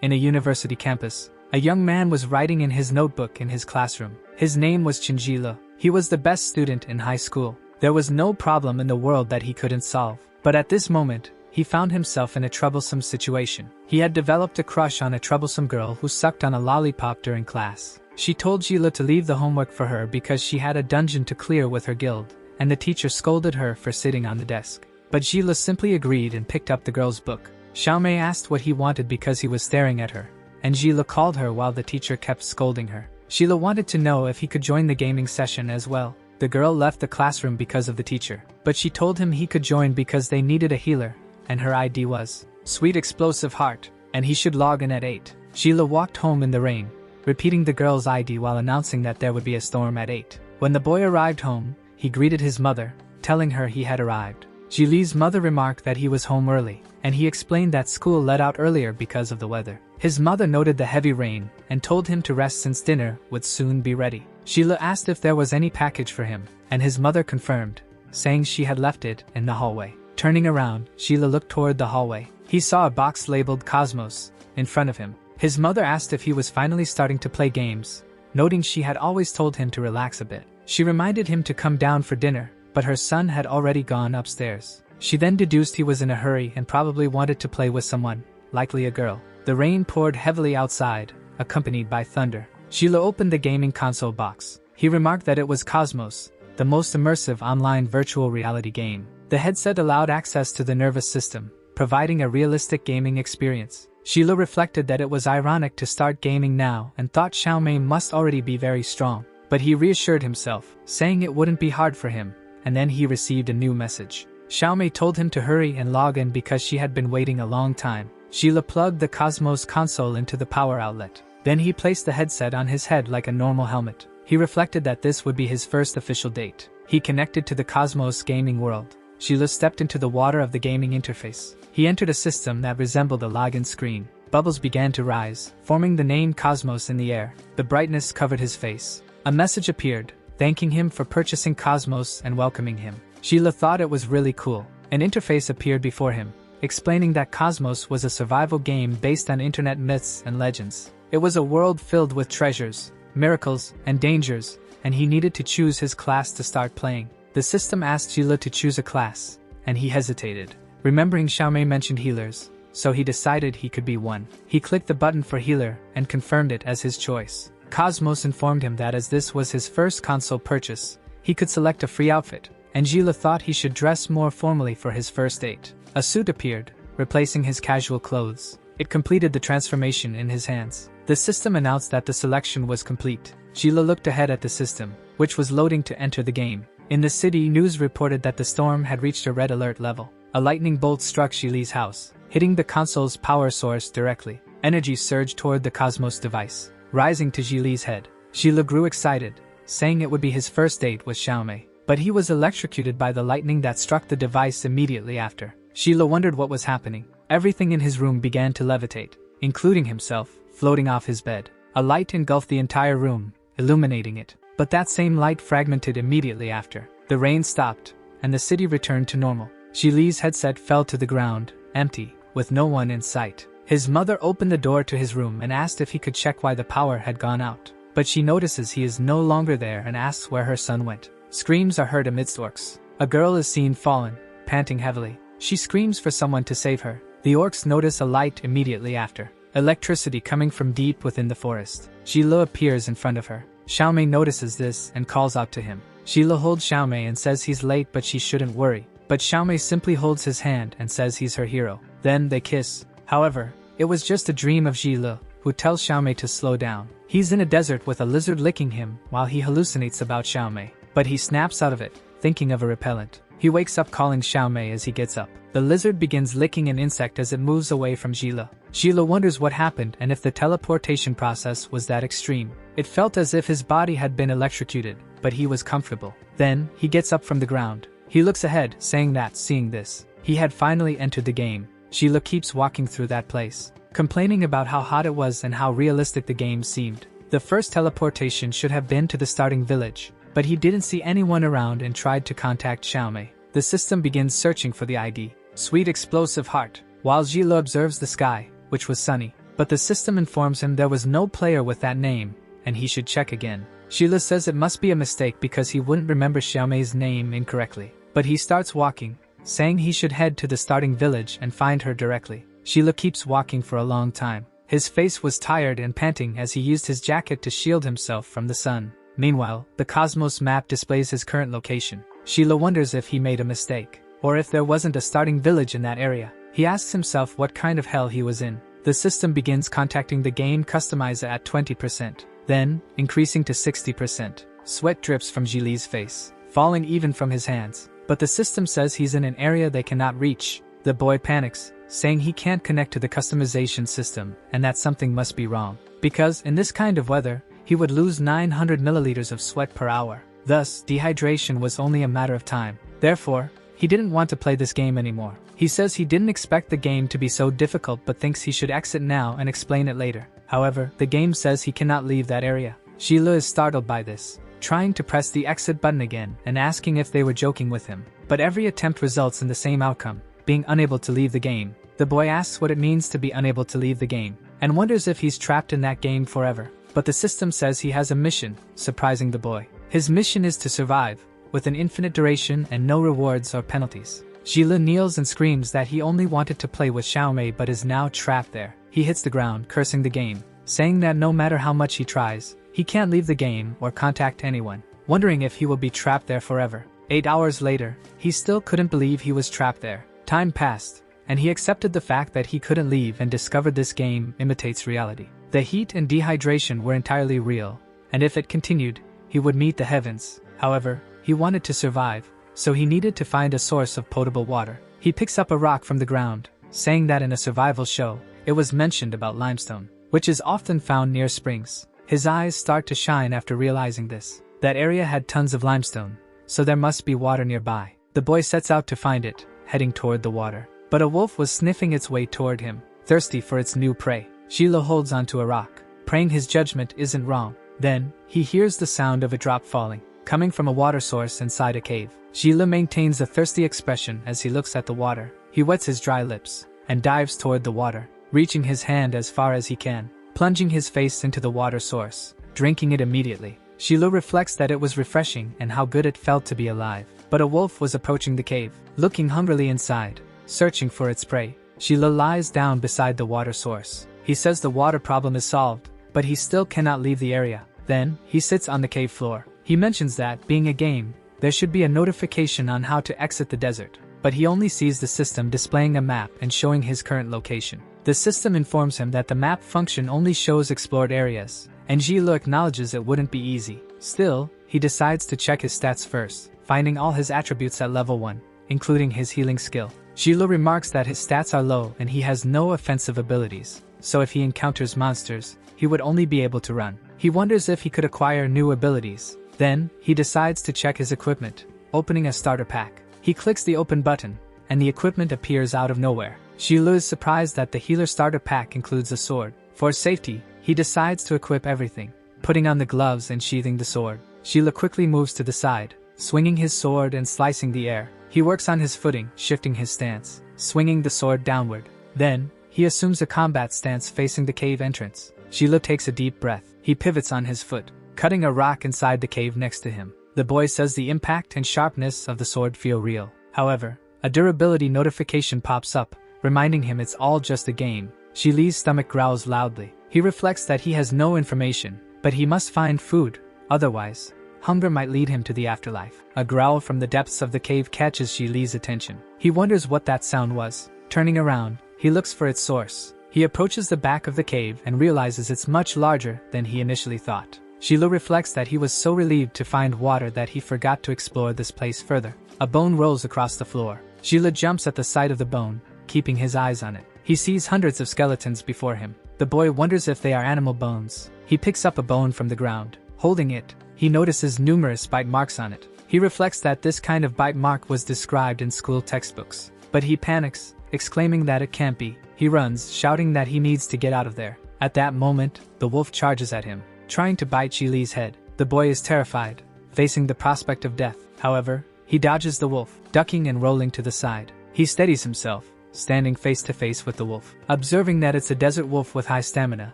In a university campus, a young man was writing in his notebook in his classroom. His name was Chinjila. He was the best student in high school. There was no problem in the world that he couldn't solve. But at this moment, he found himself in a troublesome situation. He had developed a crush on a troublesome girl who sucked on a lollipop during class. She told Jila to leave the homework for her because she had a dungeon to clear with her guild, and the teacher scolded her for sitting on the desk. But Jila simply agreed and picked up the girl's book. Xiaomei asked what he wanted because he was staring at her, and Jila called her while the teacher kept scolding her. Sheila wanted to know if he could join the gaming session as well. The girl left the classroom because of the teacher, but she told him he could join because they needed a healer, and her ID was Sweet Explosive Heart, and he should log in at 8. Sheila walked home in the rain, repeating the girl's ID while announcing that there would be a storm at 8. When the boy arrived home, he greeted his mother, telling her he had arrived. Jili's mother remarked that he was home early, and he explained that school let out earlier because of the weather. His mother noted the heavy rain and told him to rest since dinner would soon be ready. Sheila asked if there was any package for him, and his mother confirmed, saying she had left it in the hallway. Turning around, Sheila looked toward the hallway. He saw a box labeled Cosmos in front of him. His mother asked if he was finally starting to play games, noting she had always told him to relax a bit. She reminded him to come down for dinner, but her son had already gone upstairs. She then deduced he was in a hurry and probably wanted to play with someone, likely a girl. The rain poured heavily outside, accompanied by thunder. Sheila opened the gaming console box. He remarked that it was Cosmos, the most immersive online virtual reality game. The headset allowed access to the nervous system, providing a realistic gaming experience. Sheila reflected that it was ironic to start gaming now and thought Xiaomei must already be very strong. But he reassured himself, saying it wouldn't be hard for him, and then he received a new message. Xiaomei told him to hurry and log in because she had been waiting a long time. Sheila plugged the Cosmos console into the power outlet. Then he placed the headset on his head like a normal helmet. He reflected that this would be his first official date. He connected to the Cosmos gaming world. Sheila stepped into the water of the gaming interface. He entered a system that resembled a login screen. Bubbles began to rise, forming the name Cosmos in the air. The brightness covered his face. A message appeared, thanking him for purchasing Cosmos and welcoming him. Sheila thought it was really cool. An interface appeared before him, explaining that Cosmos was a survival game based on internet myths and legends. It was a world filled with treasures, miracles, and dangers, and he needed to choose his class to start playing. The system asked Sheila to choose a class, and he hesitated, remembering Xiaomei mentioned healers, so he decided he could be one. He clicked the button for healer and confirmed it as his choice. Cosmos informed him that as this was his first console purchase, he could select a free outfit, and Sheila thought he should dress more formally for his first date. A suit appeared, replacing his casual clothes. It completed the transformation in his hands. The system announced that the selection was complete. Sheila looked ahead at the system, which was loading to enter the game. In the city, news reported that the storm had reached a red alert level. A lightning bolt struck Shili's house, hitting the console's power source directly. Energy surged toward the Cosmos device, rising to Shili's head. Sheila grew excited, saying it would be his first date with Xiaomei. But he was electrocuted by the lightning that struck the device immediately after. Sheila wondered what was happening. Everything in his room began to levitate, including himself, floating off his bed. A light engulfed the entire room, illuminating it. But that same light fragmented immediately after. The rain stopped, and the city returned to normal. Shili's headset fell to the ground, empty, with no one in sight. His mother opened the door to his room and asked if he could check why the power had gone out. But she notices he is no longer there and asks where her son went. Screams are heard amidst orcs. A girl is seen fallen, panting heavily. She screams for someone to save her. The orcs notice a light immediately after. Electricity coming from deep within the forest. Sheila appears in front of her. Xiaomei notices this and calls out to him. Sheila holds Xiaomei and says he's late but she shouldn't worry. But Xiaomei simply holds his hand and says he's her hero. Then they kiss. However, it was just a dream of Sheila, who tells Xiaomei to slow down. He's in a desert with a lizard licking him while he hallucinates about Xiaomei. But he snaps out of it, thinking of a repellent. He wakes up calling Xiaomei as he gets up. The lizard begins licking an insect as it moves away from Sheila. Sheila wonders what happened and if the teleportation process was that extreme. It felt as if his body had been electrocuted, but he was comfortable. Then, he gets up from the ground. He looks ahead, saying that, seeing this, he had finally entered the game. Sheila keeps walking through that place, complaining about how hot it was and how realistic the game seemed. The first teleportation should have been to the starting village, but he didn't see anyone around and tried to contact Xiaomei. The system begins searching for the ID, Sweet Explosive Heart, while Sheila observes the sky, which was sunny. but the system informs him there was no player with that name, and he should check again. Sheila says it must be a mistake because he wouldn't remember Xiaomei's name incorrectly. But he starts walking, saying he should head to the starting village and find her directly. Sheila keeps walking for a long time. His face was tired and panting as he used his jacket to shield himself from the sun. Meanwhile, the Cosmos map displays his current location. Sheila wonders if he made a mistake, or if there wasn't a starting village in that area. He asks himself what kind of hell he was in. The system begins contacting the game customizer at 20%, then increasing to 60%. Sweat drips from Jili's face, falling even from his hands. But the system says he's in an area they cannot reach. The boy panics, saying he can't connect to the customization system and that something must be wrong, because in this kind of weather, he would lose 900 milliliters of sweat per hour. Thus, dehydration was only a matter of time. Therefore, he didn't want to play this game anymore. He says he didn't expect the game to be so difficult but thinks he should exit now and explain it later. However, the game says he cannot leave that area. Sheila is startled by this, trying to press the exit button again and asking if they were joking with him. But every attempt results in the same outcome, being unable to leave the game. The boy asks what it means to be unable to leave the game, and wonders if he's trapped in that game forever. But the system says he has a mission, surprising the boy. His mission is to survive, with an infinite duration and no rewards or penalties. Sheila kneels and screams that he only wanted to play with Xiaomei but is now trapped there. He hits the ground, cursing the game, saying that no matter how much he tries, he can't leave the game or contact anyone, wondering if he will be trapped there forever. 8 hours later, he still couldn't believe he was trapped there. Time passed, and he accepted the fact that he couldn't leave and discovered this game imitates reality. The heat and dehydration were entirely real, and if it continued, he would meet the heavens. However, he wanted to survive, so he needed to find a source of potable water. He picks up a rock from the ground, saying that in a survival show, it was mentioned about limestone, which is often found near springs. His eyes start to shine after realizing this. That area had tons of limestone, so there must be water nearby. The boy sets out to find it, heading toward the water. But a wolf was sniffing its way toward him, thirsty for its new prey. Sheila holds onto a rock, praying his judgment isn't wrong. Then, he hears the sound of a drop falling, coming from a water source inside a cave. Sheila maintains a thirsty expression as he looks at the water. He wets his dry lips, and dives toward the water, reaching his hand as far as he can, plunging his face into the water source, drinking it immediately. Sheila reflects that it was refreshing and how good it felt to be alive. But a wolf was approaching the cave, looking hungrily inside, searching for its prey. Sheila lies down beside the water source. He says the water problem is solved, but he still cannot leave the area. Then, he sits on the cave floor. He mentions that, being a game, there should be a notification on how to exit the desert, but he only sees the system displaying a map and showing his current location. The system informs him that the map function only shows explored areas, and Sheila acknowledges it wouldn't be easy. Still, he decides to check his stats first, finding all his attributes at level 1, including his healing skill. Sheila remarks that his stats are low and he has no offensive abilities, so if he encounters monsters, he would only be able to run. He wonders if he could acquire new abilities. Then, he decides to check his equipment, opening a starter pack. He clicks the open button, and the equipment appears out of nowhere. Sheila is surprised that the healer starter pack includes a sword. For safety, he decides to equip everything, putting on the gloves and sheathing the sword. Sheila quickly moves to the side, swinging his sword and slicing the air. He works on his footing, shifting his stance, swinging the sword downward. Then, he assumes a combat stance facing the cave entrance. Sheila takes a deep breath. He pivots on his foot, cutting a rock inside the cave next to him. The boy says the impact and sharpness of the sword feel real. However, a durability notification pops up, reminding him it's all just a game. Shili's stomach growls loudly. He reflects that he has no information, but he must find food, otherwise, hunger might lead him to the afterlife. A growl from the depths of the cave catches Shili's attention. He wonders what that sound was. Turning around, he looks for its source. He approaches the back of the cave and realizes it's much larger than he initially thought. Sheila reflects that he was so relieved to find water that he forgot to explore this place further. A bone rolls across the floor. Sheila jumps at the sight of the bone, keeping his eyes on it. He sees hundreds of skeletons before him. The boy wonders if they are animal bones. He picks up a bone from the ground. Holding it, he notices numerous bite marks on it. He reflects that this kind of bite mark was described in school textbooks. But he panics, exclaiming that it can't be. He runs, shouting that he needs to get out of there. At that moment, the wolf charges at him, trying to bite Shili's head. The boy is terrified, facing the prospect of death. However, he dodges the wolf, ducking and rolling to the side. He steadies himself, standing face to face with the wolf. Observing that it's a desert wolf with high stamina,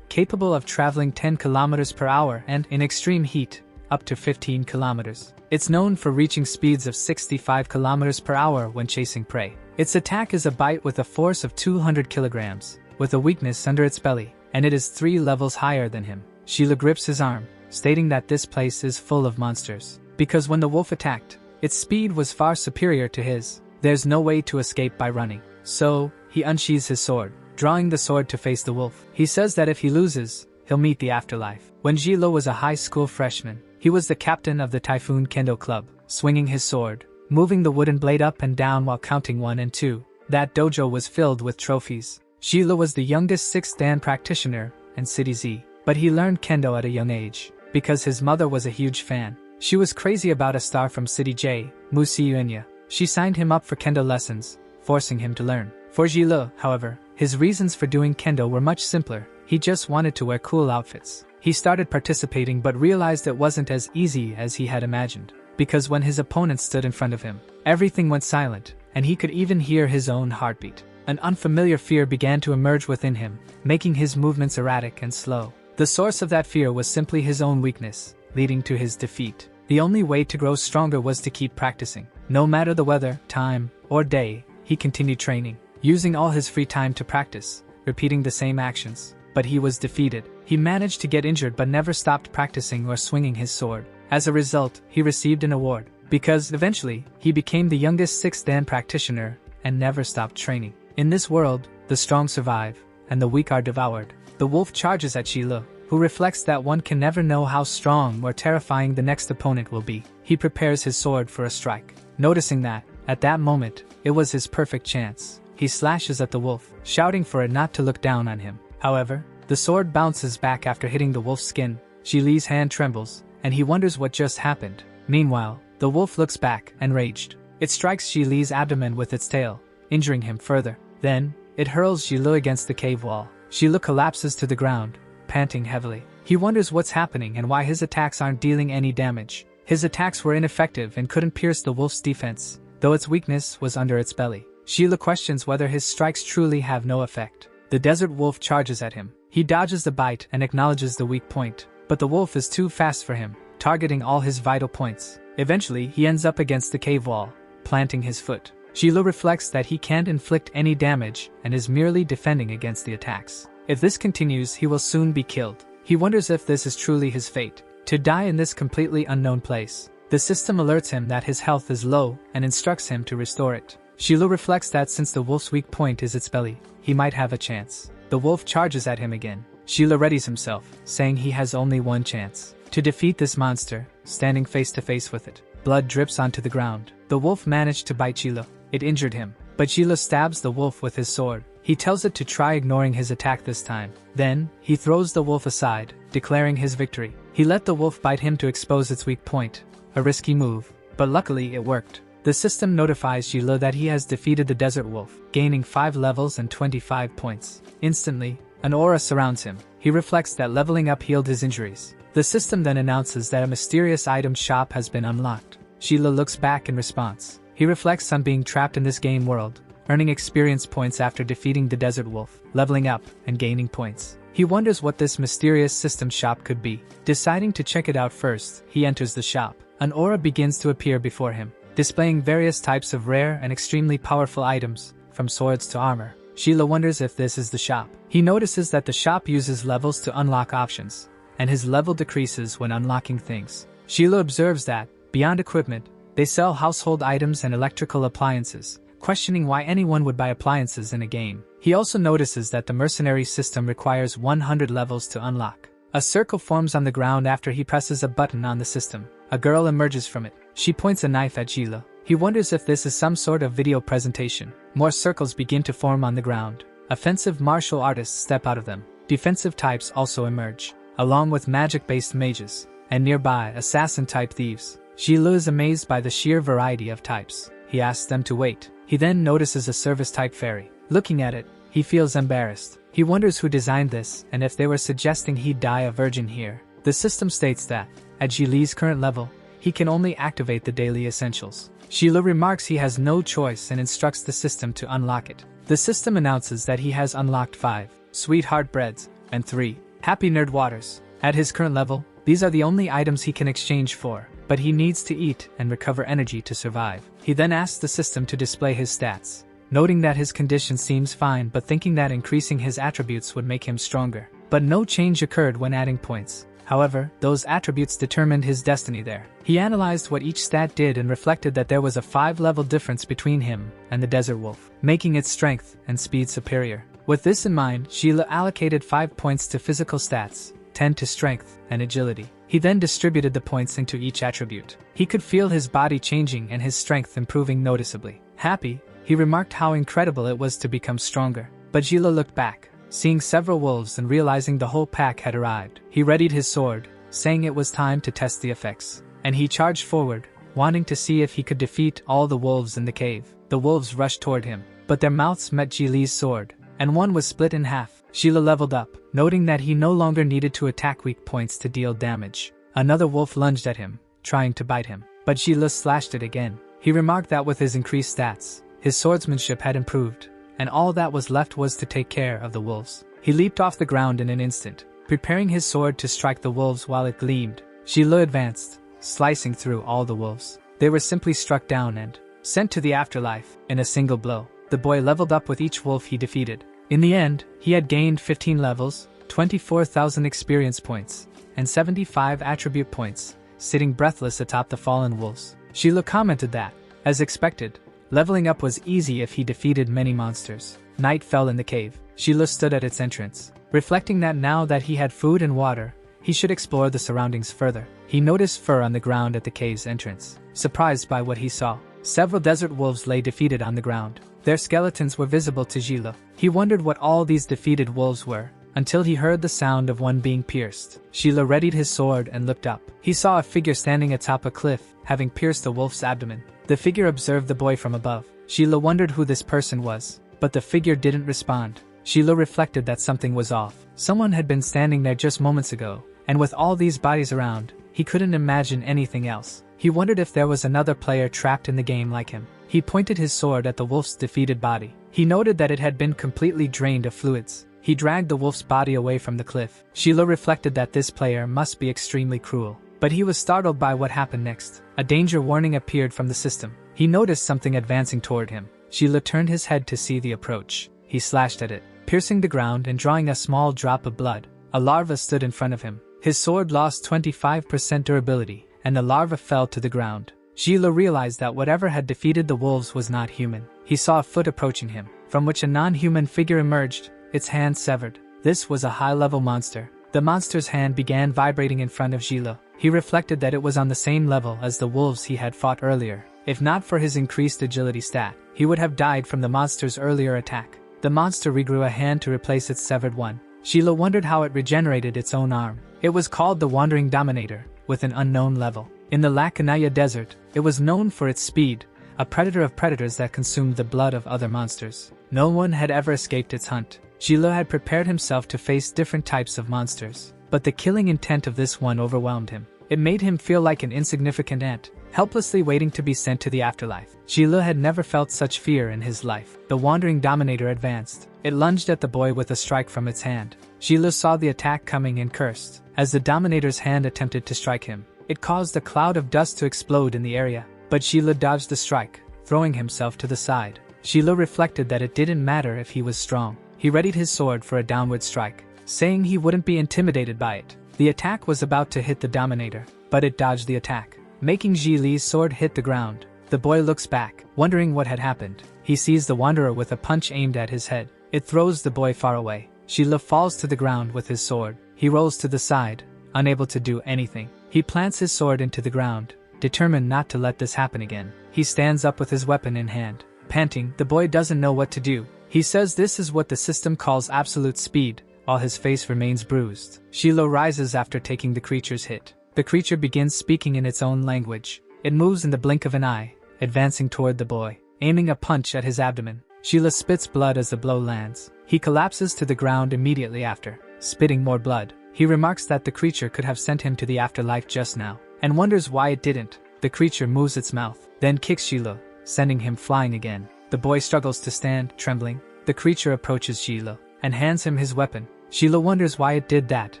capable of traveling 10 kilometers per hour and, in extreme heat, up to 15 kilometers. It's known for reaching speeds of 65 kilometers per hour when chasing prey. Its attack is a bite with a force of 200 kilograms, with a weakness under its belly, and it is 3 levels higher than him. Sheila grips his arm, stating that this place is full of monsters. Because when the wolf attacked, its speed was far superior to his. There's no way to escape by running. So, he unsheathes his sword, drawing the sword to face the wolf. He says that if he loses, he'll meet the afterlife. When Jilo was a high school freshman, he was the captain of the Typhoon Kendo Club, swinging his sword, moving the wooden blade up and down while counting 1 and 2. That dojo was filled with trophies. Jilo was the youngest 6th Dan practitioner in City Z, but he learned Kendo at a young age, because his mother was a huge fan. She was crazy about a star from City J, Musi Yunya. She signed him up for Kendo lessons, forcing him to learn. For Jilo, however, his reasons for doing Kendo were much simpler. He just wanted to wear cool outfits. He started participating but realized it wasn't as easy as he had imagined. Because when his opponent stood in front of him, everything went silent, and he could even hear his own heartbeat. An unfamiliar fear began to emerge within him, making his movements erratic and slow. The source of that fear was simply his own weakness, leading to his defeat. The only way to grow stronger was to keep practicing. No matter the weather, time, or day, he continued training, using all his free time to practice, repeating the same actions. But he was defeated. He managed to get injured but never stopped practicing or swinging his sword. As a result, he received an award, because eventually, he became the youngest 6th Dan practitioner and never stopped training. In this world, the strong survive, and the weak are devoured. The wolf charges at Shila, who reflects that one can never know how strong or terrifying the next opponent will be. He prepares his sword for a strike. Noticing that, at that moment, it was his perfect chance. He slashes at the wolf, shouting for it not to look down on him. However, the sword bounces back after hitting the wolf's skin. Shili's hand trembles, and he wonders what just happened. Meanwhile, the wolf looks back, enraged. It strikes Shili's abdomen with its tail, injuring him further. Then, it hurls Shilu against the cave wall. Shilu collapses to the ground, panting heavily. He wonders what's happening and why his attacks aren't dealing any damage. His attacks were ineffective and couldn't pierce the wolf's defense, though its weakness was under its belly. Shilu questions whether his strikes truly have no effect. The desert wolf charges at him. He dodges the bite and acknowledges the weak point, but the wolf is too fast for him, targeting all his vital points. Eventually, he ends up against the cave wall, planting his foot. Shilu reflects that he can't inflict any damage and is merely defending against the attacks. If this continues, he will soon be killed. He wonders if this is truly his fate, to die in this completely unknown place. The system alerts him that his health is low and instructs him to restore it. Shilu reflects that since the wolf's weak point is its belly, he might have a chance. The wolf charges at him again. Shilu readies himself, saying he has only one chance to defeat this monster, standing face to face with it. Blood drips onto the ground. The wolf managed to bite Shilu. It injured him, but Shilu stabs the wolf with his sword. He tells it to try ignoring his attack this time. Then, he throws the wolf aside, declaring his victory. He let the wolf bite him to expose its weak point. A risky move, but luckily it worked. The system notifies Shilu that he has defeated the desert wolf, gaining 5 levels and 25 points. Instantly, an aura surrounds him. He reflects that leveling up healed his injuries. The system then announces that a mysterious item shop has been unlocked. Shilu looks back in response. He reflects on being trapped in this game world, earning experience points after defeating the desert wolf, leveling up, and gaining points. He wonders what this mysterious system shop could be. Deciding to check it out first, he enters the shop. An aura begins to appear before him, displaying various types of rare and extremely powerful items, from swords to armor. Shilu wonders if this is the shop. He notices that the shop uses levels to unlock options, and his level decreases when unlocking things. Shilu observes that, beyond equipment, they sell household items and electrical appliances, questioning why anyone would buy appliances in a game. He also notices that the mercenary system requires 100 levels to unlock. A circle forms on the ground after he presses a button on the system. A girl emerges from it. She points a knife at Shilu. He wonders if this is some sort of video presentation. More circles begin to form on the ground. Offensive martial artists step out of them. Defensive types also emerge, along with magic-based mages, and nearby assassin-type thieves. Shilu is amazed by the sheer variety of types. He asks them to wait. He then notices a service-type fairy. Looking at it, he feels embarrassed. He wonders who designed this and if they were suggesting he die a virgin here. The system states that, at Jili's current level, he can only activate the daily essentials. Shilu remarks he has no choice and instructs the system to unlock it. The system announces that he has unlocked 5 sweetheart breads and 3 happy nerd waters. At his current level, these are the only items he can exchange for, but he needs to eat and recover energy to survive. He then asks the system to display his stats, noting that his condition seems fine but thinking that increasing his attributes would make him stronger. But no change occurred when adding points. However, those attributes determined his destiny there. He analyzed what each stat did and reflected that there was a 5-level difference between him and the desert wolf, making its strength and speed superior. With this in mind, Sheila allocated 5 points to physical stats, 10 to strength and agility. He then distributed the points into each attribute. He could feel his body changing and his strength improving noticeably. Happy, he remarked how incredible it was to become stronger. But Sheila looked back, seeing several wolves and realizing the whole pack had arrived. He readied his sword, saying it was time to test the effects. And he charged forward, wanting to see if he could defeat all the wolves in the cave. The wolves rushed toward him, but their mouths met Jili's sword, and one was split in half. Sheila leveled up, noting that he no longer needed to attack weak points to deal damage. Another wolf lunged at him, trying to bite him, but Sheila slashed it again. He remarked that with his increased stats, his swordsmanship had improved, and all that was left was to take care of the wolves. He leaped off the ground in an instant, preparing his sword to strike the wolves while it gleamed. Sheila advanced, slicing through all the wolves. They were simply struck down and sent to the afterlife in a single blow. The boy leveled up with each wolf he defeated. In the end, he had gained 15 levels, 24,000 experience points, and 75 attribute points, sitting breathless atop the fallen wolves. Sheila commented that, as expected, leveling up was easy if he defeated many monsters. Night fell in the cave. Sheila stood at its entrance, reflecting that now that he had food and water, he should explore the surroundings further. He noticed fur on the ground at the cave's entrance. Surprised by what he saw, several desert wolves lay defeated on the ground. Their skeletons were visible to Sheila. He wondered what all these defeated wolves were, until he heard the sound of one being pierced. Sheila readied his sword and looked up. He saw a figure standing atop a cliff, having pierced the wolf's abdomen. The figure observed the boy from above. Sheila wondered who this person was, but the figure didn't respond. Sheila reflected that something was off. Someone had been standing there just moments ago, and with all these bodies around, he couldn't imagine anything else. He wondered if there was another player trapped in the game like him. He pointed his sword at the wolf's defeated body. He noted that it had been completely drained of fluids. He dragged the wolf's body away from the cliff. Sheila reflected that this player must be extremely cruel. But he was startled by what happened next. A danger warning appeared from the system. He noticed something advancing toward him. Sheila turned his head to see the approach. He slashed at it, piercing the ground and drawing a small drop of blood. A larva stood in front of him. His sword lost 25% durability, and the larva fell to the ground. Sheila realized that whatever had defeated the wolves was not human. He saw a foot approaching him, from which a non-human figure emerged, its hand severed. This was a high-level monster. The monster's hand began vibrating in front of Sheila. He reflected that it was on the same level as the wolves he had fought earlier. If not for his increased agility stat, he would have died from the monster's earlier attack. The monster regrew a hand to replace its severed one. Sheila wondered how it regenerated its own arm. It was called the Wandering Dominator, with an unknown level. In the Lacanaya Desert, it was known for its speed, a predator of predators that consumed the blood of other monsters. No one had ever escaped its hunt. Sheila had prepared himself to face different types of monsters, but the killing intent of this one overwhelmed him. It made him feel like an insignificant ant, helplessly waiting to be sent to the afterlife. Sheila had never felt such fear in his life. The Wandering Dominator advanced. It lunged at the boy with a strike from its hand. Sheila saw the attack coming and cursed. As the Dominator's hand attempted to strike him, it caused a cloud of dust to explode in the area. But Sheila dodged the strike, throwing himself to the side. Sheila reflected that it didn't matter if he was strong. He readied his sword for a downward strike, saying he wouldn't be intimidated by it. The attack was about to hit the Dominator, but it dodged the attack, making Ji Li's sword hit the ground. The boy looks back, wondering what had happened. He sees the Wanderer with a punch aimed at his head. It throws the boy far away. Sheila falls to the ground with his sword. He rolls to the side, unable to do anything. He plants his sword into the ground, determined not to let this happen again. He stands up with his weapon in hand. Panting, the boy doesn't know what to do. He says this is what the system calls absolute speed, while his face remains bruised. Sheila rises after taking the creature's hit. The creature begins speaking in its own language. It moves in the blink of an eye, advancing toward the boy, aiming a punch at his abdomen. Sheila spits blood as the blow lands. He collapses to the ground immediately after, spitting more blood. He remarks that the creature could have sent him to the afterlife just now, and wonders why it didn't. The creature moves its mouth, then kicks Sheila, sending him flying again. The boy struggles to stand, trembling. the creature approaches Sheila and hands him his weapon. Sheila wonders why it did that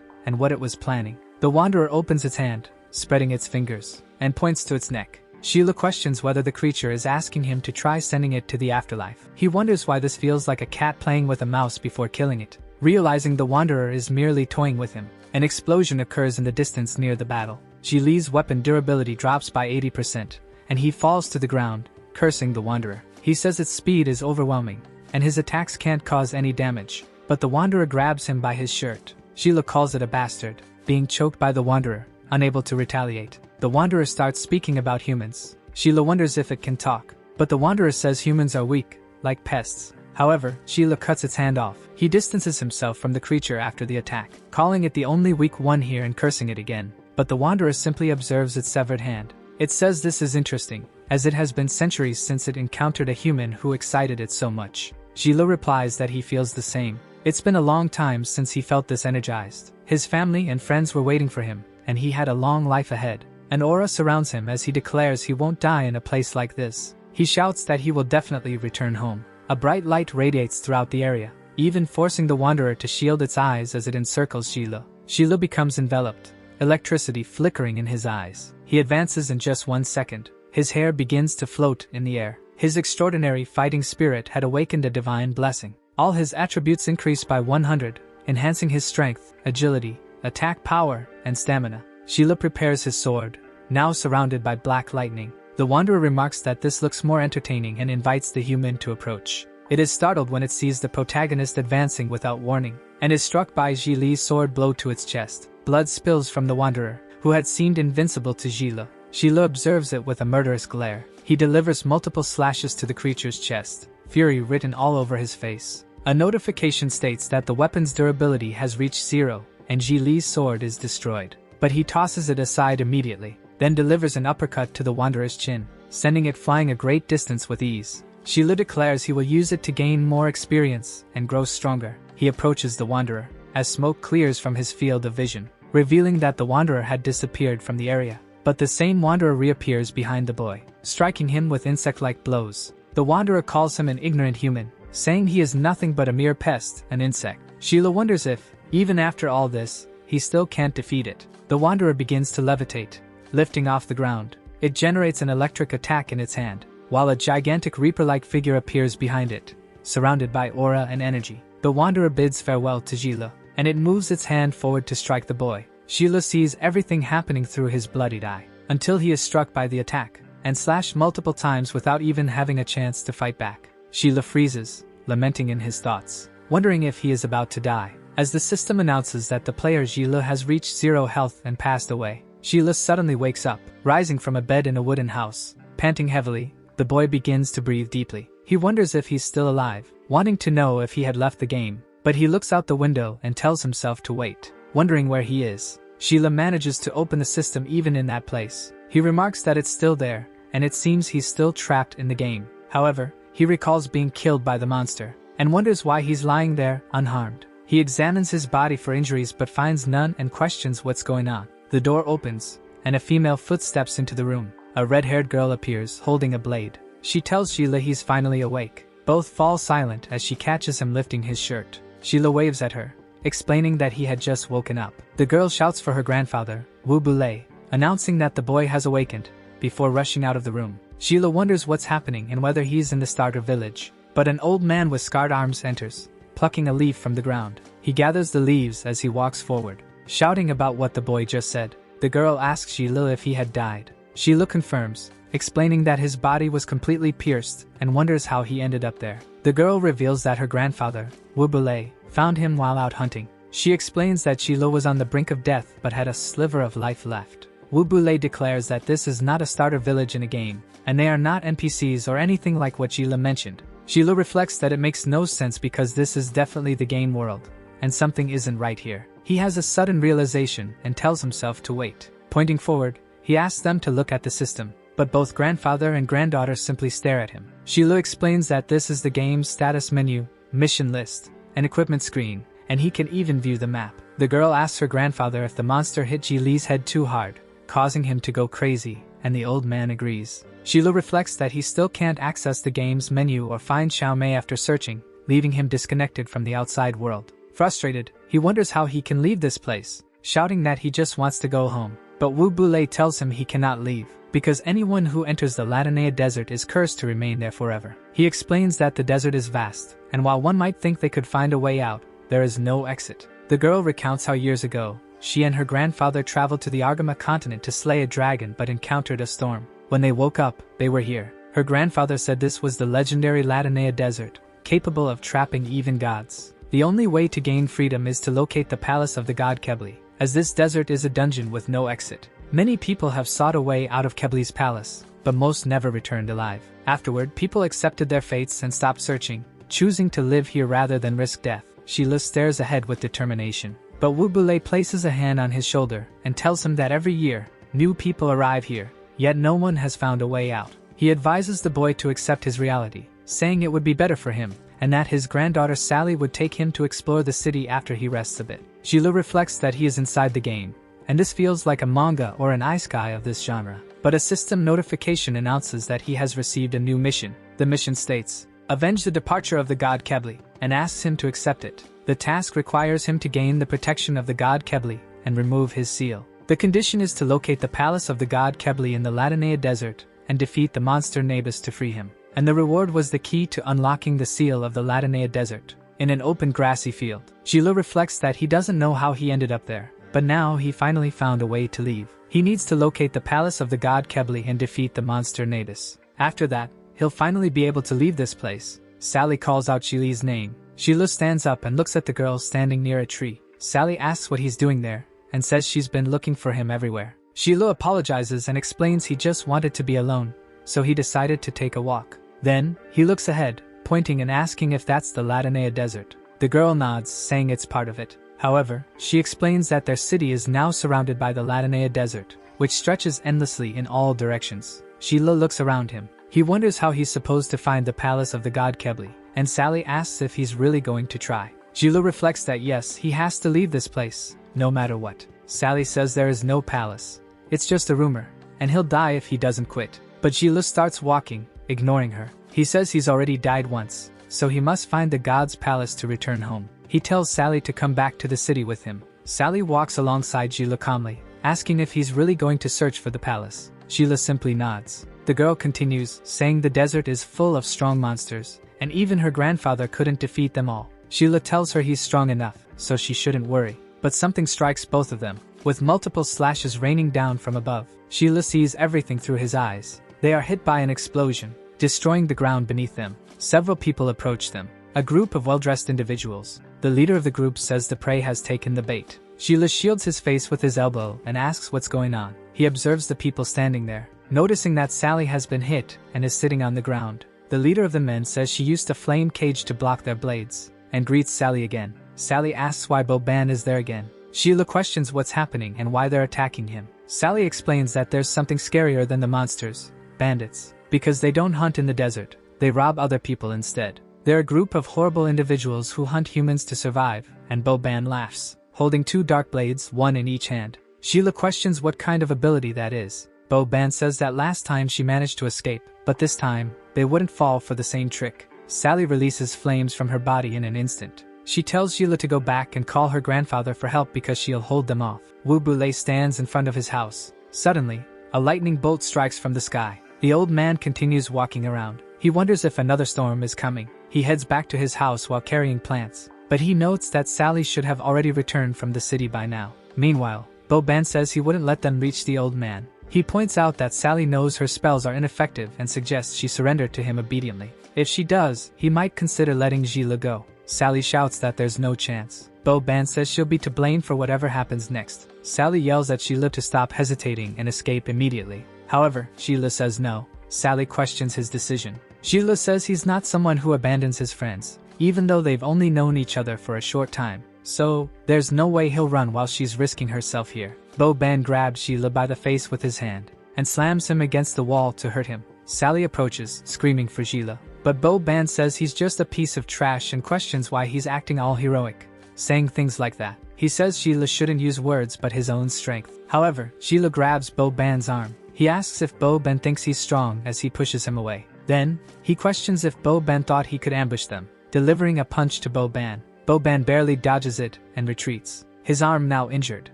and what it was planning. The wanderer opens its hand, spreading its fingers, and points to its neck. Sheila questions whether the creature is asking him to try sending it to the afterlife. He wonders why this feels like a cat playing with a mouse before killing it. Realizing the wanderer is merely toying with him, an explosion occurs in the distance near the battle. Li's weapon durability drops by 80%, and he falls to the ground, cursing the wanderer. He says its speed is overwhelming, and his attacks can't cause any damage, but the wanderer grabs him by his shirt. Sheila calls it a bastard, being choked by the wanderer, unable to retaliate. The wanderer starts speaking about humans. Sheila wonders if it can talk, but the wanderer says humans are weak, like pests. However, Sheila cuts its hand off. He distances himself from the creature after the attack, calling it the only weak one here and cursing it again. But the wanderer simply observes its severed hand. It says this is interesting, as it has been centuries since it encountered a human who excited it so much. Sheila replies that he feels the same. It's been a long time since he felt this energized. His family and friends were waiting for him, and he had a long life ahead. An aura surrounds him as he declares he won't die in a place like this. He shouts that he will definitely return home. A bright light radiates throughout the area, even forcing the wanderer to shield its eyes as it encircles Sheila. Sheila becomes enveloped, electricity flickering in his eyes. He advances in just 1 second. His hair begins to float in the air. His extraordinary fighting spirit had awakened a divine blessing. All his attributes increased by 100, enhancing his strength, agility, attack power, and stamina. Sheila prepares his sword, now surrounded by black lightning. The wanderer remarks that this looks more entertaining and invites the human to approach. It is startled when it sees the protagonist advancing without warning, and is struck by Li's sword blow to its chest. Blood spills from the wanderer, who had seemed invincible to Sheila. Sheila observes it with a murderous glare. He delivers multiple slashes to the creature's chest, fury written all over his face. A notification states that the weapon's durability has reached 0, and Li's sword is destroyed. But he tosses it aside immediately, then delivers an uppercut to the wanderer's chin, sending it flying a great distance with ease. Sheila declares he will use it to gain more experience and grow stronger. He approaches the wanderer, as smoke clears from his field of vision, revealing that the wanderer had disappeared from the area. But the same wanderer reappears behind the boy, striking him with insect-like blows. The wanderer calls him an ignorant human, saying he is nothing but a mere pest, an insect. Sheila wonders if, even after all this, he still can't defeat it. The wanderer begins to levitate, lifting off the ground. It generates an electric attack in its hand, while a gigantic reaper-like figure appears behind it, surrounded by aura and energy. The wanderer bids farewell to Sheila, and it moves its hand forward to strike the boy. Sheila sees everything happening through his bloodied eye, until he is struck by the attack, and slashed multiple times without even having a chance to fight back. Sheila freezes, lamenting in his thoughts, wondering if he is about to die. As the system announces that the player Sheila has reached 0 health and passed away, Sheila suddenly wakes up, rising from a bed in a wooden house. Panting heavily, the boy begins to breathe deeply. He wonders if he's still alive, wanting to know if he had left the game, but he looks out the window and tells himself to wait, wondering where he is. Sheila manages to open the system even in that place. He remarks that it's still there, and it seems he's still trapped in the game. However, he recalls being killed by the monster, and wonders why he's lying there, unharmed. He examines his body for injuries but finds none and questions what's going on. The door opens, and a female foot steps into the room. A red-haired girl appears, holding a blade. She tells Sheila he's finally awake. Both fall silent as she catches him lifting his shirt. Sheila waves at her, explaining that he had just woken up. The girl shouts for her grandfather, Wu Bulei, announcing that the boy has awakened, before rushing out of the room. Sheila wonders what's happening and whether he's in the starter village. But an old man with scarred arms enters, plucking a leaf from the ground. He gathers the leaves as he walks forward, shouting about what the boy just said. The girl asks Sheila if he had died. Sheila confirms, explaining that his body was completely pierced and wonders how he ended up there. The girl reveals that her grandfather, Wu Bulei, found him while out hunting. She explains that Sheila was on the brink of death but had a sliver of life left. Wu Bulei declares that this is not a starter village in a game, and they are not NPCs or anything like what Sheila mentioned. Sheila reflects that it makes no sense because this is definitely the game world, and something isn't right here. He has a sudden realization and tells himself to wait. Pointing forward, he asks them to look at the system, but both grandfather and granddaughter simply stare at him. Sheila explains that this is the game's status menu, mission list, and equipment screen, and he can even view the map. The girl asks her grandfather if the monster hit Li's head too hard, causing him to go crazy, and the old man agrees. Sheila reflects that he still can't access the game's menu or find Xiao Mei after searching, leaving him disconnected from the outside world. Frustrated, he wonders how he can leave this place, shouting that he just wants to go home. But Wu Bulei tells him he cannot leave, because anyone who enters the Latanea desert is cursed to remain there forever. He explains that the desert is vast, and while one might think they could find a way out, there is no exit. The girl recounts how years ago, she and her grandfather traveled to the Argama continent to slay a dragon but encountered a storm. When they woke up, they were here. Her grandfather said this was the legendary Latanea desert, capable of trapping even gods. The only way to gain freedom is to locate the palace of the god Kebli, as this desert is a dungeon with no exit. Many people have sought a way out of Kebli's palace, but most never returned alive. Afterward, people accepted their fates and stopped searching, choosing to live here rather than risk death. Sheila stares ahead with determination. But Wu Bulei places a hand on his shoulder and tells him that every year, new people arrive here, yet no one has found a way out. He advises the boy to accept his reality, saying it would be better for him, and that his granddaughter Sally would take him to explore the city after he rests a bit. Sheila reflects that he is inside the game, and this feels like a manga or an isekai of this genre. But a system notification announces that he has received a new mission. The mission states, "Avenge the departure of the god Kebli," and asks him to accept it. The task requires him to gain the protection of the god Kebli and remove his seal. The condition is to locate the palace of the god Kebli in the Latanea desert and defeat the monster Nabis to free him. And the reward was the key to unlocking the seal of the Latanea desert. In an open grassy field, Sheila reflects that he doesn't know how he ended up there, but now he finally found a way to leave. He needs to locate the palace of the god Kebli and defeat the monster Nabis. After that, he'll finally be able to leave this place. Sally calls out Sheila's name. Sheila stands up and looks at the girl standing near a tree. Sally asks what he's doing there, and says she's been looking for him everywhere. Sheila apologizes and explains he just wanted to be alone, so he decided to take a walk. Then, he looks ahead, pointing and asking if that's the Latanea desert. The girl nods, saying it's part of it. However, she explains that their city is now surrounded by the Latanea desert, which stretches endlessly in all directions. Sheila looks around him. He wonders how he's supposed to find the palace of the god Kebli, and Sally asks if he's really going to try. Sheila reflects that yes, he has to leave this place, no matter what. Sally says there is no palace. It's just a rumor, and he'll die if he doesn't quit. But Sheila starts walking, ignoring her. He says he's already died once, so he must find the god's palace to return home. He tells Sally to come back to the city with him. Sally walks alongside Sheila calmly, asking if he's really going to search for the palace. Sheila simply nods. The girl continues, saying the desert is full of strong monsters, and even her grandfather couldn't defeat them all. Sheila tells her he's strong enough, so she shouldn't worry. But something strikes both of them, with multiple slashes raining down from above. Sheila sees everything through his eyes. They are hit by an explosion, destroying the ground beneath them. Several people approach them. A group of well-dressed individuals. The leader of the group says the prey has taken the bait. Sheila shields his face with his elbow and asks what's going on. He observes the people standing there, noticing that Sally has been hit and is sitting on the ground. The leader of the men says she used a flame cage to block their blades, and greets Sally again. Sally asks why Boban is there again. Sheila questions what's happening and why they're attacking him. Sally explains that there's something scarier than the monsters, bandits, because they don't hunt in the desert, they rob other people instead. They're a group of horrible individuals who hunt humans to survive, and Boban laughs, holding two dark blades, one in each hand. Sheila questions what kind of ability that is. Boban says that last time she managed to escape, but this time, they wouldn't fall for the same trick. Sally releases flames from her body in an instant. She tells Sheila to go back and call her grandfather for help because she'll hold them off. Wu Bulei stands in front of his house. Suddenly, a lightning bolt strikes from the sky. The old man continues walking around. He wonders if another storm is coming. He heads back to his house while carrying plants, but he notes that Sally should have already returned from the city by now. Meanwhile, Boban says he wouldn't let them reach the old man. He points out that Sally knows her spells are ineffective and suggests she surrender to him obediently. If she does, he might consider letting Sheila go. Sally shouts that there's no chance. Boban says she'll be to blame for whatever happens next. Sally yells at Sheila to stop hesitating and escape immediately. However, Sheila says no. Sally questions his decision. Sheila says he's not someone who abandons his friends, even though they've only known each other for a short time. So, there's no way he'll run while she's risking herself here. Boban grabs Sheila by the face with his hand, and slams him against the wall to hurt him. Sally approaches, screaming for Sheila. But Boban says he's just a piece of trash and questions why he's acting all heroic, saying things like that. He says Sheila shouldn't use words but his own strength. However, Sheila grabs Boban's arm. He asks if Boban thinks he's strong as he pushes him away. Then, he questions if Boban thought he could ambush them. delivering a punch to Bo-ban. Bo-ban barely dodges it and retreats, his arm now injured.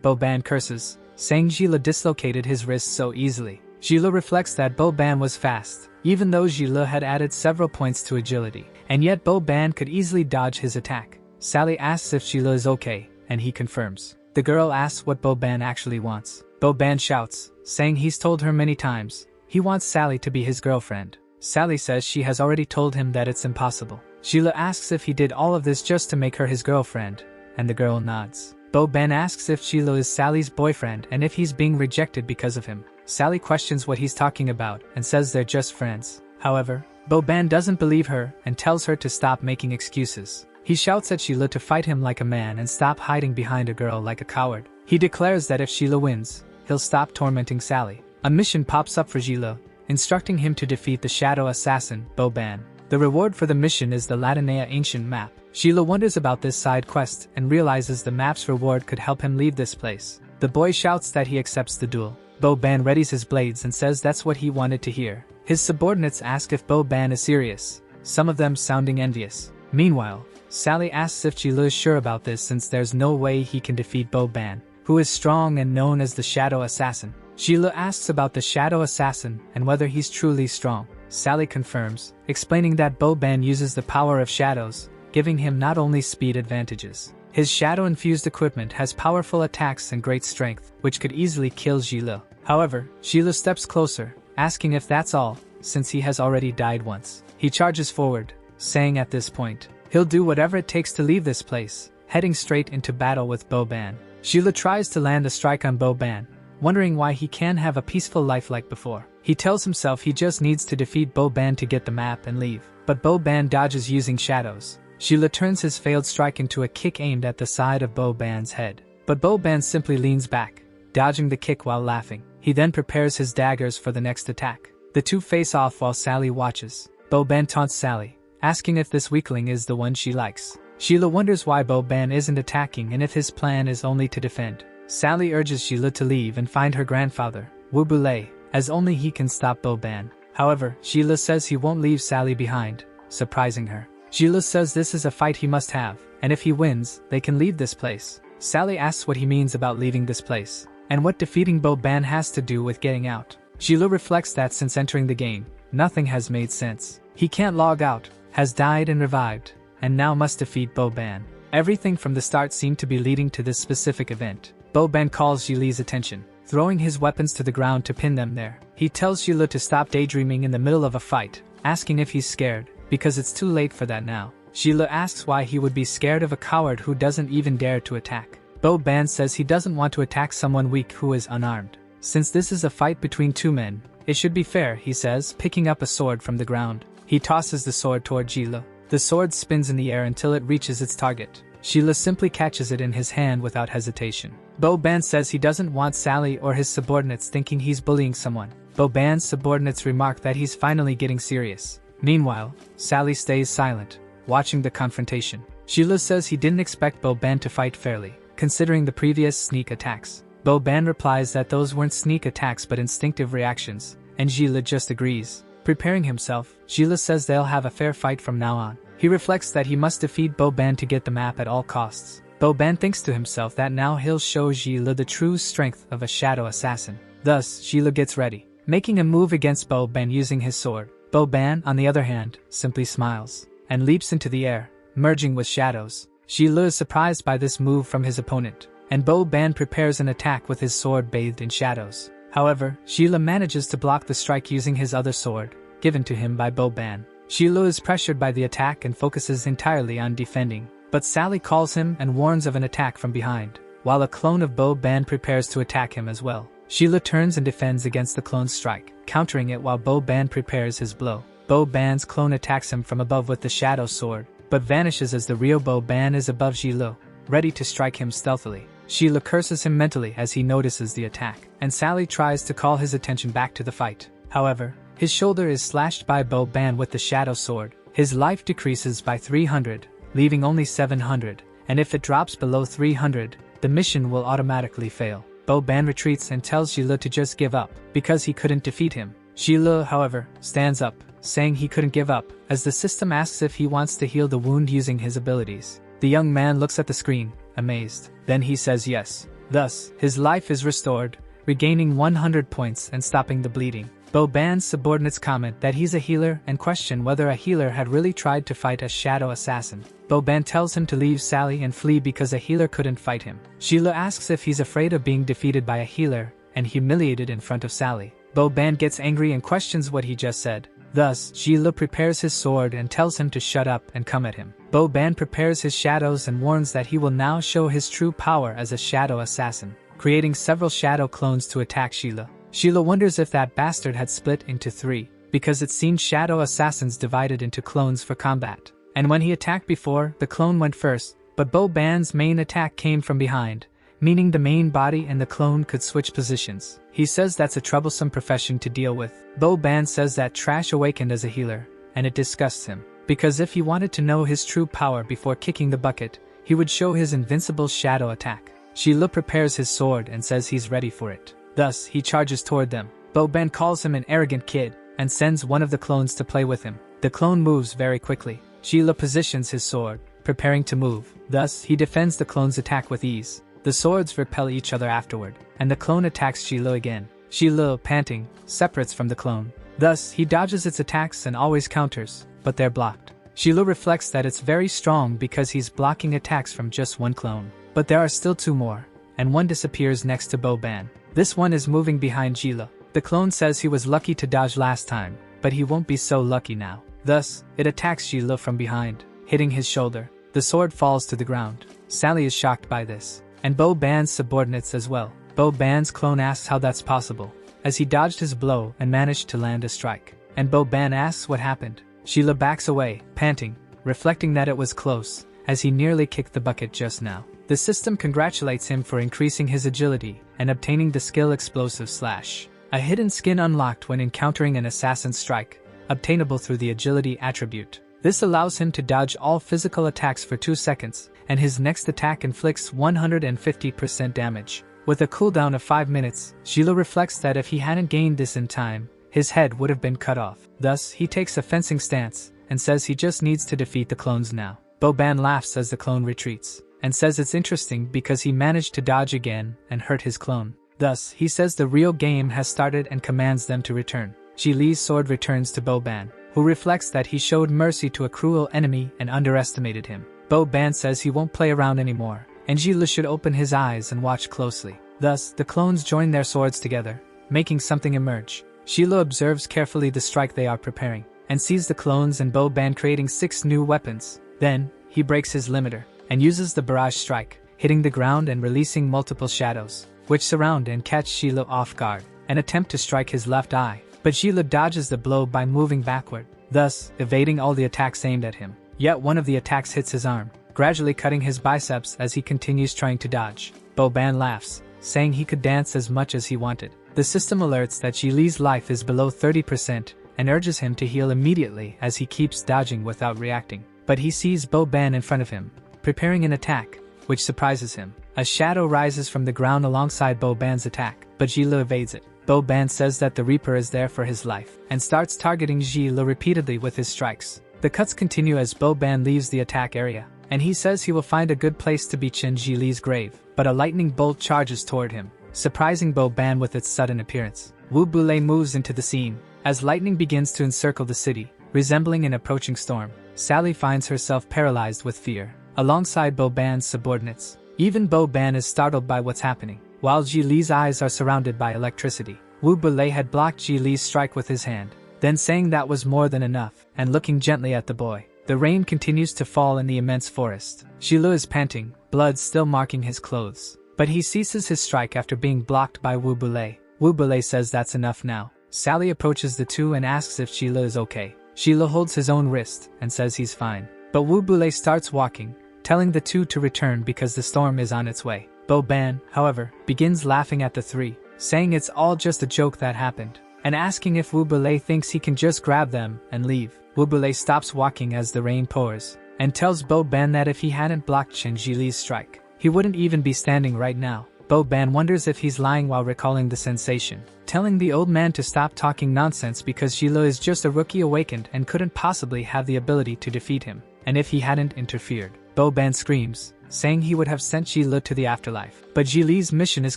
Bo-ban curses, saying Gila dislocated his wrist so easily. Gila reflects that Bo-ban was fast, even though Gila had added several points to agility, and yet Bo-ban could easily dodge his attack. Sally asks if Gila is okay, and he confirms. The girl asks what Bo-ban actually wants. Bo-ban shouts, saying he's told her many times he wants Sally to be his girlfriend. Sally says she has already told him that it's impossible. Gila asks if he did all of this just to make her his girlfriend, and the girl nods. Bo-ban asks if Gila is Sally's boyfriend and if he's being rejected because of him. Sally questions what he's talking about and says they're just friends. However, Bo-ban doesn't believe her and tells her to stop making excuses. He shouts at Gila to fight him like a man and stop hiding behind a girl like a coward. He declares that if Gila wins, he'll stop tormenting Sally. A mission pops up for Gila, instructing him to defeat the shadow assassin, Bo-ban. The reward for the mission is the Latinea ancient map. Gila wonders about this side quest and realizes the map's reward could help him leave this place. The boy shouts that he accepts the duel. Bo-ban readies his blades and says that's what he wanted to hear. His subordinates ask if Bo-ban is serious, some of them sounding envious. Meanwhile, Sally asks if Gila is sure about this since there's no way he can defeat Bo-ban, who is strong and known as the Shadow Assassin. Gila asks about the Shadow Assassin and whether he's truly strong. Sally confirms, explaining that Bo-ban uses the power of shadows, giving him not only speed advantages. His shadow-infused equipment has powerful attacks and great strength, which could easily kill Gila. However, Gila steps closer, asking if that's all, since he has already died once. He charges forward, saying at this point, he'll do whatever it takes to leave this place, heading straight into battle with Bo-ban. Gila tries to land a strike on Bo-ban, wondering why he can't have a peaceful life like before. He tells himself he just needs to defeat Bo-ban to get the map and leave, but Bo-ban dodges using shadows. Gila turns his failed strike into a kick aimed at the side of Bo-ban's head, but Bo-ban simply leans back, dodging the kick while laughing. He then prepares his daggers for the next attack. The two face off while Sally watches. Bo-ban taunts Sally, asking if this weakling is the one she likes. Gila wonders why Bo-ban isn't attacking and if his plan is only to defend. Sally urges Gila to leave and find her grandfather, Wu Bulei, as only he can stop Bo-ban. However, Gila says he won't leave Sally behind, surprising her. Gila says this is a fight he must have, and if he wins, they can leave this place. Sally asks what he means about leaving this place, and what defeating Bo-ban has to do with getting out. Gila reflects that since entering the game, nothing has made sense. He can't log out, has died and revived, and now must defeat Bo-ban. Everything from the start seemed to be leading to this specific event. Bo-ban calls Gila's attention, throwing his weapons to the ground to pin them there. He tells Gila to stop daydreaming in the middle of a fight, asking if he's scared, because it's too late for that now. Gila asks why he would be scared of a coward who doesn't even dare to attack. Bo-ban says he doesn't want to attack someone weak who is unarmed. Since this is a fight between two men, it should be fair, he says, picking up a sword from the ground. He tosses the sword toward Gila. The sword spins in the air until it reaches its target. Gila simply catches it in his hand without hesitation. Bo-ban says he doesn't want Sally or his subordinates thinking he's bullying someone. Bo-ban's subordinates remark that he's finally getting serious. Meanwhile, Sally stays silent, watching the confrontation. Gila says he didn't expect Bo-ban to fight fairly, considering the previous sneak attacks. Bo-ban replies that those weren't sneak attacks but instinctive reactions, and Gila just agrees. Preparing himself, Gila says they'll have a fair fight from now on. He reflects that he must defeat Bo-ban to get the map at all costs. Bo-ban thinks to himself that now he'll show Gila the true strength of a shadow assassin. Thus, Gila gets ready, making a move against Bo-ban using his sword. Bo-ban, on the other hand, simply smiles, and leaps into the air, merging with shadows. Gila is surprised by this move from his opponent, and Bo-ban prepares an attack with his sword bathed in shadows. However, Gila manages to block the strike using his other sword, given to him by Bo-ban. Gila is pressured by the attack and focuses entirely on defending, but Sally calls him and warns of an attack from behind, while a clone of Bo-ban prepares to attack him as well. Gila turns and defends against the clone's strike, countering it while Bo-ban prepares his blow. Bo-ban's clone attacks him from above with the shadow sword, but vanishes as the real Bo-ban is above Gila, ready to strike him stealthily. Gila curses him mentally as he notices the attack, and Sally tries to call his attention back to the fight. However, his shoulder is slashed by Bo-ban with the shadow sword. His life decreases by 300, leaving only 700, and if it drops below 300, the mission will automatically fail. Bo-ban retreats and tells Gila to just give up, because he couldn't defeat him. Gila, however, stands up, saying he couldn't give up, as the system asks if he wants to heal the wound using his abilities. The young man looks at the screen, amazed. Then he says yes. Thus, his life is restored, regaining 100 points and stopping the bleeding. Boban's subordinates comment that he's a healer and question whether a healer had really tried to fight a shadow assassin. Boban tells him to leave Sally and flee because a healer couldn't fight him. Sheila asks if he's afraid of being defeated by a healer and humiliated in front of Sally. Boban gets angry and questions what he just said. Thus, Sheila prepares his sword and tells him to shut up and come at him. Boban prepares his shadows and warns that he will now show his true power as a shadow assassin, creating several shadow clones to attack Sheila. Sheila wonders if that bastard had split into 3, because it seemed shadow assassins divided into clones for combat. And when he attacked before, the clone went first, but Boban's main attack came from behind, meaning the main body and the clone could switch positions. He says that's a troublesome profession to deal with. Boban says that Trash awakened as a healer, and it disgusts him, because if he wanted to know his true power before kicking the bucket, he would show his invincible shadow attack. Sheila prepares his sword and says he's ready for it. Thus, he charges toward them. Boban calls him an arrogant kid, and sends one of the clones to play with him. The clone moves very quickly. Sheila positions his sword, preparing to move. Thus, he defends the clone's attack with ease. The swords repel each other afterward, and the clone attacks Sheila again. Sheila, panting, separates from the clone. Thus, he dodges its attacks and always counters, but they're blocked. Sheila reflects that it's very strong because he's blocking attacks from just one clone. But there are still 2 more, and one disappears next to Boban. This one is moving behind Sheila. The clone says he was lucky to dodge last time, but he won't be so lucky now. Thus, it attacks Sheila from behind, hitting his shoulder. The sword falls to the ground. Sally is shocked by this, and Boban's subordinates as well. Boban's clone asks how that's possible, as he dodged his blow and managed to land a strike. And Boban asks what happened. Sheila backs away, panting, reflecting that it was close, as he nearly kicked the bucket just now. The system congratulates him for increasing his agility and obtaining the skill Explosive Slash, a hidden skin unlocked when encountering an assassin's strike, obtainable through the agility attribute. This allows him to dodge all physical attacks for 2 seconds, and his next attack inflicts 150% damage. With a cooldown of 5 minutes, Sheila reflects that if he hadn't gained this in time, his head would have been cut off. Thus, he takes a fencing stance and says he just needs to defeat the clones now. Boban laughs as the clone retreats, and says it's interesting because he managed to dodge again and hurt his clone. Thus, he says the real game has started and commands them to return. Li's sword returns to Boban, who reflects that he showed mercy to a cruel enemy and underestimated him. Boban says he won't play around anymore, and Li should open his eyes and watch closely. Thus, the clones join their swords together, making something emerge. Sheila observes carefully the strike they are preparing, and sees the clones and Boban creating 6 new weapons. Then, he breaks his limiter, and uses the barrage strike, hitting the ground and releasing multiple shadows, which surround and catch Sheila off guard, and attempt to strike his left eye. But Sheila dodges the blow by moving backward, thus evading all the attacks aimed at him. Yet one of the attacks hits his arm, gradually cutting his biceps as he continues trying to dodge. Boban laughs, saying he could dance as much as he wanted. The system alerts that Li's life is below 30% and urges him to heal immediately as he keeps dodging without reacting. But he sees Boban in front of him, preparing an attack, which surprises him. A shadow rises from the ground alongside Boban's attack, but Sheila evades it. Boban says that the Reaper is there for his life, and starts targeting Sheila repeatedly with his strikes. The cuts continue as Boban leaves the attack area, and he says he will find a good place to be Li's grave, but a lightning bolt charges toward him, surprising Boban with its sudden appearance. Wu Bulei moves into the scene, as lightning begins to encircle the city, resembling an approaching storm. Sally finds herself paralyzed with fear, alongside Boban's subordinates. Even Boban is startled by what's happening, while Li's eyes are surrounded by electricity. Wu Bulei had blocked Li's strike with his hand, then saying that was more than enough, and looking gently at the boy. The rain continues to fall in the immense forest. Sheila is panting, blood still marking his clothes. But he ceases his strike after being blocked by Wu Bulei. Wu Bulei says that's enough now. Sally approaches the two and asks if Sheila is okay. Sheila holds his own wrist and says he's fine. But Wu Bulei starts walking, telling the two to return because the storm is on its way. Boban, however, begins laughing at the three, saying it's all just a joke that happened, and asking if Wu Bulei thinks he can just grab them and leave. Wu Bulei stops walking as the rain pours, and tells Boban that if he hadn't blocked Li's strike, he wouldn't even be standing right now. Bo Ban wonders if he's lying while recalling the sensation, telling the old man to stop talking nonsense because Jilo is just a rookie awakened and couldn't possibly have the ability to defeat him, and if he hadn't interfered. Bo Ban screams, saying he would have sent Jilo to the afterlife. But Jili's mission is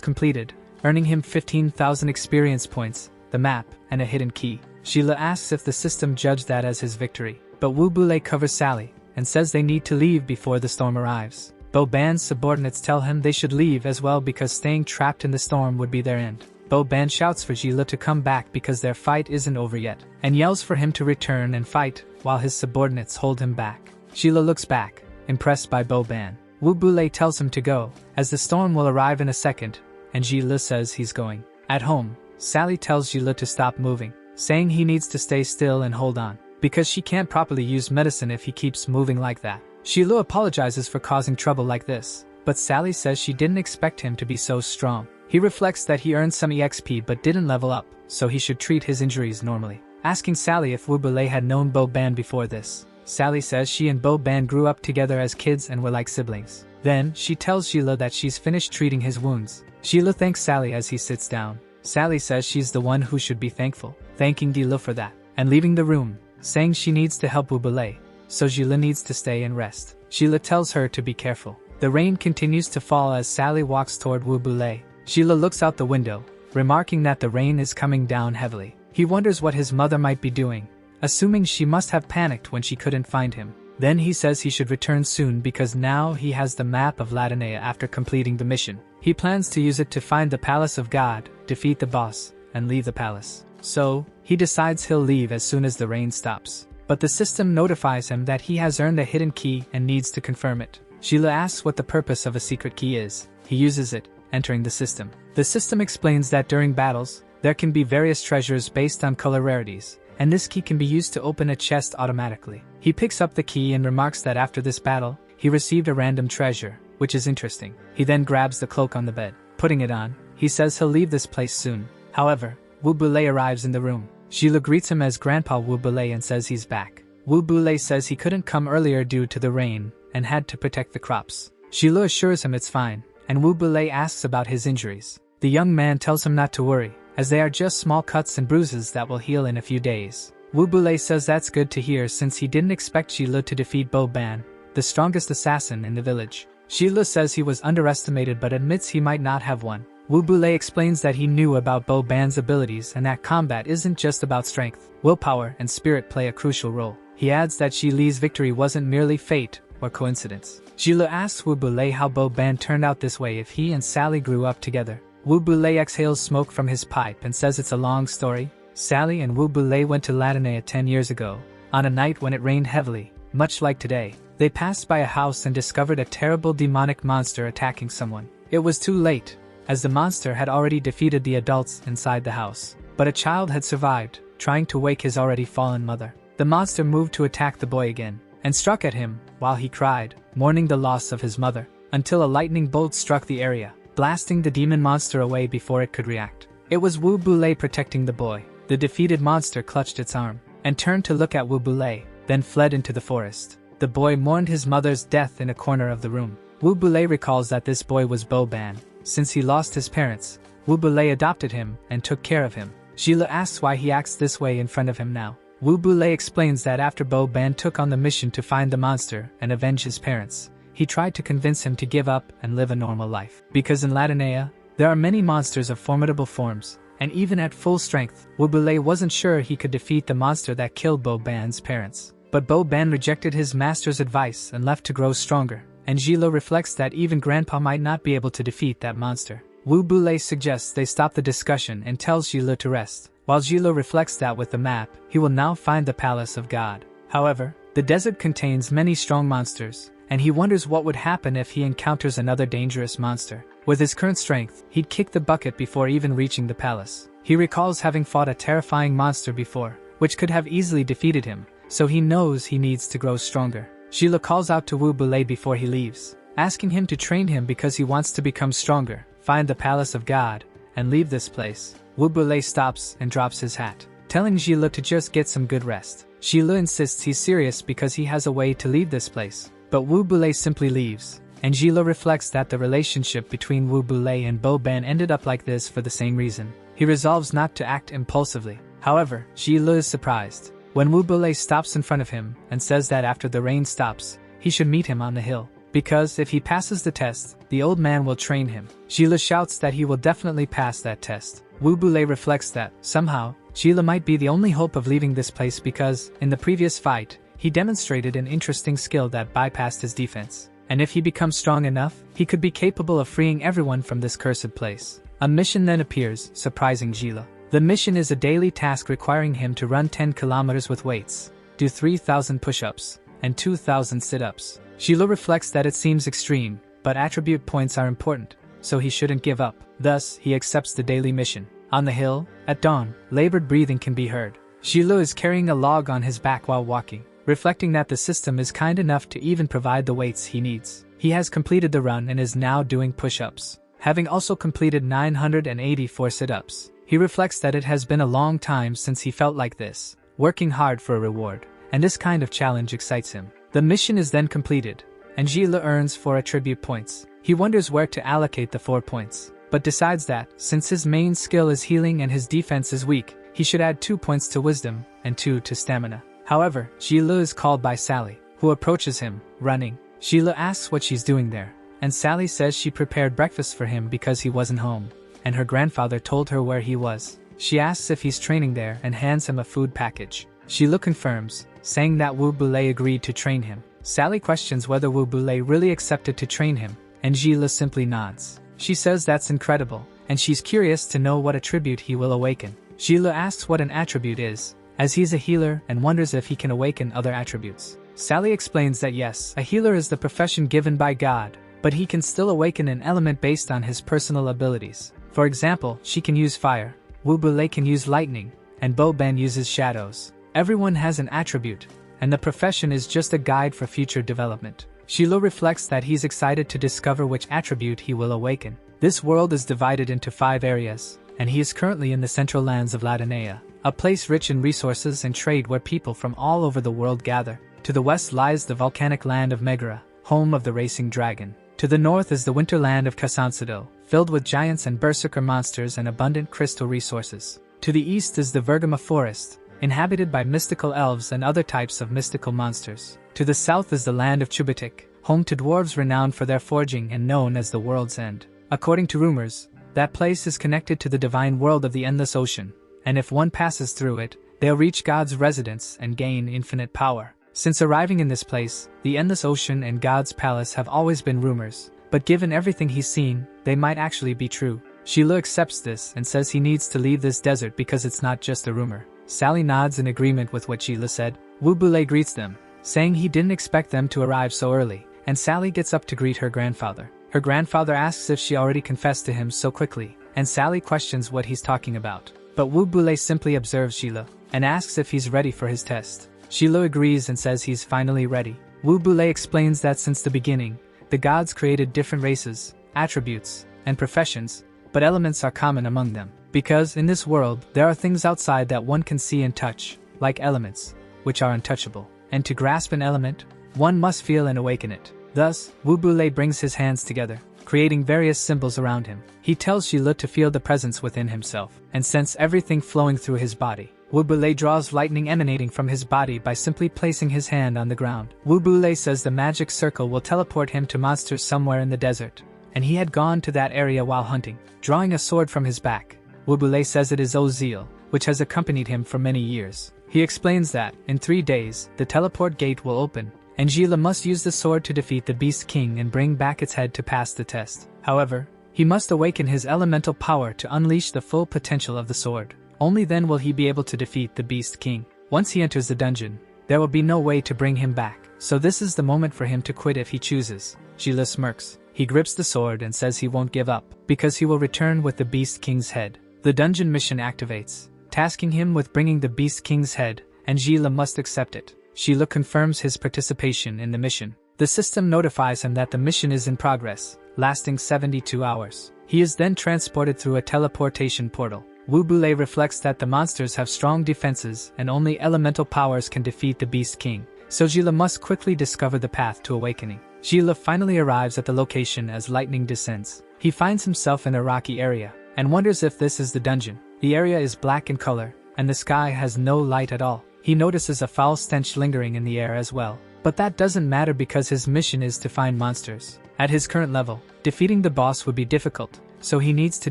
completed, earning him 15,000 experience points, the map, and a hidden key. Jilo asks if the system judged that as his victory, but Wu Bule covers Sally, and says they need to leave before the storm arrives. Bo Ban's subordinates tell him they should leave as well because staying trapped in the storm would be their end. Bo Ban shouts for Jilo to come back because their fight isn't over yet, and yells for him to return and fight, while his subordinates hold him back. Jilo looks back, impressed by Bo Ban. Wu Bule tells him to go, as the storm will arrive in a second, and Jilo says he's going. At home, Sally tells Jilo to stop moving, saying he needs to stay still and hold on, because she can't properly use medicine if he keeps moving like that. Jilo apologizes for causing trouble like this, but Sally says she didn't expect him to be so strong. He reflects that he earned some EXP but didn't level up, so he should treat his injuries normally. Asking Sally if Wu Bule had known Bo Ban before this, Sally says she and Bo Ban grew up together as kids and were like siblings. Then, she tells Jilo that she's finished treating his wounds. Jilo thanks Sally as he sits down. Sally says she's the one who should be thankful, thanking Jilo for that, and leaving the room, saying she needs to help Wu Bule, so Jilo needs to stay and rest. Jilo tells her to be careful. The rain continues to fall as Sally walks toward Wu Bule. Jilo looks out the window, remarking that the rain is coming down heavily. He wonders what his mother might be doing, assuming she must have panicked when she couldn't find him. Then he says he should return soon because now he has the map of Latinea after completing the mission. He plans to use it to find the Palace of God, defeat the boss, and leave the palace. So, he decides he'll leave as soon as the rain stops. But the system notifies him that he has earned a hidden key and needs to confirm it. Jilo asks what the purpose of a secret key is. He uses it, entering the system. The system explains that during battles, there can be various treasures based on color rarities, and this key can be used to open a chest automatically. He picks up the key and remarks that after this battle, he received a random treasure, which is interesting. He then grabs the cloak on the bed. Putting it on, he says he'll leave this place soon. However, Wu Bule arrives in the room. Jilo greets him as Grandpa Wu Bule and says he's back. Wu Bule says he couldn't come earlier due to the rain, and had to protect the crops. Jilo assures him it's fine, and Wu Bule asks about his injuries. The young man tells him not to worry, as they are just small cuts and bruises that will heal in a few days. Wu Bule says that's good to hear since he didn't expect Jilo to defeat Bo Ban, the strongest assassin in the village. Jilo says he was underestimated but admits he might not have won. Wu Bule explains that he knew about Bo Ban's abilities and that combat isn't just about strength. Willpower and spirit play a crucial role. He adds that Jili's victory wasn't merely fate or coincidence. Jilo asks Wu Bule how Bo Ban turned out this way if he and Sally grew up together. Wu Bule exhales smoke from his pipe and says it's a long story. Sally and Wu Bule went to Latinea 10 years ago, on a night when it rained heavily, much like today. They passed by a house and discovered a terrible demonic monster attacking someone. It was too late, as the monster had already defeated the adults inside the house. But a child had survived, trying to wake his already fallen mother. The monster moved to attack the boy again, and struck at him, while he cried, mourning the loss of his mother, until a lightning bolt struck the area, blasting the demon monster away before it could react. It was Wu Bule protecting the boy. The defeated monster clutched its arm, and turned to look at Wu Bule, then fled into the forest. The boy mourned his mother's death in a corner of the room. Wu Bule recalls that this boy was Bo Ban. Since he lost his parents, Wu Bule adopted him and took care of him. Jilo asks why he acts this way in front of him now. Wu Bule explains that after Bo Ban took on the mission to find the monster and avenge his parents, he tried to convince him to give up and live a normal life. Because in Latinea, there are many monsters of formidable forms, and even at full strength, Wu Bule wasn't sure he could defeat the monster that killed Bo Ban's parents. But Bo Ban rejected his master's advice and left to grow stronger, and Jilo reflects that even Grandpa might not be able to defeat that monster. Wu Bule suggests they stop the discussion and tells Jilo to rest. While Jilo reflects that with the map, he will now find the Palace of God. However, the desert contains many strong monsters, and he wonders what would happen if he encounters another dangerous monster. With his current strength, he'd kick the bucket before even reaching the palace. He recalls having fought a terrifying monster before, which could have easily defeated him, so he knows he needs to grow stronger. Jilo calls out to Wu Bule before he leaves, asking him to train him because he wants to become stronger, find the Palace of God, and leave this place. Wu Bule stops and drops his hat, telling Jilo to just get some good rest. Jilo insists he's serious because he has a way to leave this place, but Wu Bule simply leaves, and Gila reflects that the relationship between Wu Bulei and Bo Ban ended up like this for the same reason. He resolves not to act impulsively. However, Gila is surprised when Wu Bulei stops in front of him and says that after the rain stops, he should meet him on the hill, because if he passes the test, the old man will train him. Gila shouts that he will definitely pass that test. Wu Bulei reflects that, somehow, Gila might be the only hope of leaving this place because, in the previous fight, he demonstrated an interesting skill that bypassed his defense. And if he becomes strong enough, he could be capable of freeing everyone from this cursed place. A mission then appears, surprising Gila. The mission is a daily task requiring him to run 10 kilometers with weights, do 3,000 push-ups, and 2,000 sit-ups. Gila reflects that it seems extreme, but attribute points are important, so he shouldn't give up. Thus, he accepts the daily mission. On the hill, at dawn, labored breathing can be heard. Gila is carrying a log on his back while walking, reflecting that the system is kind enough to even provide the weights he needs. He has completed the run and is now doing push-ups, having also completed 984 sit-ups. He reflects that it has been a long time since he felt like this, working hard for a reward, and this kind of challenge excites him. The mission is then completed, and Gila earns 4 attribute points. He wonders where to allocate the 4 points, but decides that, since his main skill is healing and his defense is weak, he should add 2 points to wisdom and 2 to stamina. However, Gila is called by Sally, who approaches him, running. Gila asks what she's doing there, and Sally says she prepared breakfast for him because he wasn't home, and her grandfather told her where he was. She asks if he's training there and hands him a food package. Gila confirms, saying that Wu Bulei agreed to train him. Sally questions whether Wu Bulei really accepted to train him, and Gila simply nods. She says that's incredible, and she's curious to know what attribute he will awaken. Gila asks what an attribute is, as he's a healer and wonders if he can awaken other attributes. Sally explains that yes, a healer is the profession given by God, but he can still awaken an element based on his personal abilities. For example, she can use fire, Wu Bulei can use lightning, and Bo Ben uses shadows. Everyone has an attribute, and the profession is just a guide for future development. Gila reflects that he's excited to discover which attribute he will awaken. This world is divided into 5 areas, and he is currently in the central lands of Latinea, a place rich in resources and trade where people from all over the world gather. To the west lies the volcanic land of Megara, home of the racing dragon. To the north is the winter land of Kasansado, filled with giants and berserker monsters and abundant crystal resources. To the east is the Vergama forest, inhabited by mystical elves and other types of mystical monsters. To the south is the land of Chubatik, home to dwarves renowned for their forging and known as the World's End. According to rumors, that place is connected to the divine world of the Endless Ocean, and if one passes through it, they'll reach God's residence and gain infinite power. Since arriving in this place, the Endless Ocean and God's Palace have always been rumors, but given everything he's seen, they might actually be true. Gila accepts this and says he needs to leave this desert because it's not just a rumor. Sally nods in agreement with what Gila said. Wu Bulei greets them, saying he didn't expect them to arrive so early, and Sally gets up to greet her grandfather. Her grandfather asks if she already confessed to him so quickly, and Sally questions what he's talking about. But Wu Bulei simply observes Gila, and asks if he's ready for his test. Gila agrees and says he's finally ready. Wu Bulei explains that since the beginning, the gods created different races, attributes, and professions, but elements are common among them. Because, in this world, there are things outside that one can see and touch, like elements, which are untouchable. And to grasp an element, one must feel and awaken it. Thus, Wu Bulei brings his hands together, creating various symbols around him. He tells Gila to feel the presence within himself, and sense everything flowing through his body. Wu Bulei draws lightning emanating from his body by simply placing his hand on the ground. Wu Bulei says the magic circle will teleport him to monsters somewhere in the desert, and he had gone to that area while hunting. Drawing a sword from his back, Wu Bulei says it is Ozil, which has accompanied him for many years. He explains that, in 3 days, the teleport gate will open, and Gila must use the sword to defeat the Beast King and bring back its head to pass the test. However, he must awaken his elemental power to unleash the full potential of the sword. Only then will he be able to defeat the Beast King. Once he enters the dungeon, there will be no way to bring him back, so this is the moment for him to quit if he chooses. Gila smirks. He grips the sword and says he won't give up, because he will return with the Beast King's head. The dungeon mission activates, tasking him with bringing the Beast King's head, and Gila must accept it. Gila confirms his participation in the mission. The system notifies him that the mission is in progress, lasting 72 hours. He is then transported through a teleportation portal. Wu Bulei reflects that the monsters have strong defenses and only elemental powers can defeat the Beast King, so Gila must quickly discover the path to awakening. Gila finally arrives at the location as lightning descends. He finds himself in a rocky area, and wonders if this is the dungeon. The area is black in color, and the sky has no light at all. He notices a foul stench lingering in the air as well. But that doesn't matter because his mission is to find monsters. At his current level, defeating the boss would be difficult, so he needs to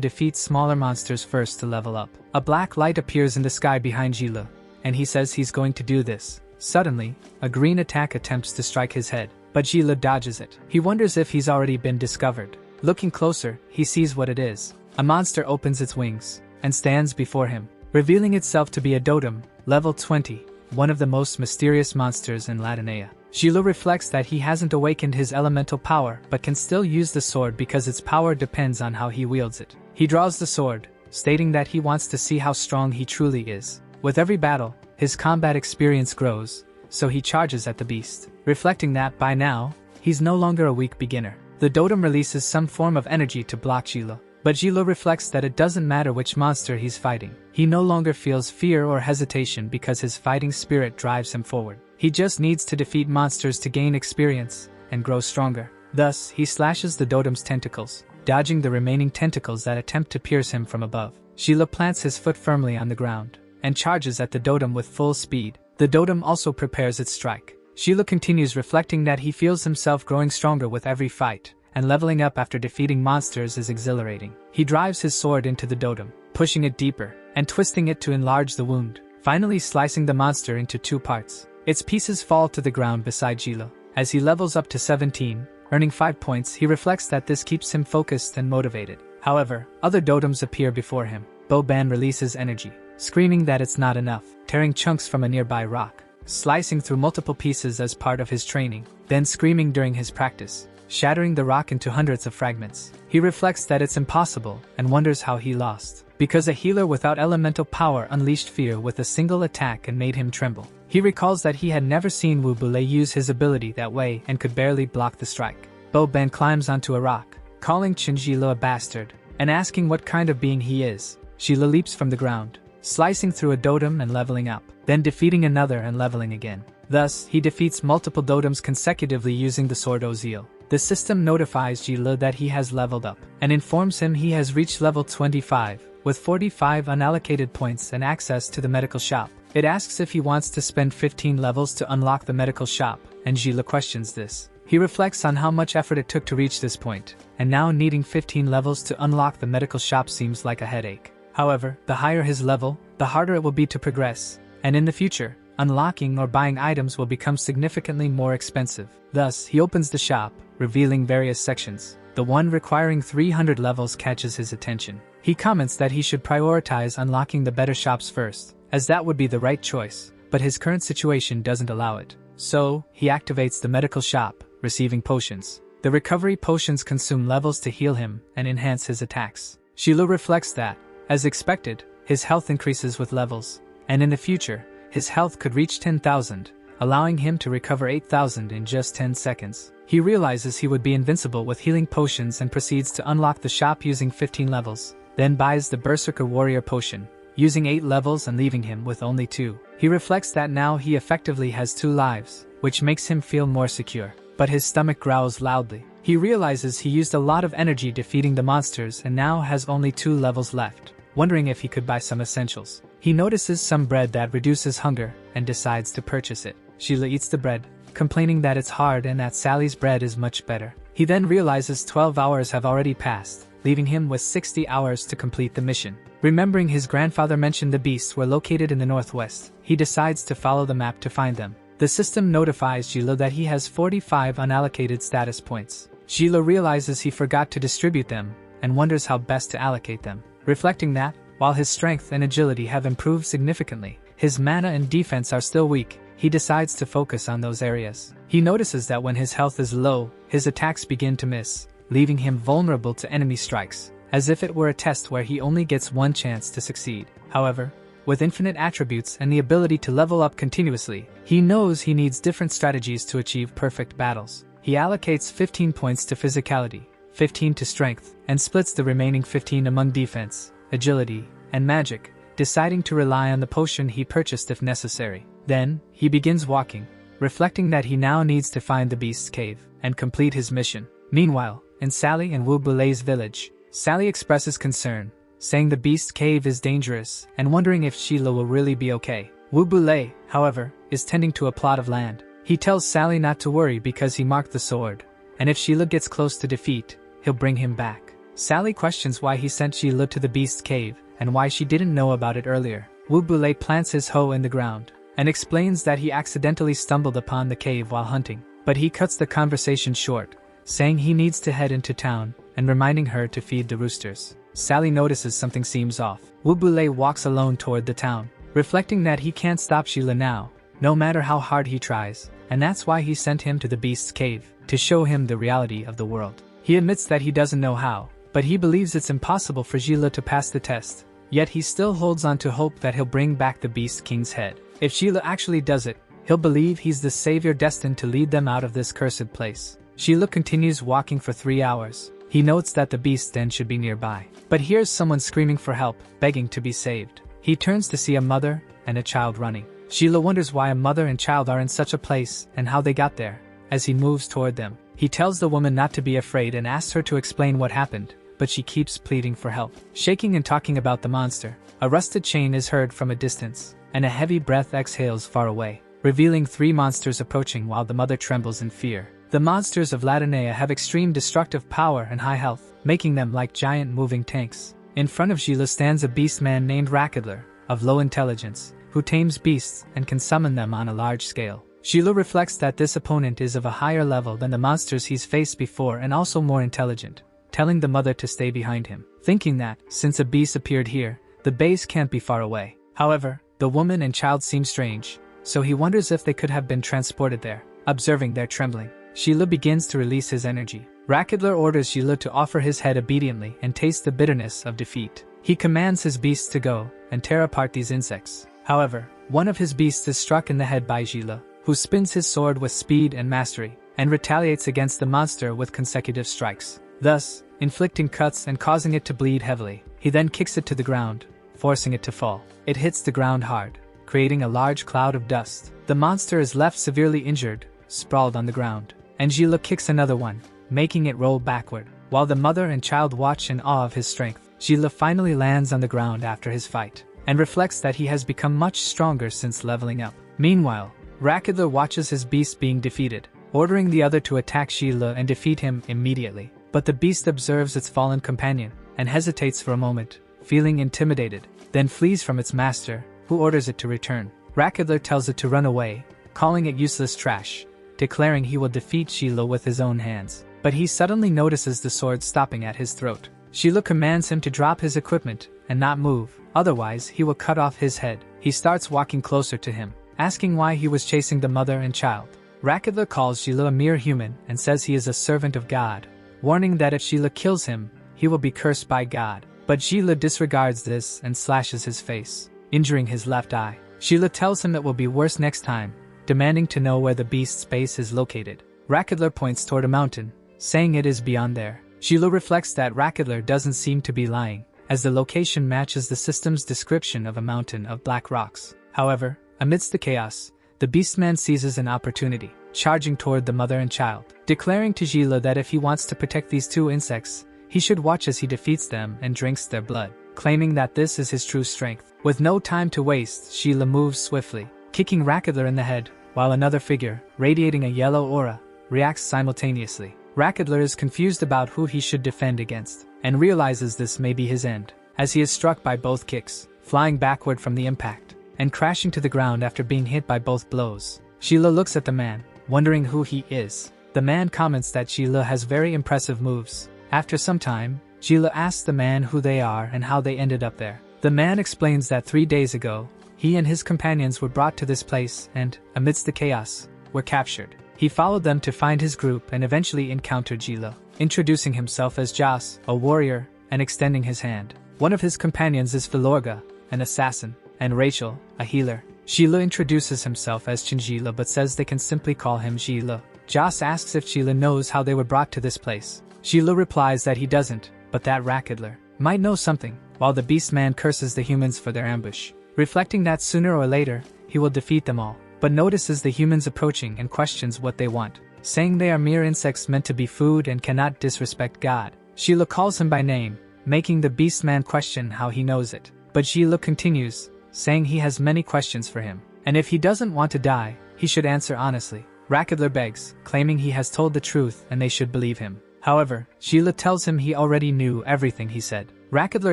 defeat smaller monsters first to level up. A black light appears in the sky behind Gila, and he says he's going to do this. Suddenly, a green attack attempts to strike his head, but Gila dodges it. He wonders if he's already been discovered. Looking closer, he sees what it is. A monster opens its wings and stands before him, revealing itself to be a Dotem, level 20, one of the most mysterious monsters in Latinea. Gila reflects that he hasn't awakened his elemental power but can still use the sword because its power depends on how he wields it. He draws the sword, stating that he wants to see how strong he truly is. With every battle, his combat experience grows, so he charges at the beast, reflecting that by now, he's no longer a weak beginner. The Dotem releases some form of energy to block Gila, but Gila reflects that it doesn't matter which monster he's fighting. He no longer feels fear or hesitation because his fighting spirit drives him forward. He just needs to defeat monsters to gain experience and grow stronger. Thus, he slashes the Dotem's tentacles, dodging the remaining tentacles that attempt to pierce him from above. Gila plants his foot firmly on the ground and charges at the Dotem with full speed. The Dotem also prepares its strike. Gila continues, reflecting that he feels himself growing stronger with every fight, and leveling up after defeating monsters is exhilarating. He drives his sword into the Dotem, pushing it deeper and twisting it to enlarge the wound, finally slicing the monster into 2 parts. Its pieces fall to the ground beside Gila. As he levels up to 17, earning 5 points, he reflects that this keeps him focused and motivated. However, other Dotems appear before him. Boban releases energy, screaming that it's not enough, tearing chunks from a nearby rock, slicing through multiple pieces as part of his training, then screaming during his practice, shattering the rock into hundreds of fragments. He reflects that it's impossible and wonders how he lost, because a healer without elemental power unleashed fear with a single attack and made him tremble. He recalls that he had never seen Wu Bule use his ability that way and could barely block the strike. Boban climbs onto a rock, calling Gila a bastard, and asking what kind of being he is. Gila leaps from the ground, slicing through a Dotem and leveling up, then defeating another and leveling again. Thus, he defeats multiple Dotems consecutively using the sword Ozeal. The system notifies Gila that he has leveled up, and informs him he has reached level 25, with 45 unallocated points and access to the medical shop. It asks if he wants to spend 15 levels to unlock the medical shop, and Gila questions this. He reflects on how much effort it took to reach this point, and now needing 15 levels to unlock the medical shop seems like a headache. However, the higher his level, the harder it will be to progress, and in the future, unlocking or buying items will become significantly more expensive. Thus, he opens the shop, revealing various sections. The one requiring 300 levels catches his attention. He comments that he should prioritize unlocking the better shops first, as that would be the right choice, but his current situation doesn't allow it. So, he activates the medical shop, receiving potions. The recovery potions consume levels to heal him and enhance his attacks. Gila reflects that, as expected, his health increases with levels, and in the future, his health could reach 10,000, allowing him to recover 8,000 in just 10 seconds. He realizes he would be invincible with healing potions and proceeds to unlock the shop using 15 levels, then buys the Berserker Warrior potion, using 8 levels and leaving him with only 2. He reflects that now he effectively has 2 lives, which makes him feel more secure. But his stomach growls loudly. He realizes he used a lot of energy defeating the monsters and now has only 2 levels left, wondering if he could buy some essentials. He notices some bread that reduces hunger and decides to purchase it. Gila eats the bread, complaining that it's hard and that Sally's bread is much better. He then realizes 12 hours have already passed, leaving him with 60 hours to complete the mission. Remembering his grandfather mentioned the beasts were located in the northwest, he decides to follow the map to find them. The system notifies Gila that he has 45 unallocated status points. Gila realizes he forgot to distribute them, and wonders how best to allocate them. Reflecting that, while his strength and agility have improved significantly, his mana and defense are still weak, he decides to focus on those areas. He notices that when his health is low, his attacks begin to miss, leaving him vulnerable to enemy strikes, as if it were a test where he only gets one chance to succeed. However, with infinite attributes and the ability to level up continuously, he knows he needs different strategies to achieve perfect battles. He allocates 15 points to physicality, 15 to strength, and splits the remaining 15 among defense, agility, and magic, deciding to rely on the potion he purchased if necessary. Then, he begins walking, reflecting that he now needs to find the beast's cave. and complete his mission. Meanwhile, in Sally and Wu Bulei's village, Sally expresses concern, saying the beast cave is dangerous and wondering if Sheila will really be okay. Wu Bulei, however, is tending to a plot of land. He tells Sally not to worry because he marked the sword, and if Sheila gets close to defeat, he'll bring him back. Sally questions why he sent Sheila to the beast cave and why she didn't know about it earlier. Wu Bulei plants his hoe in the ground and explains that he accidentally stumbled upon the cave while hunting, but he cuts the conversation short, saying he needs to head into town and reminding her to feed the roosters. Sally notices something seems off. Wu Bulei walks alone toward the town, reflecting that he can't stop Sheila now, no matter how hard he tries, and that's why he sent him to the beast's cave, to show him the reality of the world. He admits that he doesn't know how, but he believes it's impossible for Sheila to pass the test, yet he still holds on to hope that he'll bring back the Beast King's head. If Sheila actually does it, he'll believe he's the savior destined to lead them out of this cursed place. Sheila continues walking for 3 hours. He notes that the beast den should be nearby, but hears someone screaming for help, begging to be saved. He turns to see a mother and a child running. Sheila wonders why a mother and child are in such a place and how they got there. As he moves toward them, he tells the woman not to be afraid and asks her to explain what happened, but she keeps pleading for help. Shaking and talking about the monster, a rusted chain is heard from a distance, and a heavy breath exhales far away, revealing 3 monsters approaching while the mother trembles in fear. The monsters of Latinea have extreme destructive power and high health, making them like giant moving tanks. In front of Sheila stands a beast man named Rakadler, of low intelligence, who tames beasts and can summon them on a large scale. Sheila reflects that this opponent is of a higher level than the monsters he's faced before and also more intelligent, telling the mother to stay behind him, thinking that, since a beast appeared here, the base can't be far away. However, the woman and child seem strange, so he wonders if they could have been transported there. Observing their trembling, Sheila begins to release his energy. Rakadler orders Sheila to offer his head obediently and taste the bitterness of defeat. He commands his beasts to go and tear apart these insects. However, one of his beasts is struck in the head by Sheila, who spins his sword with speed and mastery, and retaliates against the monster with consecutive strikes, thus inflicting cuts and causing it to bleed heavily. He then kicks it to the ground, forcing it to fall. It hits the ground hard, creating a large cloud of dust. The monster is left severely injured, sprawled on the ground, and Sheila kicks another one, making it roll backward. While the mother and child watch in awe of his strength, Sheila finally lands on the ground after his fight, and reflects that he has become much stronger since leveling up. Meanwhile, Rakadler watches his beast being defeated, ordering the other to attack Sheila and defeat him immediately. But the beast observes its fallen companion, and hesitates for a moment, feeling intimidated, then flees from its master, who orders it to return. Rakadler tells it to run away, calling it useless trash, declaring he will defeat Sheila with his own hands. But he suddenly notices the sword stopping at his throat. Sheila commands him to drop his equipment and not move, otherwise he will cut off his head. He starts walking closer to him, asking why he was chasing the mother and child. Rakadler calls Sheila a mere human and says he is a servant of God, warning that if Sheila kills him, he will be cursed by God. But Sheila disregards this and slashes his face, injuring his left eye. Sheila tells him it will be worse next time, demanding to know where the beast's base is located. Rakadler points toward a mountain, saying it is beyond there. Sheila reflects that Rakadler doesn't seem to be lying, as the location matches the system's description of a mountain of black rocks. However, amidst the chaos, the beastman seizes an opportunity, charging toward the mother and child, declaring to Sheila that if he wants to protect these 2 insects, he should watch as he defeats them and drinks their blood, claiming that this is his true strength. With no time to waste, Sheila moves swiftly, kicking Rakadler in the head, while another figure, radiating a yellow aura, reacts simultaneously. Rakadler is confused about who he should defend against, and realizes this may be his end, as he is struck by both kicks, flying backward from the impact, and crashing to the ground after being hit by both blows. Sheila looks at the man, wondering who he is. The man comments that Sheila has very impressive moves. After some time, Sheila asks the man who they are and how they ended up there. The man explains that 3 days ago, he and his companions were brought to this place and, amidst the chaos, were captured. He followed them to find his group and eventually encountered Sheila, introducing himself as Jas, a warrior, and extending his hand. One of his companions is Philorga, an assassin, and Rachel, a healer. Sheila introduces himself as Chinjila but says they can simply call him Sheila. Jas asks if Sheila knows how they were brought to this place. Sheila replies that he doesn't, but that Rakadler might know something, while the beastman curses the humans for their ambush, reflecting that sooner or later, he will defeat them all, but notices the humans approaching and questions what they want. saying they are mere insects meant to be food and cannot disrespect God. Sheila calls him by name, making the beastman question how he knows it. But Sheila continues, saying he has many questions for him, and if he doesn't want to die, he should answer honestly. Rakadler begs, claiming he has told the truth and they should believe him. However, Sheila tells him he already knew everything he said. Rakadler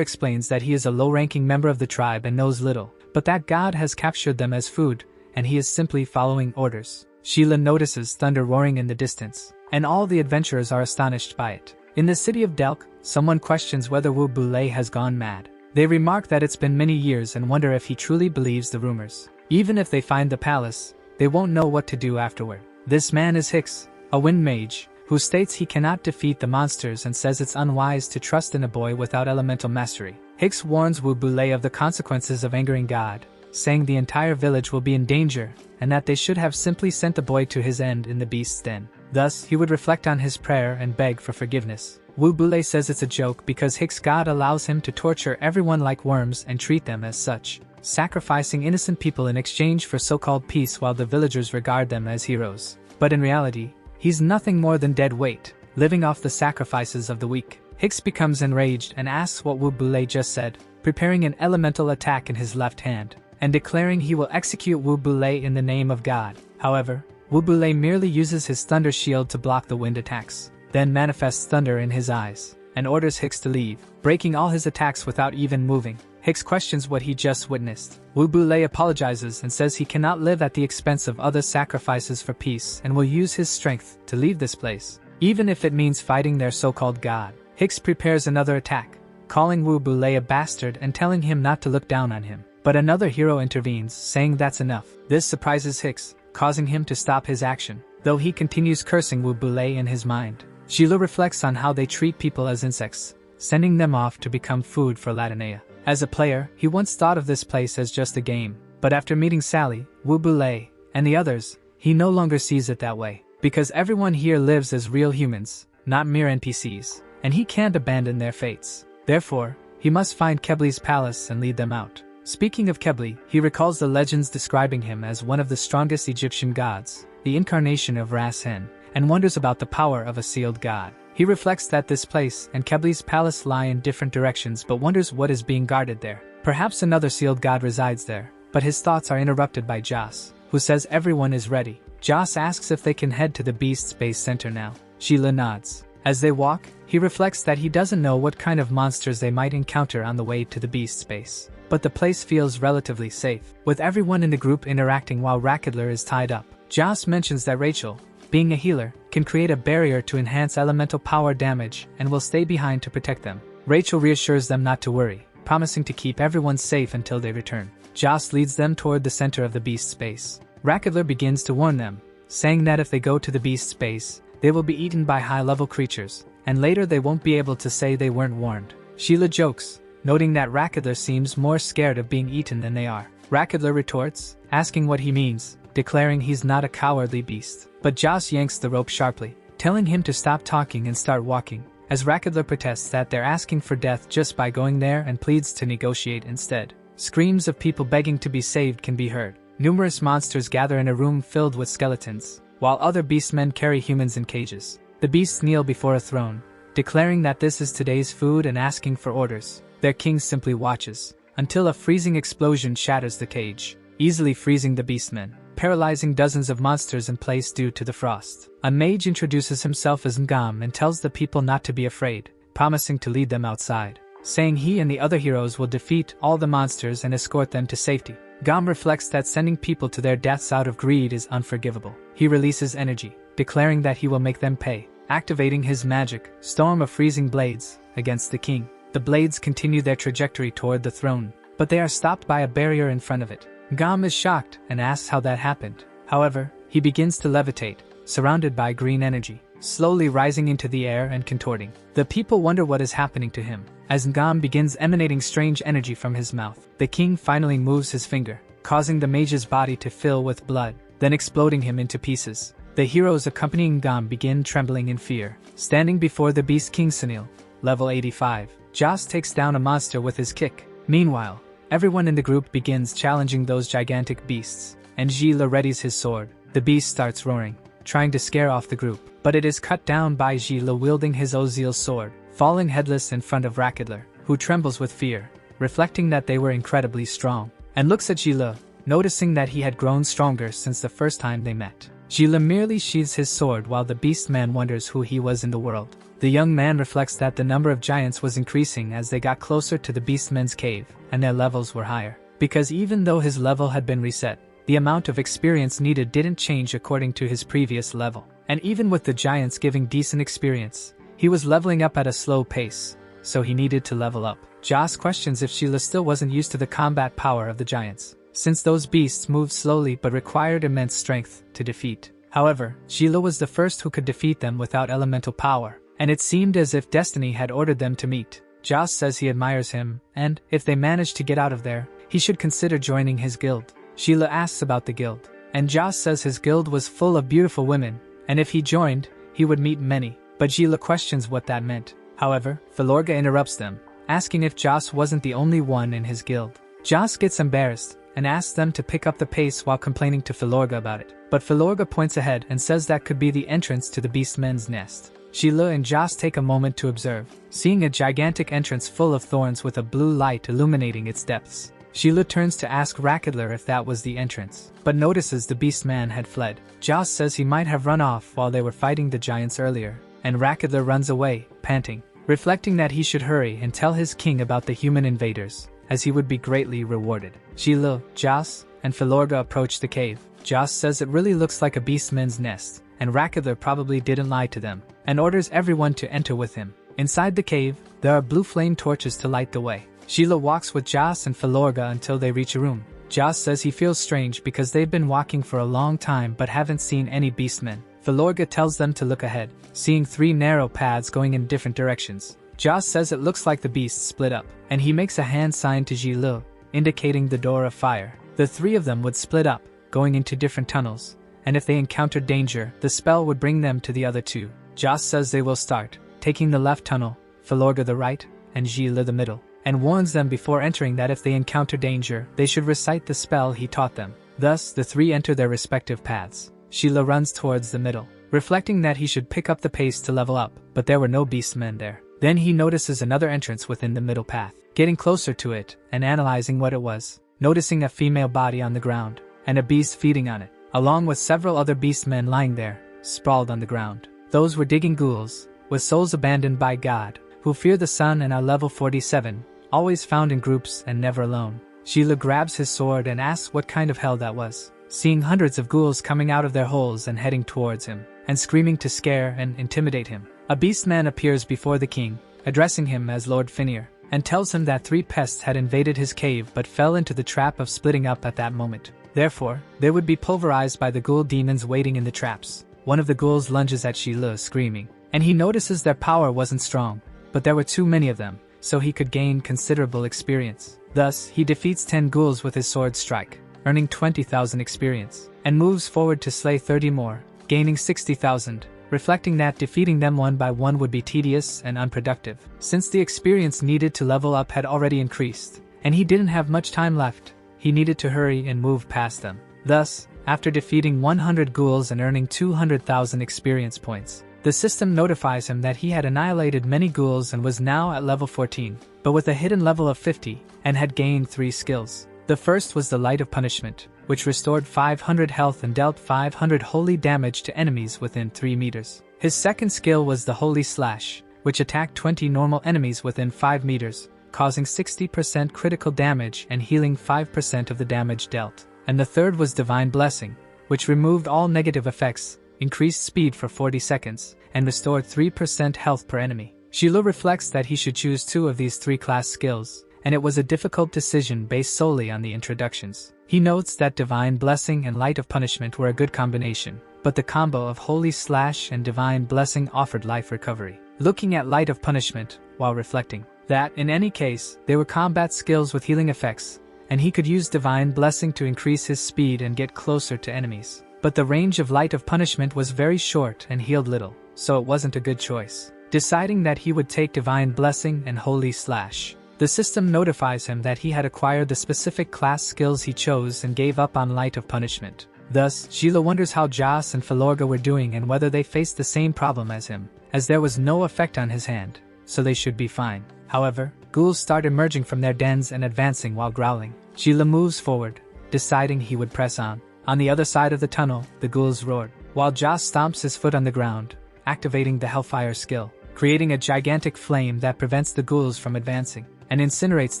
explains that he is a low-ranking member of the tribe and knows little, but that God has captured them as food, and he is simply following orders. Sheila notices thunder roaring in the distance, and all the adventurers are astonished by it. In the city of Delk, someone questions whether Wu Bulei has gone mad. They remark that it's been many years and wonder if he truly believes the rumors. Even if they find the palace, they won't know what to do afterward. This man is Hicks, a wind mage, who states he cannot defeat the monsters and says it's unwise to trust in a boy without elemental mastery. Hicks warns Wu Bulei of the consequences of angering God, saying the entire village will be in danger, and that they should have simply sent the boy to his end in the beast's den. Thus, he would reflect on his prayer and beg for forgiveness. Wu Bulei says it's a joke because Hicks' God allows him to torture everyone like worms and treat them as such, sacrificing innocent people in exchange for so-called peace while the villagers regard them as heroes. But in reality, he's nothing more than dead weight, living off the sacrifices of the weak. Hicks becomes enraged and asks what Wu Bulei just said, preparing an elemental attack in his left hand, and declaring he will execute Wu Bulei in the name of God. However, Wu Bulei merely uses his thunder shield to block the wind attacks, then manifests thunder in his eyes, and orders Hicks to leave, breaking all his attacks without even moving. Hicks questions what he just witnessed. Wu Bulei apologizes and says he cannot live at the expense of other sacrifices for peace and will use his strength to leave this place, even if it means fighting their so-called god. Hicks prepares another attack, calling Wu Bulei a bastard and telling him not to look down on him. But another hero intervenes, saying that's enough. This surprises Hicks, causing him to stop his action, though he continues cursing Wu Bulei in his mind. Sheila reflects on how they treat people as insects, sending them off to become food for Latinea. As a player, he once thought of this place as just a game, but after meeting Sally, Wu Bulei, and the others, he no longer sees it that way, because everyone here lives as real humans, not mere NPCs, and he can't abandon their fates. Therefore, he must find Kebli's palace and lead them out. Speaking of Kebli, he recalls the legends describing him as one of the strongest Egyptian gods, the incarnation of Ras-Hen, and wonders about the power of a sealed god. He reflects that this place and Kebli's palace lie in different directions but wonders what is being guarded there. Perhaps another sealed god resides there, but his thoughts are interrupted by Joss, who says everyone is ready. Joss asks if they can head to the Beast Space Center now. Sheila nods. As they walk, he reflects that he doesn't know what kind of monsters they might encounter on the way to the Beast Space. But the place feels relatively safe, with everyone in the group interacting while Rakadler is tied up. Joss mentions that Rachel, being a healer, can create a barrier to enhance elemental power damage and will stay behind to protect them. Rachel reassures them not to worry, promising to keep everyone safe until they return. Joss leads them toward the center of the Beast Space. Rakadler begins to warn them, saying that if they go to the Beast Space, they will be eaten by high-level creatures, and later they won't be able to say they weren't warned. Sheila jokes, noting that Rakadler seems more scared of being eaten than they are. Rakadler retorts, asking what he means, declaring he's not a cowardly beast. But Joss yanks the rope sharply, telling him to stop talking and start walking, as Rakadler protests that they're asking for death just by going there and pleads to negotiate instead. Screams of people begging to be saved can be heard. Numerous monsters gather in a room filled with skeletons, while other beastmen carry humans in cages. The beasts kneel before a throne, declaring that this is today's food and asking for orders. Their king simply watches, until a freezing explosion shatters the cage, easily freezing the beastmen, paralyzing dozens of monsters in place due to the frost. A mage introduces himself as Ngam and tells the people not to be afraid, promising to lead them outside, saying he and the other heroes will defeat all the monsters and escort them to safety. Ngam reflects that sending people to their deaths out of greed is unforgivable. He releases energy, declaring that he will make them pay, activating his magic, Storm of Freezing Blades, against the king. The blades continue their trajectory toward the throne, but they are stopped by a barrier in front of it. Ngam is shocked and asks how that happened. However, he begins to levitate, surrounded by green energy, slowly rising into the air and contorting. The people wonder what is happening to him, as Ngam begins emanating strange energy from his mouth. The king finally moves his finger, causing the mage's body to fill with blood, then exploding him into pieces. The heroes accompanying Ngam begin trembling in fear. Standing before the Beast King Sunil, level 85, Joss takes down a monster with his kick. Meanwhile, everyone in the group begins challenging those gigantic beasts, and Gila readies his sword. The beast starts roaring, trying to scare off the group, but it is cut down by Jila wielding his Ozil sword, falling headless in front of Rakadler, who trembles with fear, reflecting that they were incredibly strong, and looks at Jila, noticing that he had grown stronger since the first time they met. Jila merely sheathes his sword while the beast man wonders who he was in the world. The young man reflects that the number of giants was increasing as they got closer to the beastmen's cave, and their levels were higher. Because even though his level had been reset, the amount of experience needed didn't change according to his previous level. And even with the giants giving decent experience, he was leveling up at a slow pace, so he needed to level up. Joss questions if Sheila still wasn't used to the combat power of the giants, since those beasts moved slowly but required immense strength to defeat. However, Sheila was the first who could defeat them without elemental power, and it seemed as if destiny had ordered them to meet. Joss says he admires him, and, if they manage to get out of there, he should consider joining his guild. Sheila asks about the guild, and Joss says his guild was full of beautiful women, and if he joined, he would meet many, but Sheila questions what that meant. However, Filorga interrupts them, asking if Joss wasn't the only one in his guild. Joss gets embarrassed, and asks them to pick up the pace while complaining to Filorga about it, but Filorga points ahead and says that could be the entrance to the beastmen's nest. Sheila and Joss take a moment to observe, seeing a gigantic entrance full of thorns with a blue light illuminating its depths. Sheila turns to ask Rakadler if that was the entrance, but notices the beastman had fled. Joss says he might have run off while they were fighting the giants earlier, and Rakadler runs away, panting, reflecting that he should hurry and tell his king about the human invaders, as he would be greatly rewarded. Sheila, Joss, and Filorga approach the cave. Joss says it really looks like a beastman's nest, and Rakadler probably didn't lie to them, and orders everyone to enter with him. Inside the cave, there are blue flame torches to light the way. Sheila walks with Joss and Filorga until they reach a room. Joss says he feels strange because they've been walking for a long time but haven't seen any beastmen. Filorga tells them to look ahead, seeing 3 narrow paths going in different directions. Joss says it looks like the beasts split up, and he makes a hand sign to Jila, indicating the door of fire. The 3 of them would split up, going into different tunnels, and if they encountered danger, the spell would bring them to the other 2. Joss says they will start, taking the left tunnel, Filorga the right, and Jila the middle, and warns them before entering that if they encounter danger, they should recite the spell he taught them. Thus, the 3 enter their respective paths. Sheila runs towards the middle, reflecting that he should pick up the pace to level up, but there were no beastmen there. Then he notices another entrance within the middle path, getting closer to it and analyzing what it was, noticing a female body on the ground, and a beast feeding on it, along with several other beastmen lying there, sprawled on the ground. Those were digging ghouls, with souls abandoned by God, who fear the sun and are level 47, always found in groups and never alone. Sheila grabs his sword and asks what kind of hell that was, seeing hundreds of ghouls coming out of their holes and heading towards him, and screaming to scare and intimidate him. A beastman appears before the king, addressing him as Lord Finir, and tells him that 3 pests had invaded his cave but fell into the trap of splitting up at that moment. Therefore, they would be pulverized by the ghoul demons waiting in the traps. One of the ghouls lunges at Sheila, screaming, and he notices their power wasn't strong, but there were too many of them, so he could gain considerable experience. Thus, he defeats 10 ghouls with his sword strike, earning 20,000 experience, and moves forward to slay 30 more, gaining 60,000, reflecting that defeating them one by one would be tedious and unproductive, since the experience needed to level up had already increased, and he didn't have much time left. He needed to hurry and move past them. Thus, after defeating 100 ghouls and earning 200,000 experience points, the system notifies him that he had annihilated many ghouls and was now at level 14, but with a hidden level of 50, and had gained 3 skills. The first was the Light of Punishment, which restored 500 health and dealt 500 holy damage to enemies within 3 meters. His second skill was the Holy Slash, which attacked 20 normal enemies within 5 meters, causing 60% critical damage and healing 5% of the damage dealt. And the third was Divine Blessing, which removed all negative effects, increased speed for 40 seconds, and restored 3% health per enemy. Sheila reflects that he should choose 2 of these 3 class skills, and it was a difficult decision based solely on the introductions. He notes that Divine Blessing and Light of Punishment were a good combination, but the combo of Holy Slash and Divine Blessing offered life recovery. Looking at Light of Punishment, while reflecting that, in any case, they were combat skills with healing effects, and he could use Divine Blessing to increase his speed and get closer to enemies. But the range of Light of Punishment was very short and healed little, so it wasn't a good choice. Deciding that he would take Divine Blessing and Holy Slash, the system notifies him that he had acquired the specific class skills he chose and gave up on Light of Punishment. Thus, Gila wonders how Jas and Filorga were doing and whether they faced the same problem as him, as there was no effect on his hand, so they should be fine. However, ghouls start emerging from their dens and advancing while growling. Gila moves forward, deciding he would press on. On the other side of the tunnel, the ghouls roared, while Jas stomps his foot on the ground, activating the Hellfire skill, creating a gigantic flame that prevents the ghouls from advancing, and incinerates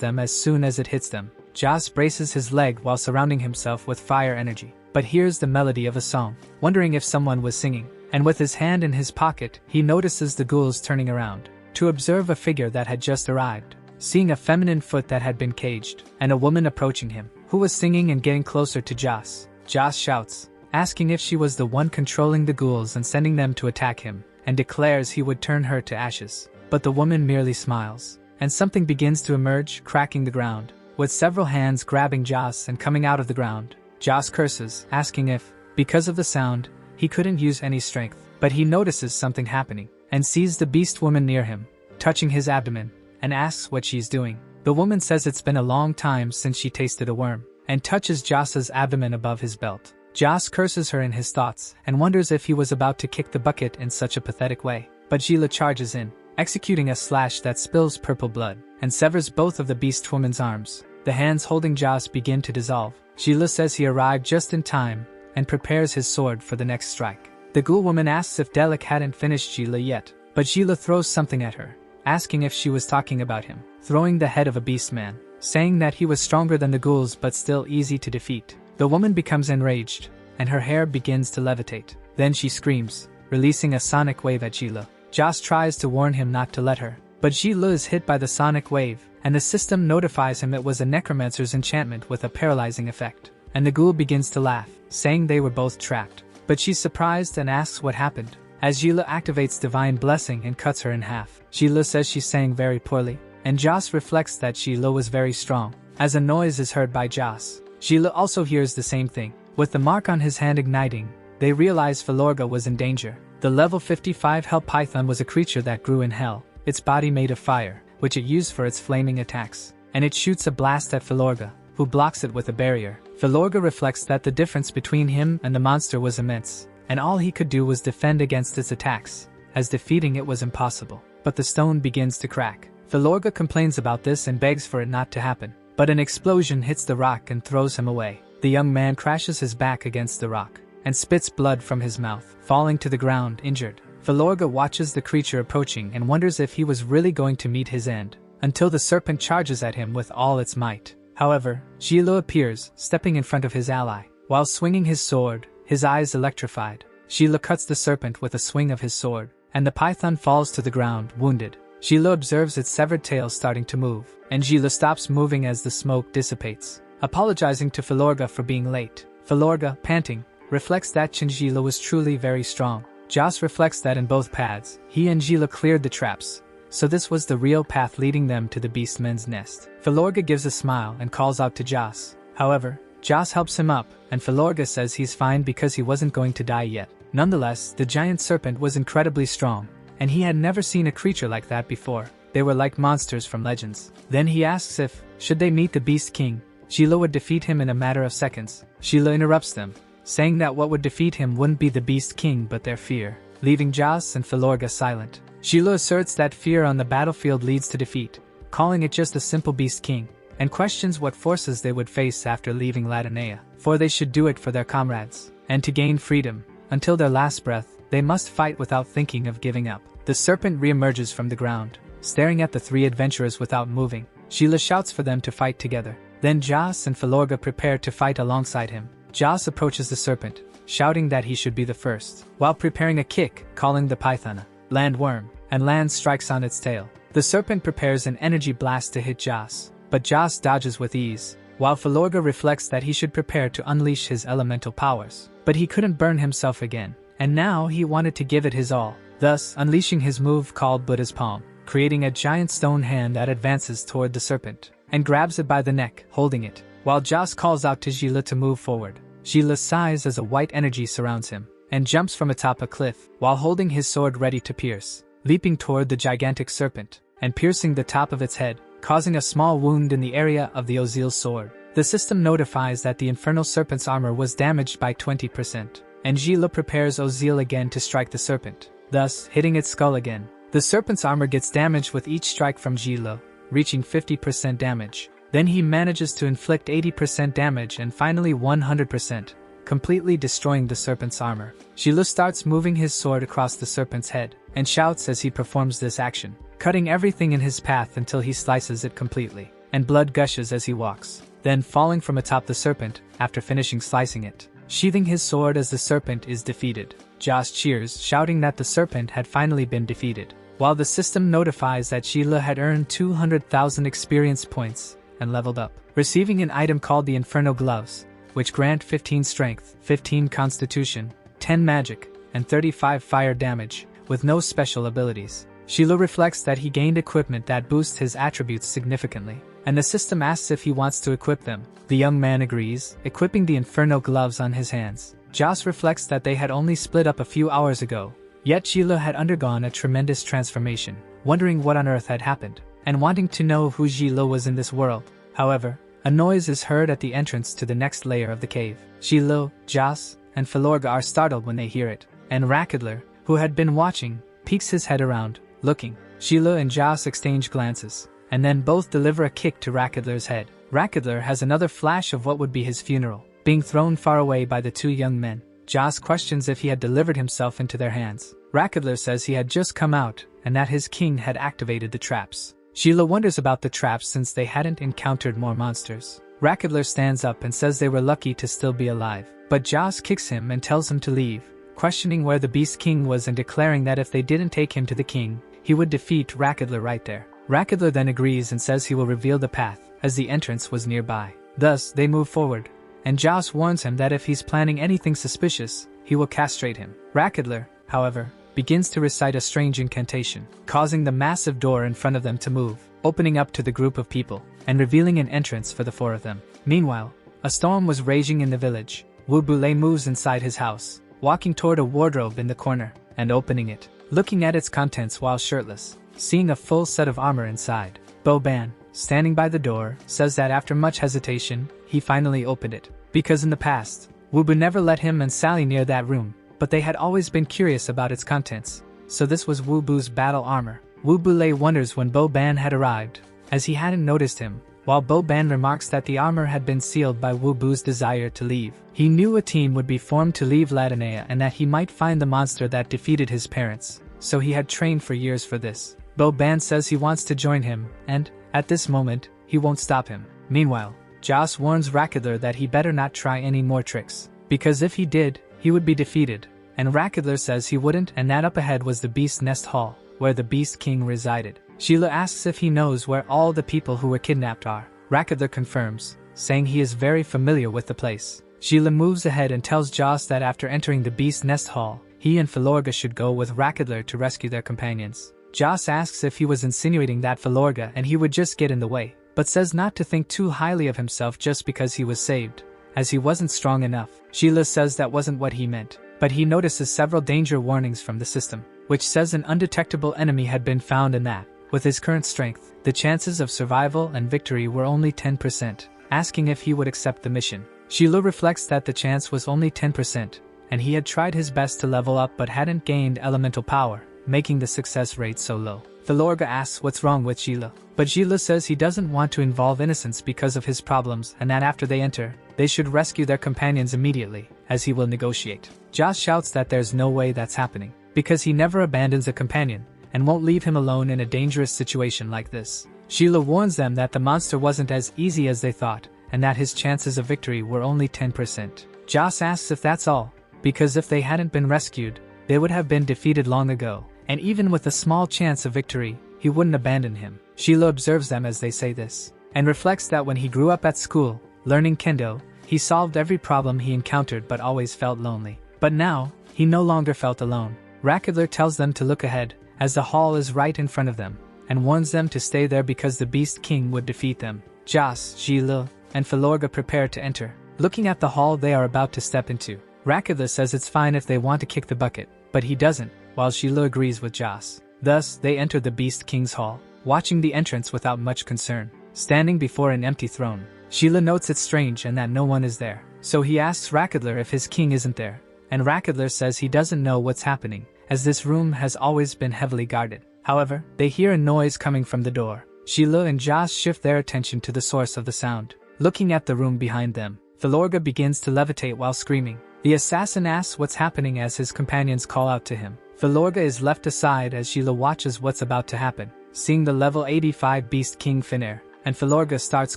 them as soon as it hits them. Jas braces his leg while surrounding himself with fire energy, but hears the melody of a song, wondering if someone was singing, and with his hand in his pocket, he notices the ghouls turning around to observe a figure that had just arrived, seeing a feminine foot that had been caged, and a woman approaching him, who was singing and getting closer to Jas. Jas shouts, asking if she was the one controlling the ghouls and sending them to attack him, and declares he would turn her to ashes. But the woman merely smiles, and something begins to emerge, cracking the ground, with several hands grabbing Jas and coming out of the ground. Jas curses, asking if, because of the sound, he couldn't use any strength, but he notices something happening, and sees the beast woman near him, touching his abdomen, and asks what she's doing. The woman says it's been a long time since she tasted a worm, and touches Jas's abdomen above his belt. Jas curses her in his thoughts, and wonders if he was about to kick the bucket in such a pathetic way. But Gila charges in, executing a slash that spills purple blood, and severs both of the beast woman's arms. The hands holding Jas begin to dissolve. Gila says he arrived just in time, and prepares his sword for the next strike. The ghoul woman asks if Delik hadn't finished Gila yet, but Gila throws something at her, asking if she was talking about him, throwing the head of a beast man, saying that he was stronger than the ghouls but still easy to defeat. The woman becomes enraged, and her hair begins to levitate. Then she screams, releasing a sonic wave at Gila. Jas tries to warn him not to let her, but Gila is hit by the sonic wave, and the system notifies him it was a necromancer's enchantment with a paralyzing effect. And the ghoul begins to laugh, saying they were both trapped. But she's surprised and asks what happened, as Gila activates Divine Blessing and cuts her in half. Gila says she's saying very poorly, and Jas reflects that Gila was very strong, as a noise is heard by Jas. Gila also hears the same thing. With the mark on his hand igniting, they realize Filorga was in danger. The level 55 Hell Python was a creature that grew in hell, its body made of fire, which it used for its flaming attacks, and it shoots a blast at Filorga, who blocks it with a barrier. Filorga reflects that the difference between him and the monster was immense, and all he could do was defend against its attacks, as defeating it was impossible. But the stone begins to crack. Filorga complains about this and begs for it not to happen, but an explosion hits the rock and throws him away. The young man crashes his back against the rock, and spits blood from his mouth, falling to the ground injured. Filorga watches the creature approaching and wonders if he was really going to meet his end, until the serpent charges at him with all its might. However, Gila appears, stepping in front of his ally. While swinging his sword, his eyes electrified, Gila cuts the serpent with a swing of his sword, and the python falls to the ground, wounded. Gila observes its severed tail starting to move, and Gila stops moving as the smoke dissipates, apologizing to Filorga for being late. Filorga, panting, reflects that Gila was truly very strong. Jas reflects that in both paths, he and Gila cleared the traps, so this was the real path leading them to the beastmen's nest. Filorga gives a smile and calls out to Jas. However, Jas helps him up, and Filorga says he's fine because he wasn't going to die yet. Nonetheless, the giant serpent was incredibly strong, and he had never seen a creature like that before. They were like monsters from legends. Then he asks if, should they meet the Beast King, Gila would defeat him in a matter of seconds. Gila interrupts them, saying that what would defeat him wouldn't be the Beast King but their fear, leaving Jas and Filorga silent. Gila asserts that fear on the battlefield leads to defeat, calling it just a simple Beast King, and questions what forces they would face after leaving Latinea, for they should do it for their comrades, and to gain freedom. Until their last breath, they must fight without thinking of giving up. The serpent reemerges from the ground, staring at the three adventurers without moving. Gila shouts for them to fight together. Then Jas and Filorga prepare to fight alongside him. Jas approaches the serpent, shouting that he should be the first, while preparing a kick, calling the python a landworm, and land strikes on its tail. The serpent prepares an energy blast to hit Jas, but Jas dodges with ease, while Filorga reflects that he should prepare to unleash his elemental powers. But he couldn't burn himself again, and now he wanted to give it his all, thus unleashing his move called Buddha's Palm, creating a giant stone hand that advances toward the serpent, and grabs it by the neck, holding it, while Jas calls out to Gila to move forward. Gila sighs as a white energy surrounds him, and jumps from atop a cliff, while holding his sword ready to pierce, leaping toward the gigantic serpent, and piercing the top of its head, causing a small wound in the area of the Ozil's sword. The system notifies that the Infernal Serpent's armor was damaged by 20%, and Gila prepares Ozil again to strike the serpent, thus hitting its skull again. The serpent's armor gets damaged with each strike from Gila, reaching 50% damage. Then he manages to inflict 80% damage and finally 100%, completely destroying the serpent's armor. Gila starts moving his sword across the serpent's head, and shouts as he performs this action, cutting everything in his path until he slices it completely, and blood gushes as he walks, then falling from atop the serpent after finishing slicing it, sheathing his sword as the serpent is defeated. Joss cheers, shouting that the serpent had finally been defeated, while the system notifies that Gila had earned 200,000 experience points and leveled up, receiving an item called the Inferno Gloves, which grant 15 strength, 15 constitution, 10 magic, and 35 fire damage, with no special abilities. Gila reflects that he gained equipment that boosts his attributes significantly, and the system asks if he wants to equip them. The young man agrees, equipping the Inferno Gloves on his hands. Joss reflects that they had only split up a few hours ago, yet Gila had undergone a tremendous transformation, wondering what on earth had happened, and wanting to know who Gila was in this world. However, a noise is heard at the entrance to the next layer of the cave. Gila, Joss, and Filorga are startled when they hear it, and Rakadler, who had been watching, peeks his head around, looking. Gila and Joss exchange glances, and then both deliver a kick to Rakadler's head. Rakadler has another flash of what would be his funeral, being thrown far away by the two young men. Joss questions if he had delivered himself into their hands. Rakadler says he had just come out, and that his king had activated the traps. Gila wonders about the traps since they hadn't encountered more monsters. Rakadler stands up and says they were lucky to still be alive, but Joss kicks him and tells him to leave, questioning where the Beast King was and declaring that if they didn't take him to the king, he would defeat Rakadler right there. Rakadler then agrees and says he will reveal the path, as the entrance was nearby. Thus, they move forward, and Joss warns him that if he's planning anything suspicious, he will castrate him. Rakadler, however, begins to recite a strange incantation, causing the massive door in front of them to move, opening up to the group of people, and revealing an entrance for the four of them. Meanwhile, a storm was raging in the village. Wu Bule moves inside his house, walking toward a wardrobe in the corner, and opening it, looking at its contents while shirtless, seeing a full set of armor inside. Bo Ban, standing by the door, says that after much hesitation, he finally opened it, because in the past, Wu Bu never let him and Sally near that room, but they had always been curious about its contents, so this was Wu Bu's battle armor. Wu Bule wonders when Bo Ban had arrived, as he hadn't noticed him, while Bo Ban remarks that the armor had been sealed by Wu Bu's desire to leave. He knew a team would be formed to leave Latinea and that he might find the monster that defeated his parents, so he had trained for years for this. Bo Ban says he wants to join him, and, at this moment, he won't stop him. Meanwhile, Joss warns Rakadler that he better not try any more tricks, because if he did, he would be defeated, and Rakadler says he wouldn't, and that up ahead was the Beast Nest Hall, where the Beast King resided. Gila asks if he knows where all the people who were kidnapped are. Rakadler confirms, saying he is very familiar with the place. Gila moves ahead and tells Joss that after entering the Beast Nest Hall, he and Filorga should go with Rakadler to rescue their companions. Joss asks if he was insinuating that Filorga and he would just get in the way, but says not to think too highly of himself just because he was saved, as he wasn't strong enough. Gila says that wasn't what he meant, but he notices several danger warnings from the system, which says an undetectable enemy had been found and that, with his current strength, the chances of survival and victory were only 10%, asking if he would accept the mission. Gila reflects that the chance was only 10%, and he had tried his best to level up but hadn't gained elemental power, making the success rate so low. Filorga asks what's wrong with Gila, but Gila says he doesn't want to involve innocents because of his problems and that after they enter, they should rescue their companions immediately, as he will negotiate. Joss shouts that there's no way that's happening, because he never abandons a companion, and won't leave him alone in a dangerous situation like this. Gila warns them that the monster wasn't as easy as they thought, and that his chances of victory were only 10%. Joss asks if that's all, because if they hadn't been rescued, they would have been defeated long ago, and even with a small chance of victory, he wouldn't abandon him. Gila observes them as they say this, and reflects that when he grew up at school, learning kendo, he solved every problem he encountered but always felt lonely. But now, he no longer felt alone. Rakadler tells them to look ahead, as the hall is right in front of them, and warns them to stay there because the Beast King would defeat them. Joss, Gila, and Filorga prepare to enter, looking at the hall they are about to step into. Rakadler says it's fine if they want to kick the bucket, but he doesn't, while Gila agrees with Joss. Thus, they enter the Beast King's hall, watching the entrance without much concern. Standing before an empty throne, Sheila notes it's strange and that no one is there. So he asks Rakadler if his king isn't there, and Rakadler says he doesn't know what's happening, as this room has always been heavily guarded. However, they hear a noise coming from the door. Sheila and Joss shift their attention to the source of the sound. Looking at the room behind them, Filorga begins to levitate while screaming. The assassin asks what's happening as his companions call out to him. Filorga is left aside as Sheila watches what's about to happen, seeing the level 85 Beast King Finnair, and Filorga starts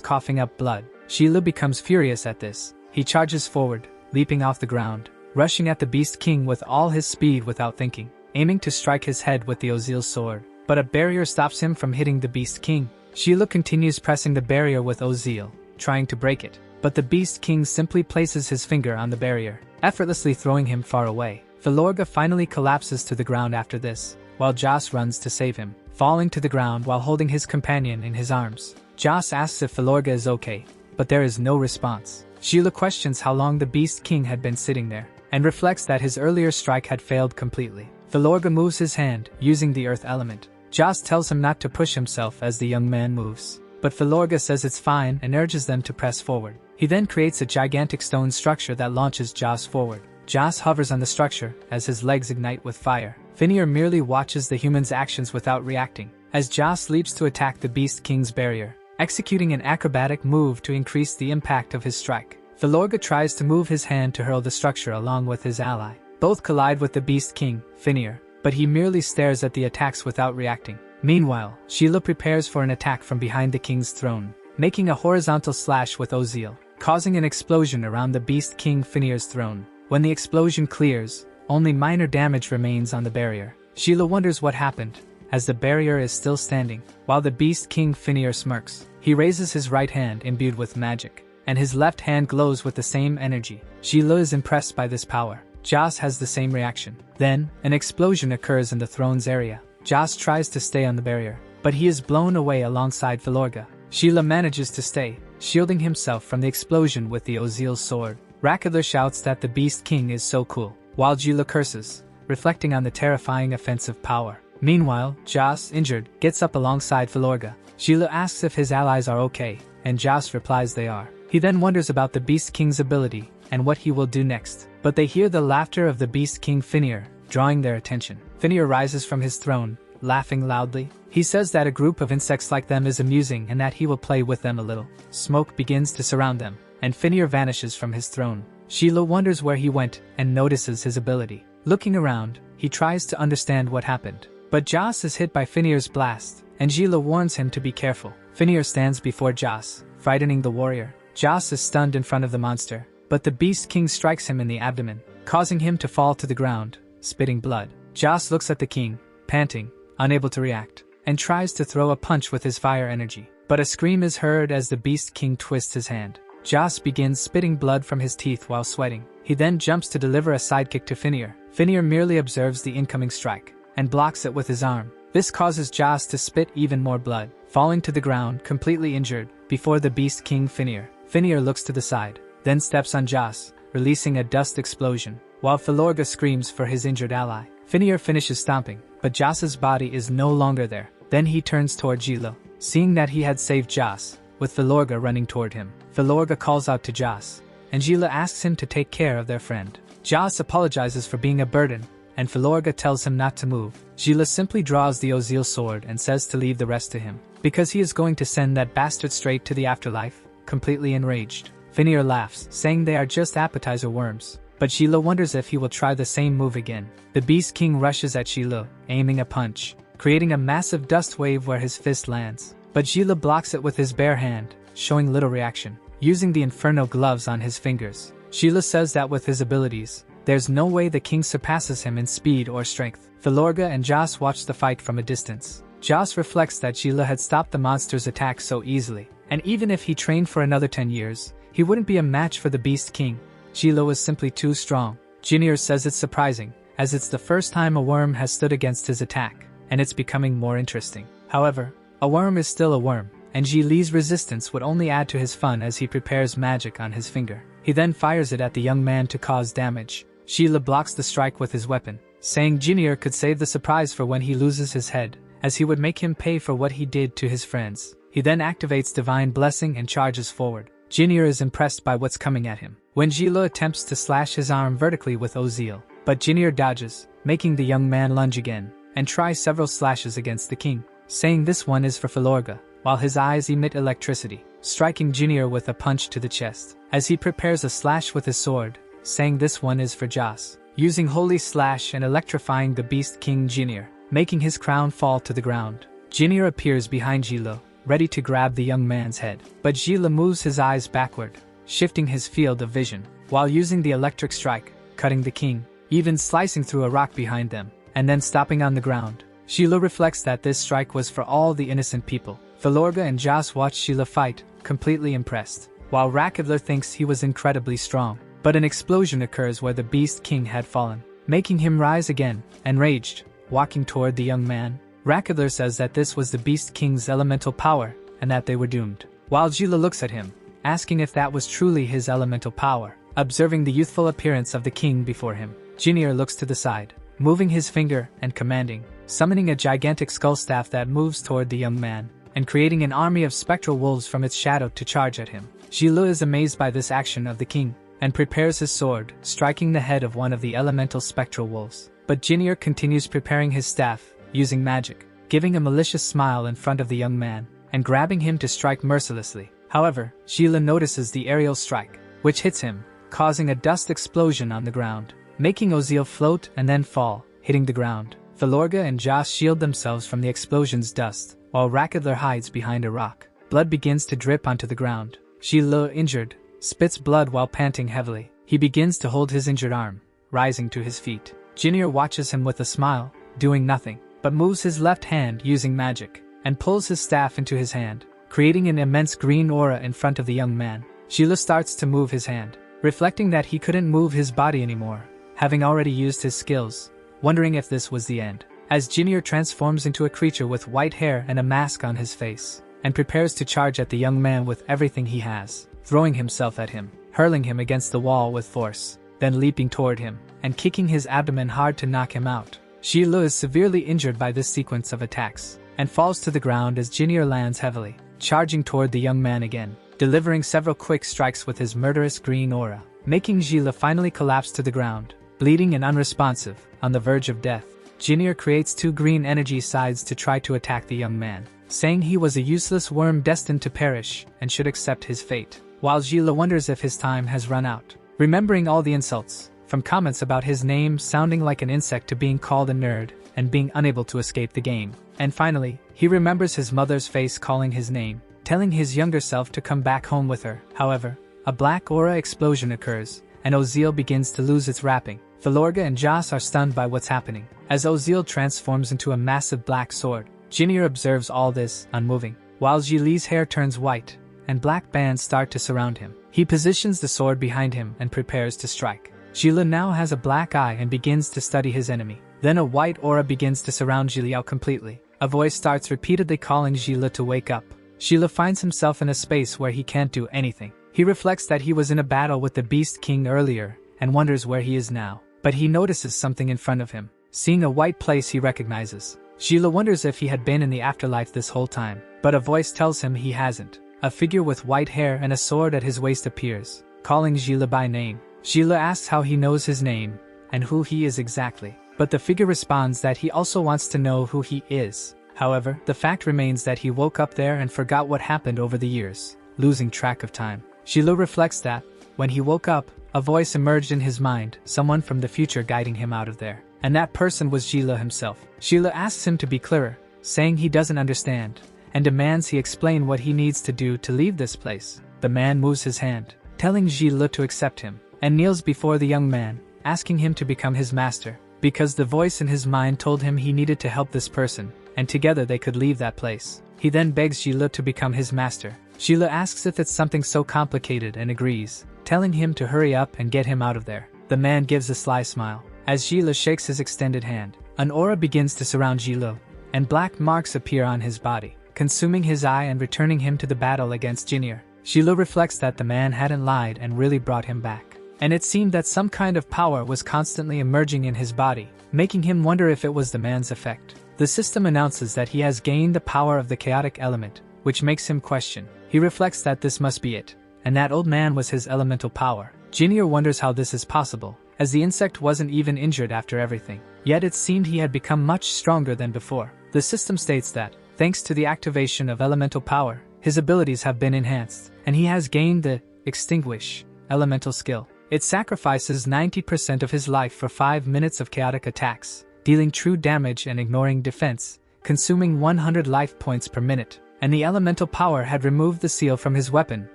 coughing up blood. Sheila becomes furious at this. He charges forward, leaping off the ground, rushing at the Beast King with all his speed without thinking, aiming to strike his head with the Ozil's sword. But a barrier stops him from hitting the Beast King. Sheila continues pressing the barrier with Ozil, trying to break it, but the Beast King simply places his finger on the barrier, effortlessly throwing him far away. Filorga finally collapses to the ground after this, while Joss runs to save him, falling to the ground while holding his companion in his arms. Joss asks if Filorga is okay, but there is no response. Sheila questions how long the Beast King had been sitting there, and reflects that his earlier strike had failed completely. Filorga moves his hand, using the earth element. Joss tells him not to push himself as the young man moves, but Filorga says it's fine and urges them to press forward. He then creates a gigantic stone structure that launches Joss forward. Joss hovers on the structure as his legs ignite with fire. Finnear merely watches the human's actions without reacting, as Joss leaps to attack the Beast King's barrier, executing an acrobatic move to increase the impact of his strike. Filorga tries to move his hand to hurl the structure along with his ally. Both collide with the Beast King, Finnear, but he merely stares at the attacks without reacting. Meanwhile, Sheila prepares for an attack from behind the king's throne, making a horizontal slash with Ozil, causing an explosion around the Beast King Finnear's throne. When the explosion clears, only minor damage remains on the barrier. Sheila wonders what happened, as the barrier is still standing, while the Beast King Finnear smirks. He raises his right hand imbued with magic, and his left hand glows with the same energy. Sheila is impressed by this power. Joss has the same reaction. Then, an explosion occurs in the throne's area. Joss tries to stay on the barrier, but he is blown away alongside Filorga. Sheila manages to stay, shielding himself from the explosion with the Ozil's sword. Rakadler shouts that the Beast King is so cool, while Sheila curses, reflecting on the terrifying offensive power. Meanwhile, Joss, injured, gets up alongside Filorga. Sheila asks if his allies are okay, and Joss replies they are. He then wonders about the Beast King's ability, and what he will do next. But they hear the laughter of the Beast King Finnear, drawing their attention. Finnear rises from his throne, laughing loudly. He says that a group of insects like them is amusing and that he will play with them a little. Smoke begins to surround them, and Finnear vanishes from his throne. Sheila wonders where he went and notices his ability. Looking around, he tries to understand what happened. But Joss is hit by Finnear's blast, and Sheila warns him to be careful. Finnear stands before Joss, frightening the warrior. Joss is stunned in front of the monster, but the Beast King strikes him in the abdomen, causing him to fall to the ground, spitting blood. Joss looks at the king, panting, unable to react, and tries to throw a punch with his fire energy. But a scream is heard as the Beast King twists his hand. Joss begins spitting blood from his teeth while sweating. He then jumps to deliver a sidekick to Finnear. Finnear merely observes the incoming strike, and blocks it with his arm. This causes Joss to spit even more blood, falling to the ground completely injured before the Beast King Finnear. Finnear looks to the side, then steps on Joss, releasing a dust explosion, while Filorga screams for his injured ally. Finnear finishes stomping, but Joss's body is no longer there. Then he turns toward Sheila, seeing that he had saved Joss, with Filorga running toward him. Filorga calls out to Joss, and Sheila asks him to take care of their friend. Joss apologizes for being a burden, and Filorga tells him not to move. Sheila simply draws the Ozil sword and says to leave the rest to him, because he is going to send that bastard straight to the afterlife, completely enraged. Finnear laughs, saying they are just appetizer worms, but Sheila wonders if he will try the same move again. The Beast King rushes at Sheila, aiming a punch, creating a massive dust wave where his fist lands. But Sheila blocks it with his bare hand, showing little reaction, using the inferno gloves on his fingers. Sheila says that with his abilities, there's no way the king surpasses him in speed or strength. Filorga and Joss watch the fight from a distance. Joss reflects that Sheila had stopped the monster's attack so easily, and even if he trained for another 10 years, he wouldn't be a match for the Beast King. Sheila was simply too strong. Junior says it's surprising, as it's the first time a worm has stood against his attack, and it's becoming more interesting. However, a worm is still a worm, and Ji Li's resistance would only add to his fun as he prepares magic on his finger. He then fires it at the young man to cause damage. Sheila blocks the strike with his weapon, saying Junior could save the surprise for when he loses his head, as he would make him pay for what he did to his friends. He then activates Divine Blessing and charges forward. Junior is impressed by what's coming at him. When Gila attempts to slash his arm vertically with Ozil, but Junior dodges, making the young man lunge again, and try several slashes against the king, saying this one is for Filorga, while his eyes emit electricity, striking Junior with a punch to the chest, as he prepares a slash with his sword, saying this one is for Joss, using Holy Slash and electrifying the Beast King Junior, making his crown fall to the ground. Junior appears behind Gila, ready to grab the young man's head, but Gila moves his eyes backward, shifting his field of vision, while using the electric strike, cutting the king, even slicing through a rock behind them, and then stopping on the ground. Sheila reflects that this strike was for all the innocent people. Filorga and Joss watch Sheila fight, completely impressed, while Rakivler thinks he was incredibly strong. But an explosion occurs where the Beast King had fallen, making him rise again, enraged, walking toward the young man. Rakivler says that this was the Beast King's elemental power, and that they were doomed, while Gila looks at him, asking if that was truly his elemental power. Observing the youthful appearance of the king before him, Junior looks to the side, moving his finger and commanding, summoning a gigantic skull staff that moves toward the young man, and creating an army of spectral wolves from its shadow to charge at him. Gila is amazed by this action of the king, and prepares his sword, striking the head of one of the elemental spectral wolves. But Junior continues preparing his staff, using magic, giving a malicious smile in front of the young man, and grabbing him to strike mercilessly. However, Sheila notices the aerial strike, which hits him, causing a dust explosion on the ground, making Ozil float and then fall, hitting the ground. Filorga and Joss shield themselves from the explosion's dust, while Rakivler hides behind a rock. Blood begins to drip onto the ground. Sheila, injured, spits blood while panting heavily. He begins to hold his injured arm, rising to his feet. Junior watches him with a smile, doing nothing, but moves his left hand using magic, and pulls his staff into his hand, creating an immense green aura in front of the young man. Sheila starts to move his hand, reflecting that he couldn't move his body anymore, having already used his skills, wondering if this was the end. As Junior transforms into a creature with white hair and a mask on his face, and prepares to charge at the young man with everything he has, throwing himself at him, hurling him against the wall with force, then leaping toward him, and kicking his abdomen hard to knock him out. Sheila is severely injured by this sequence of attacks, and falls to the ground as Junior lands heavily, charging toward the young man again, delivering several quick strikes with his murderous green aura, making Sheila finally collapse to the ground, bleeding and unresponsive, on the verge of death. Junior creates two green energy sides to try to attack the young man, saying he was a useless worm destined to perish and should accept his fate, while Sheila wonders if his time has run out. Remembering all the insults, from comments about his name sounding like an insect to being called a nerd, and being unable to escape the game. And finally, he remembers his mother's face calling his name, telling his younger self to come back home with her. However, a black aura explosion occurs, and Ozil begins to lose its wrapping. Filorga and Joss are stunned by what's happening, as Ozil transforms into a massive black sword. Junior observes all this, unmoving, while Gili's hair turns white, and black bands start to surround him. He positions the sword behind him and prepares to strike. Gila now has a black eye and begins to study his enemy. Then a white aura begins to surround Gila completely. A voice starts repeatedly calling Gila to wake up. Gila finds himself in a space where he can't do anything. He reflects that he was in a battle with the Beast King earlier, and wonders where he is now. But he notices something in front of him, seeing a white place he recognizes. Gila wonders if he had been in the afterlife this whole time, but a voice tells him he hasn't. A figure with white hair and a sword at his waist appears, calling Gila by name. Gila asks how he knows his name, and who he is exactly, but the figure responds that he also wants to know who he is. However, the fact remains that he woke up there and forgot what happened over the years, losing track of time. Gila reflects that, when he woke up, a voice emerged in his mind, someone from the future guiding him out of there. And that person was Gila himself. Gila asks him to be clearer, saying he doesn't understand, and demands he explain what he needs to do to leave this place. The man moves his hand, telling Gila to accept him, and kneels before the young man, asking him to become his master, because the voice in his mind told him he needed to help this person, and together they could leave that place. He then begs Gila to become his master. Gila asks if it's something so complicated and agrees, telling him to hurry up and get him out of there. The man gives a sly smile. As Gila shakes his extended hand, an aura begins to surround Gila, and black marks appear on his body, consuming his eye and returning him to the battle against Junior. Gila reflects that the man hadn't lied and really brought him back, and it seemed that some kind of power was constantly emerging in his body, making him wonder if it was the man's effect. The system announces that he has gained the power of the chaotic element, which makes him question. He reflects that this must be it, and that old man was his elemental power. Junior wonders how this is possible, as the insect wasn't even injured after everything. Yet it seemed he had become much stronger than before. The system states that, thanks to the activation of elemental power, his abilities have been enhanced, and he has gained the Extinguish elemental skill. It sacrifices 90% of his life for 5 minutes of chaotic attacks, dealing true damage and ignoring defense, consuming 100 life points per minute. And the elemental power had removed the seal from his weapon,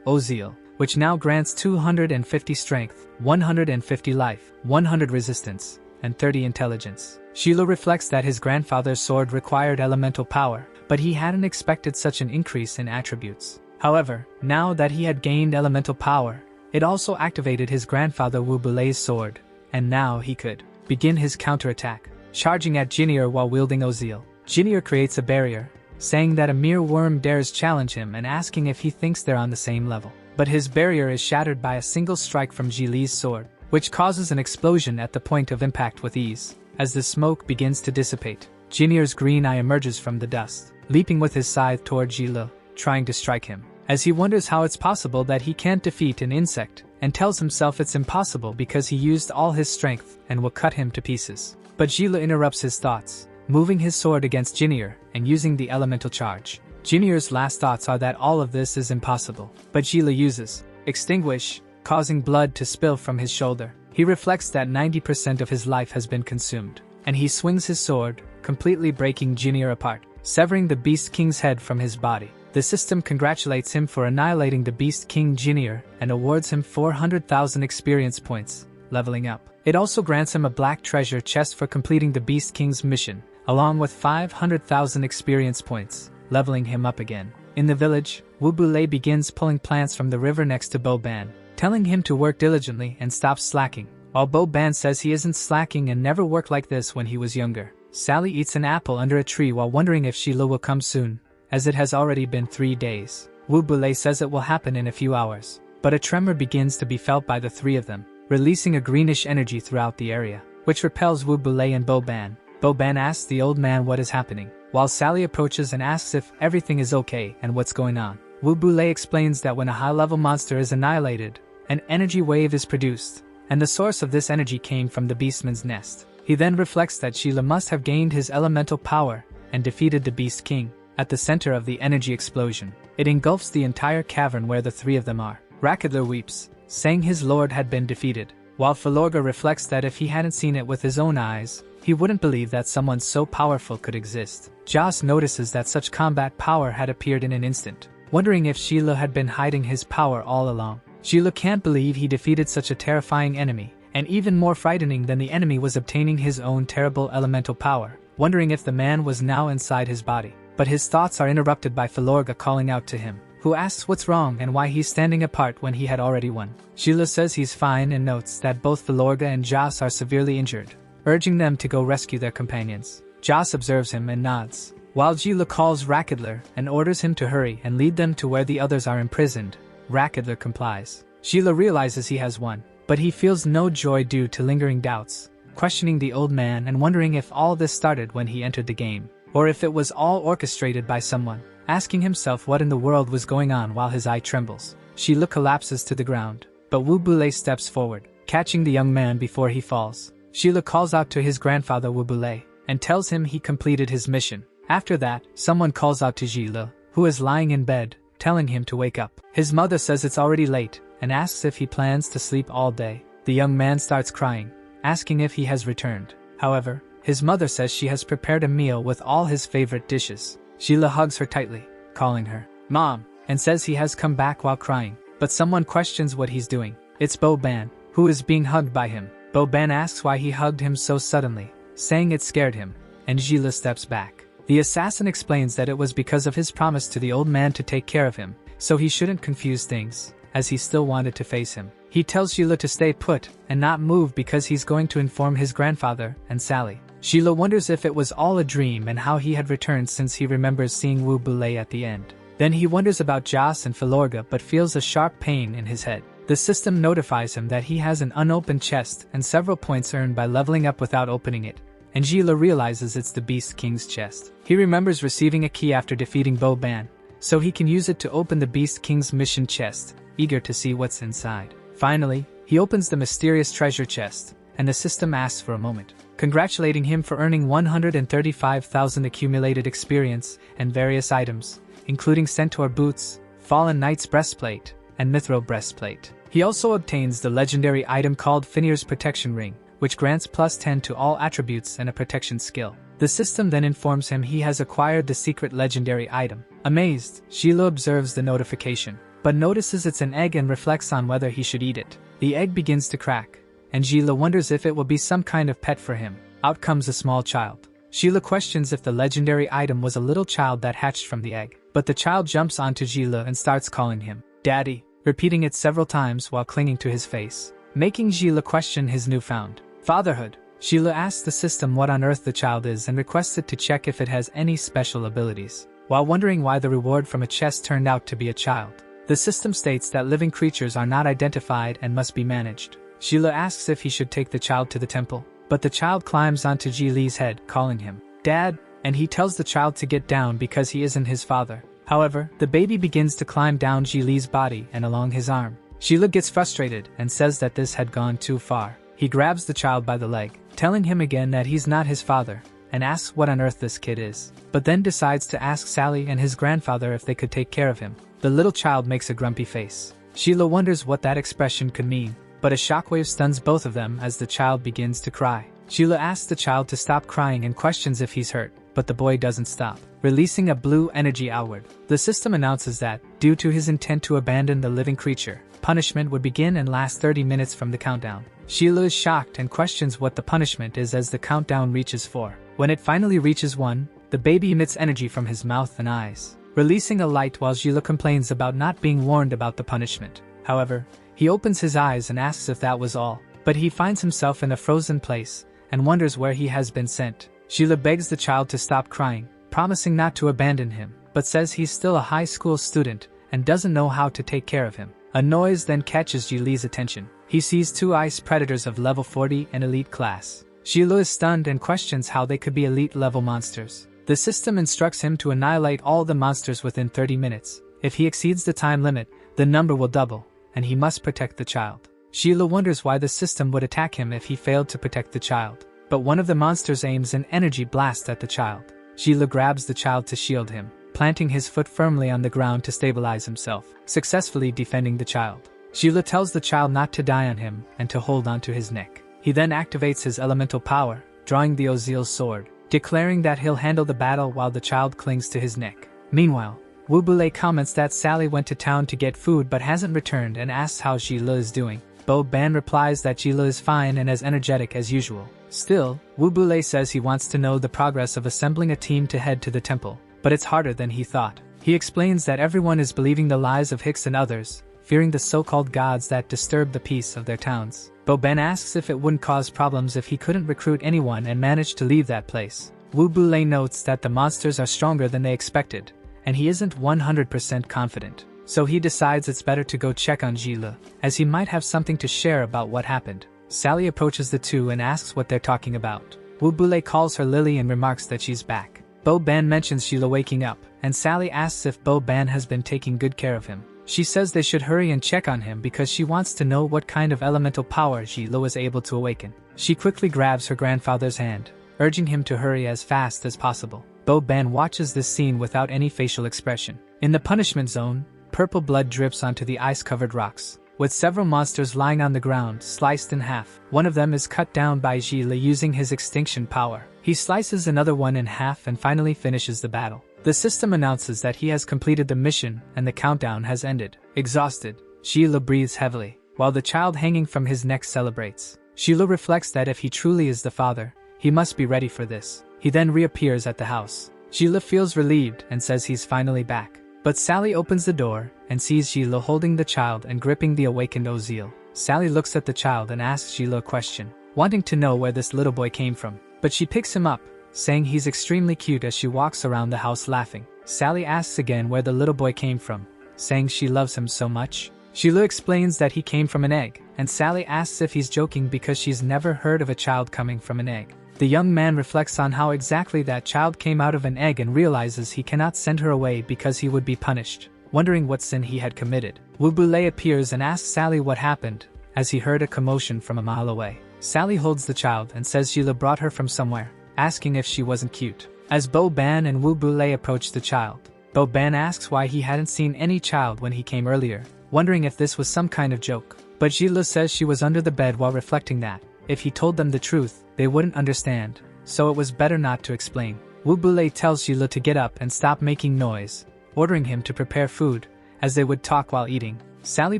Ozeal, which now grants 250 strength, 150 life, 100 resistance, and 30 intelligence. Sheila reflects that his grandfather's sword required elemental power, but he hadn't expected such an increase in attributes. However, now that he had gained elemental power, it also activated his grandfather Wu Bulei's sword, and now he could begin his counterattack, charging at Junior while wielding Ozeal. Junior creates a barrier, saying that a mere worm dares challenge him and asking if he thinks they're on the same level. But his barrier is shattered by a single strike from Ji Li's sword, which causes an explosion at the point of impact with ease. As the smoke begins to dissipate, Junior's green eye emerges from the dust, leaping with his scythe toward Ji Li, trying to strike him. As he wonders how it's possible that he can't defeat an insect, and tells himself it's impossible because he used all his strength and will cut him to pieces. But Ji Li interrupts his thoughts, moving his sword against Junior and using the elemental charge. Junior's last thoughts are that all of this is impossible, but Ji Li uses Extinguish, causing blood to spill from his shoulder. He reflects that 90% of his life has been consumed, and he swings his sword, completely breaking Junior apart, severing the Beast King's head from his body. The system congratulates him for annihilating the Beast King Junior and awards him 400,000 experience points, leveling up. It also grants him a black treasure chest for completing the Beast King's mission, along with 500,000 experience points, leveling him up again. In the village, Wu Bulei begins pulling plants from the river next to Bo Ban, telling him to work diligently and stop slacking, while Bo Ban says he isn't slacking and never worked like this when he was younger. Sally eats an apple under a tree while wondering if Sheila will come soon, as it has already been 3 days. Wu Bulei says it will happen in a few hours, but a tremor begins to be felt by the three of them, releasing a greenish energy throughout the area, which repels Wu Bulei and Bo Ban. Bo Ban asks the old man what is happening, while Sally approaches and asks if everything is okay and what's going on. Wu Bulei explains that when a high-level monster is annihilated, an energy wave is produced, and the source of this energy came from the Beastman's nest. He then reflects that Sheila must have gained his elemental power and defeated the Beast King. At the center of the energy explosion, it engulfs the entire cavern where the three of them are. Rakadler weeps, saying his lord had been defeated, while Filorga reflects that if he hadn't seen it with his own eyes, he wouldn't believe that someone so powerful could exist. Joss notices that such combat power had appeared in an instant, wondering if Sheila had been hiding his power all along. Sheila can't believe he defeated such a terrifying enemy, and even more frightening than the enemy was obtaining his own terrible elemental power, wondering if the man was now inside his body. But his thoughts are interrupted by Filorga calling out to him, who asks what's wrong and why he's standing apart when he had already won. Sheila says he's fine and notes that both Filorga and Joss are severely injured, urging them to go rescue their companions. Joss observes him and nods, while Sheila calls Rakadler and orders him to hurry and lead them to where the others are imprisoned. Rakadler complies. Sheila realizes he has won, but he feels no joy due to lingering doubts, questioning the old man and wondering if all this started when he entered the game, or if it was all orchestrated by someone, asking himself what in the world was going on while his eye trembles. Sheila collapses to the ground, but Wu Bulei steps forward, catching the young man before he falls. Sheila calls out to his grandfather Wu Bulei, and tells him he completed his mission. After that, someone calls out to Sheila, who is lying in bed, telling him to wake up. His mother says it's already late, and asks if he plans to sleep all day. The young man starts crying, asking if he has returned. However, his mother says she has prepared a meal with all his favorite dishes. Sheila hugs her tightly, calling her Mom, and says he has come back while crying. But someone questions what he's doing. It's Bo Ban, who is being hugged by him. Bo Ban asks why he hugged him so suddenly, saying it scared him, and Sheila steps back. The assassin explains that it was because of his promise to the old man to take care of him, so he shouldn't confuse things, as he still wanted to face him. He tells Sheila to stay put and not move because he's going to inform his grandfather and Sally. Sheila wonders if it was all a dream and how he had returned since he remembers seeing Wu Bulei at the end. Then he wonders about Joss and Filorga but feels a sharp pain in his head. The system notifies him that he has an unopened chest and several points earned by leveling up without opening it, and Sheila realizes it's the Beast King's chest. He remembers receiving a key after defeating Bo Ban, so he can use it to open the Beast King's mission chest, eager to see what's inside. Finally, he opens the mysterious treasure chest, and the system asks for a moment, congratulating him for earning 135,000 accumulated experience and various items, including Centaur boots, Fallen Knight's breastplate, and Mithril breastplate. He also obtains the legendary item called Finir's Protection Ring, which grants +10 to all attributes and a protection skill. The system then informs him he has acquired the secret legendary item. Amazed, Sheila observes the notification, but notices it's an egg and reflects on whether he should eat it. The egg begins to crack, and Sheila wonders if it will be some kind of pet for him. Out comes a small child. Sheila questions if the legendary item was a little child that hatched from the egg, but the child jumps onto Sheila and starts calling him Daddy, repeating it several times while clinging to his face, making Sheila question his newfound fatherhood. Sheila asks the system what on earth the child is and requests it to check if it has any special abilities. While wondering why the reward from a chest turned out to be a child, the system states that living creatures are not identified and must be managed. Sheila asks if he should take the child to the temple, but the child climbs onto Ji Li's head, calling him Dad, and he tells the child to get down because he isn't his father. However, the baby begins to climb down Ji Li's body and along his arm. Sheila gets frustrated and says that this had gone too far. He grabs the child by the leg, telling him again that he's not his father, and asks what on earth this kid is, but then decides to ask Sally and his grandfather if they could take care of him. The little child makes a grumpy face. Sheila wonders what that expression could mean, but a shockwave stuns both of them as the child begins to cry. Sheila asks the child to stop crying and questions if he's hurt, but the boy doesn't stop, releasing a blue energy outward. The system announces that, due to his intent to abandon the living creature, punishment would begin and last 30 minutes from the countdown. Sheila is shocked and questions what the punishment is as the countdown reaches 4. When it finally reaches 1, the baby emits energy from his mouth and eyes, releasing a light while Sheila complains about not being warned about the punishment. However, he opens his eyes and asks if that was all, but he finds himself in a frozen place and wonders where he has been sent. Sheila begs the child to stop crying, promising not to abandon him, but says he's still a high school student and doesn't know how to take care of him. A noise then catches Ji Li's attention. He sees 2 ice predators of level 40 and elite class. Sheila is stunned and questions how they could be elite level monsters. The system instructs him to annihilate all the monsters within 30 minutes. If he exceeds the time limit, the number will double, and he must protect the child. Sheila wonders why the system would attack him if he failed to protect the child, but one of the monsters aims an energy blast at the child. Sheila grabs the child to shield him, planting his foot firmly on the ground to stabilize himself, successfully defending the child. Sheila tells the child not to die on him and to hold onto his neck. He then activates his elemental power, drawing the Ozil's sword, declaring that he'll handle the battle while the child clings to his neck. Meanwhile, Wu Bule comments that Sally went to town to get food but hasn't returned and asks how Sheila is doing. Bo Ban replies that Sheila is fine and as energetic as usual. Still, Wu Bule says he wants to know the progress of assembling a team to head to the temple, but it's harder than he thought. He explains that everyone is believing the lies of Hicks and others, fearing the so-called gods that disturb the peace of their towns. Bo Ben asks if it wouldn't cause problems if he couldn't recruit anyone and managed to leave that place. Wu Bule notes that the monsters are stronger than they expected, and he isn't 100% confident. So he decides it's better to go check on Sheila, as he might have something to share about what happened. Sally approaches the two and asks what they're talking about. Wu Bule calls her Lily and remarks that she's back. Bo Ban mentions Sheila waking up, and Sally asks if Bo Ban has been taking good care of him. She says they should hurry and check on him because she wants to know what kind of elemental power Sheila was able to awaken. She quickly grabs her grandfather's hand, urging him to hurry as fast as possible. Bo Ban watches this scene without any facial expression. In the punishment zone, purple blood drips onto the ice-covered rocks, with several monsters lying on the ground, sliced in half. One of them is cut down by Sheila using his extinction power. He slices another one in half and finally finishes the battle. The system announces that he has completed the mission and the countdown has ended. Exhausted, Sheila breathes heavily, while the child hanging from his neck celebrates. Sheila reflects that if he truly is the father, he must be ready for this. He then reappears at the house. Sheila feels relieved and says he's finally back. But Sally opens the door and sees Sheila holding the child and gripping the awakened Ozil. Sally looks at the child and asks Sheila a question, wanting to know where this little boy came from. But she picks him up, saying he's extremely cute as she walks around the house laughing. Sally asks again where the little boy came from, saying she loves him so much. Sheila explains that he came from an egg, and Sally asks if he's joking because she's never heard of a child coming from an egg. The young man reflects on how exactly that child came out of an egg and realizes he cannot send her away because he would be punished, wondering what sin he had committed. Wu Bulei appears and asks Sally what happened, as he heard a commotion from a mile away. Sally holds the child and says Sheila brought her from somewhere, asking if she wasn't cute. As Bo Ban and Wu Bulei approach the child, Bo Ban asks why he hadn't seen any child when he came earlier, wondering if this was some kind of joke. But Sheila says she was under the bed while reflecting that, if he told them the truth, they wouldn't understand, so it was better not to explain. Wu Bulei tells Sheila to get up and stop making noise, ordering him to prepare food, as they would talk while eating. Sally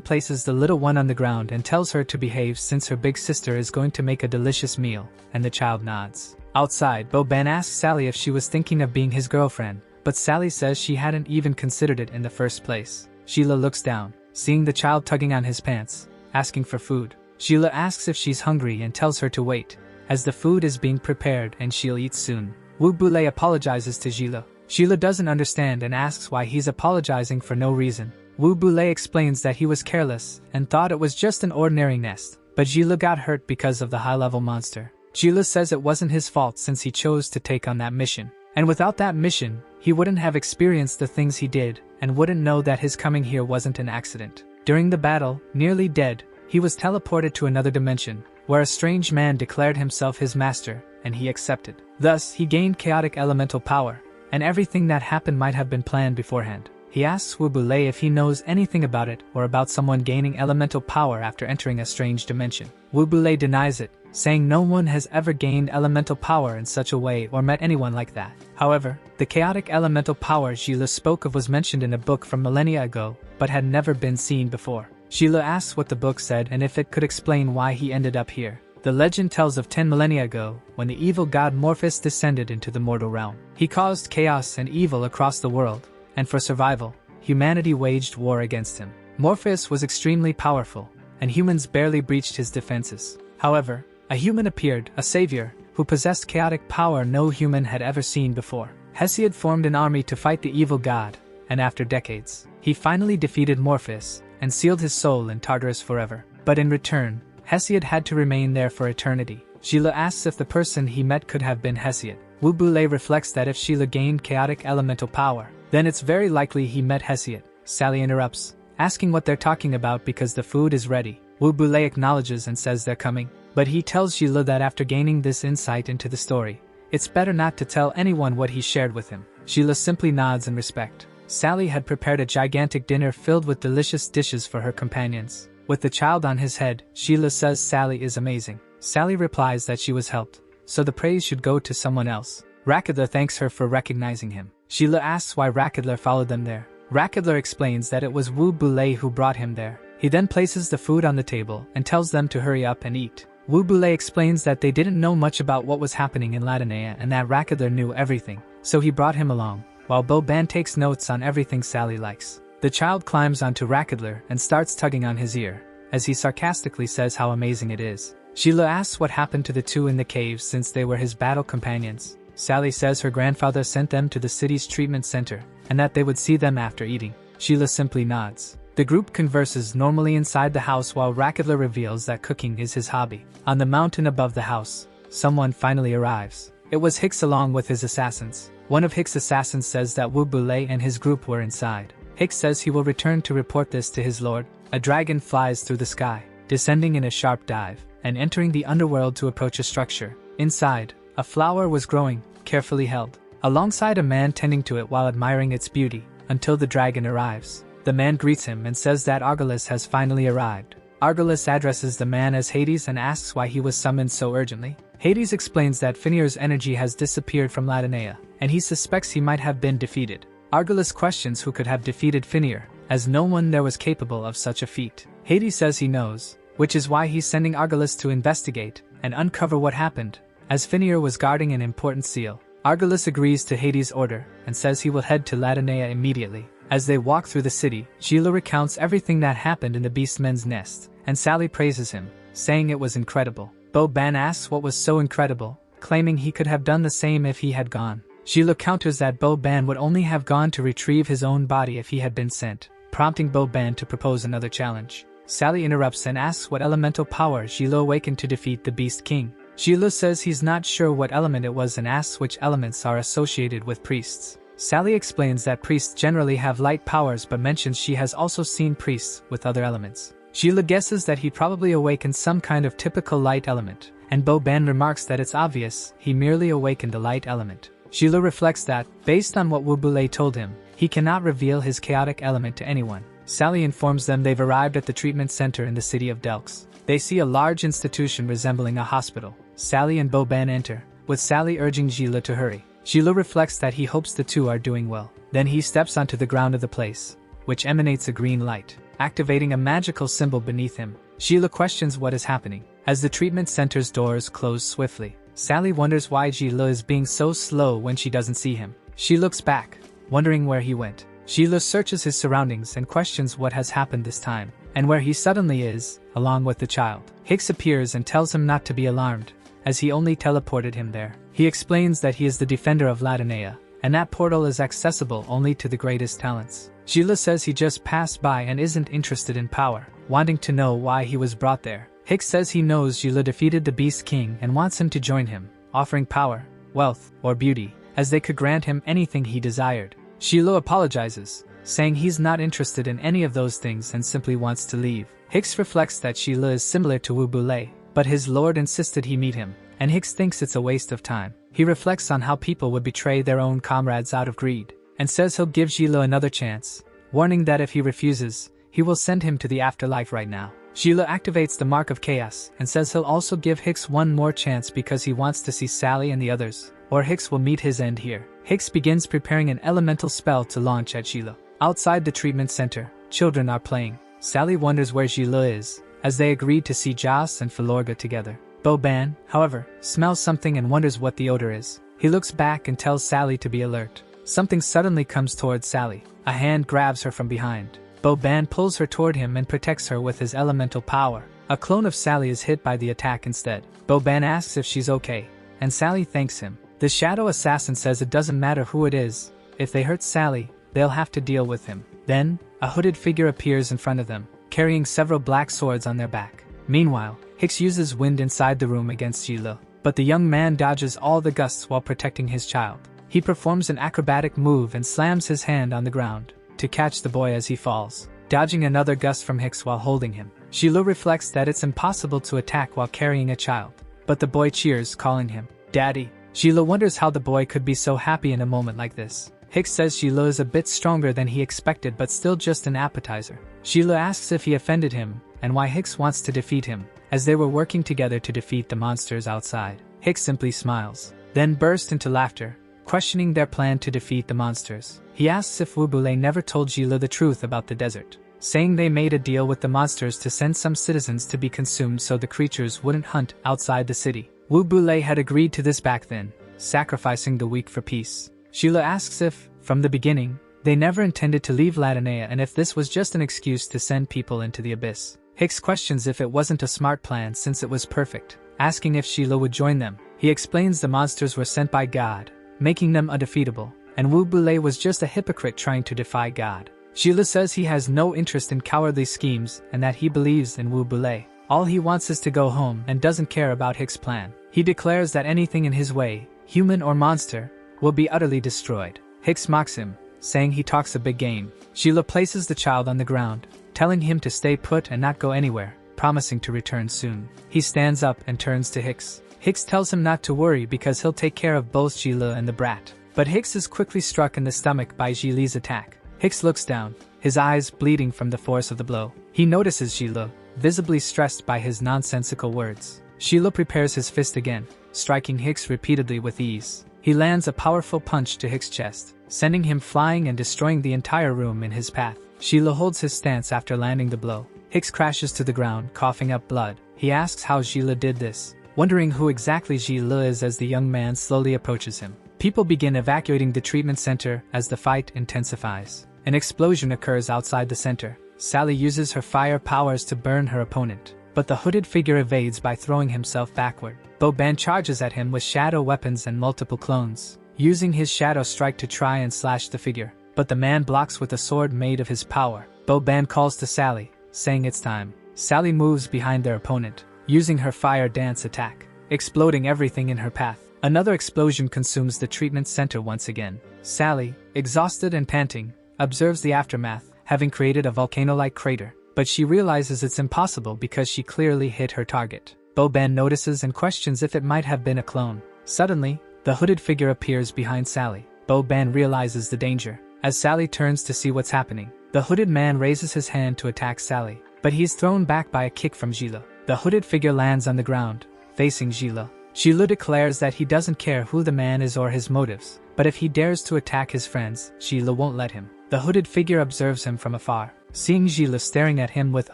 places the little one on the ground and tells her to behave since her big sister is going to make a delicious meal, and the child nods. Outside, Bo Ban asks Sally if she was thinking of being his girlfriend, but Sally says she hadn't even considered it in the first place. Sheila looks down, seeing the child tugging on his pants, asking for food. Sheila asks if she's hungry and tells her to wait, as the food is being prepared and she'll eat soon. Wu Bulei apologizes to Sheila. Sheila doesn't understand and asks why he's apologizing for no reason. Wu Bulei explains that he was careless and thought it was just an ordinary nest, but Sheila got hurt because of the high-level monster. Sheila says it wasn't his fault since he chose to take on that mission, and without that mission, he wouldn't have experienced the things he did and wouldn't know that his coming here wasn't an accident. During the battle, nearly dead, he was teleported to another dimension, where a strange man declared himself his master, and he accepted. Thus, he gained chaotic elemental power, and everything that happened might have been planned beforehand. He asks Wu Bulei if he knows anything about it or about someone gaining elemental power after entering a strange dimension. Wu Bulei denies it, saying no one has ever gained elemental power in such a way or met anyone like that. However, the chaotic elemental power Sheila spoke of was mentioned in a book from millennia ago, but had never been seen before. Sheila asks what the book said and if it could explain why he ended up here. The legend tells of 10 millennia ago, when the evil god Morpheus descended into the mortal realm. He caused chaos and evil across the world, and for survival, humanity waged war against him. Morpheus was extremely powerful, and humans barely breached his defenses. However, a human appeared, a savior, who possessed chaotic power no human had ever seen before. Hesiod formed an army to fight the evil god, and after decades, he finally defeated Morpheus, and sealed his soul in Tartarus forever. But in return, Hesiod had to remain there for eternity. Sheila asks if the person he met could have been Hesiod. Wu Bulei reflects that if Sheila gained chaotic elemental power, then it's very likely he met Hesiod. Sally interrupts, asking what they're talking about because the food is ready. Wu Bulei acknowledges and says they're coming, but he tells Sheila that after gaining this insight into the story, it's better not to tell anyone what he shared with him. Sheila simply nods in respect. Sally had prepared a gigantic dinner filled with delicious dishes for her companions. With the child on his head, Sheila says Sally is amazing. Sally replies that she was helped, so the praise should go to someone else. Rakadler thanks her for recognizing him. Sheila asks why Rakadler followed them there. Rakadler explains that it was Wu Bulei who brought him there. He then places the food on the table and tells them to hurry up and eat. Wu Bulei explains that they didn't know much about what was happening in Latinea and that Rakadler knew everything, so he brought him along, while Bo Ban takes notes on everything Sally likes. The child climbs onto Rakadler and starts tugging on his ear, as he sarcastically says how amazing it is. Sheila asks what happened to the two in the cave since they were his battle companions. Sally says her grandfather sent them to the city's treatment center, and that they would see them after eating. Sheila simply nods. The group converses normally inside the house while Rakadler reveals that cooking is his hobby. On the mountain above the house, someone finally arrives. It was Hicks along with his assassins. One of Hicks' assassins says that Wu Bulei and his group were inside. Hicks says he will return to report this to his lord. A dragon flies through the sky, descending in a sharp dive, and entering the underworld to approach a structure. Inside, a flower was growing, carefully held, alongside a man tending to it while admiring its beauty, until the dragon arrives. The man greets him and says that Argolis has finally arrived. Argolis addresses the man as Hades and asks why he was summoned so urgently. Hades explains that Finir's energy has disappeared from Latinea, and he suspects he might have been defeated. Argolis questions who could have defeated Finir, as no one there was capable of such a feat. Hades says he knows, which is why he's sending Argolis to investigate and uncover what happened, as Finir was guarding an important seal. Argolis agrees to Hades' order and says he will head to Latinea immediately. As they walk through the city, Sheila recounts everything that happened in the Beastmen's nest, and Sally praises him, saying it was incredible. Bo Ban asks what was so incredible, claiming he could have done the same if he had gone. Sheila counters that Bo Ban would only have gone to retrieve his own body if he had been sent, prompting Bo Ban to propose another challenge. Sally interrupts and asks what elemental power Sheila awakened to defeat the Beast King. Sheila says he's not sure what element it was and asks which elements are associated with priests. Sally explains that priests generally have light powers but mentions she has also seen priests with other elements. Sheila guesses that he probably awakened some kind of typical light element, and Bo-ban remarks that it's obvious he merely awakened a light element. Sheila reflects that, based on what Wu-Bule told him, he cannot reveal his chaotic element to anyone. Sally informs them they've arrived at the treatment center in the city of Delks. They see a large institution resembling a hospital. Sally and Bo-ban enter, with Sally urging Sheila to hurry. Sheila reflects that he hopes the two are doing well. Then he steps onto the ground of the place, which emanates a green light, activating a magical symbol beneath him. Sheila questions what is happening. As the treatment center's doors close swiftly, Sally wonders why Sheila is being so slow when she doesn't see him. She looks back, wondering where he went. Sheila searches his surroundings and questions what has happened this time, and where he suddenly is, along with the child. Hicks appears and tells him not to be alarmed, as he only teleported him there. He explains that he is the defender of Latinea, and that portal is accessible only to the greatest talents. Sheila says he just passed by and isn't interested in power, wanting to know why he was brought there. Hicks says he knows Sheila defeated the Beast King and wants him to join him, offering power, wealth, or beauty, as they could grant him anything he desired. Sheila apologizes, saying he's not interested in any of those things and simply wants to leave. Hicks reflects that Sheila is similar to Wu-Bule, but his lord insisted he meet him, and Hicks thinks it's a waste of time. He reflects on how people would betray their own comrades out of greed, and says he'll give Sheila another chance, warning that if he refuses, he will send him to the afterlife right now. Sheila activates the Mark of Chaos and says he'll also give Hicks one more chance because he wants to see Sally and the others, or Hicks will meet his end here. Hicks begins preparing an elemental spell to launch at Sheila. Outside the treatment center, children are playing. Sally wonders where Sheila is, as they agreed to see Joss and Philorga together. Bo-ban, however, smells something and wonders what the odor is. He looks back and tells Sally to be alert. Something suddenly comes towards Sally. A hand grabs her from behind. Bo-ban pulls her toward him and protects her with his elemental power. A clone of Sally is hit by the attack instead. Bo-ban asks if she's okay, and Sally thanks him. The shadow assassin says it doesn't matter who it is. If they hurt Sally, they'll have to deal with him. Then, a hooded figure appears in front of them, carrying several black swords on their back. Meanwhile, Hicks uses wind inside the room against Sheila, but the young man dodges all the gusts while protecting his child. He performs an acrobatic move and slams his hand on the ground to catch the boy as he falls, dodging another gust from Hicks while holding him. Sheila reflects that it's impossible to attack while carrying a child, but the boy cheers, calling him Daddy. Sheila wonders how the boy could be so happy in a moment like this. Hicks says Sheila is a bit stronger than he expected but still just an appetizer. Sheila asks if he offended him, and why Hicks wants to defeat him, as they were working together to defeat the monsters outside. Hicks simply smiles, then bursts into laughter, questioning their plan to defeat the monsters. He asks if Wu-Bule never told Sheila the truth about the desert, saying they made a deal with the monsters to send some citizens to be consumed so the creatures wouldn't hunt outside the city. Wu-Bule had agreed to this back then, sacrificing the weak for peace. Sheila asks if, from the beginning, they never intended to leave Latinea and if this was just an excuse to send people into the abyss. Hicks questions if it wasn't a smart plan since it was perfect, asking if Sheila would join them. He explains the monsters were sent by God, making them undefeatable, and Wu-Bule was just a hypocrite trying to defy God. Sheila says he has no interest in cowardly schemes and that he believes in Wu-Bule. All he wants is to go home and doesn't care about Hicks' plan. He declares that anything in his way, human or monster, will be utterly destroyed. Hicks mocks him, saying he talks a big game. Sheila places the child on the ground, telling him to stay put and not go anywhere, promising to return soon. He stands up and turns to Hicks. Hicks tells him not to worry because he'll take care of both Sheila and the brat. But Hicks is quickly struck in the stomach by Sheilai's attack. Hicks looks down, his eyes bleeding from the force of the blow. He notices Sheila, visibly stressed by his nonsensical words. Sheila prepares his fist again, striking Hicks repeatedly with ease. He lands a powerful punch to Hicks' chest, sending him flying and destroying the entire room in his path. Sheila holds his stance after landing the blow. Hicks crashes to the ground, coughing up blood. He asks how Sheila did this, wondering who exactly Sheila is as the young man slowly approaches him. People begin evacuating the treatment center as the fight intensifies. An explosion occurs outside the center. Sally uses her fire powers to burn her opponent, but the hooded figure evades by throwing himself backward. Bo-ban charges at him with shadow weapons and multiple clones, using his shadow strike to try and slash the figure, but the man blocks with a sword made of his power. Bo-ban calls to Sally, saying it's time. Sally moves behind their opponent, using her fire dance attack, exploding everything in her path. Another explosion consumes the treatment center once again. Sally, exhausted and panting, observes the aftermath, having created a volcano-like crater, but she realizes it's impossible because she clearly hit her target. Boban notices and questions if it might have been a clone. Suddenly, the hooded figure appears behind Sally. Boban realizes the danger. As Sally turns to see what's happening, the hooded man raises his hand to attack Sally, but he's thrown back by a kick from Gila. The hooded figure lands on the ground, facing Gila. Gila declares that he doesn't care who the man is or his motives, but if he dares to attack his friends, Gila won't let him. The hooded figure observes him from afar. Seeing Gila staring at him with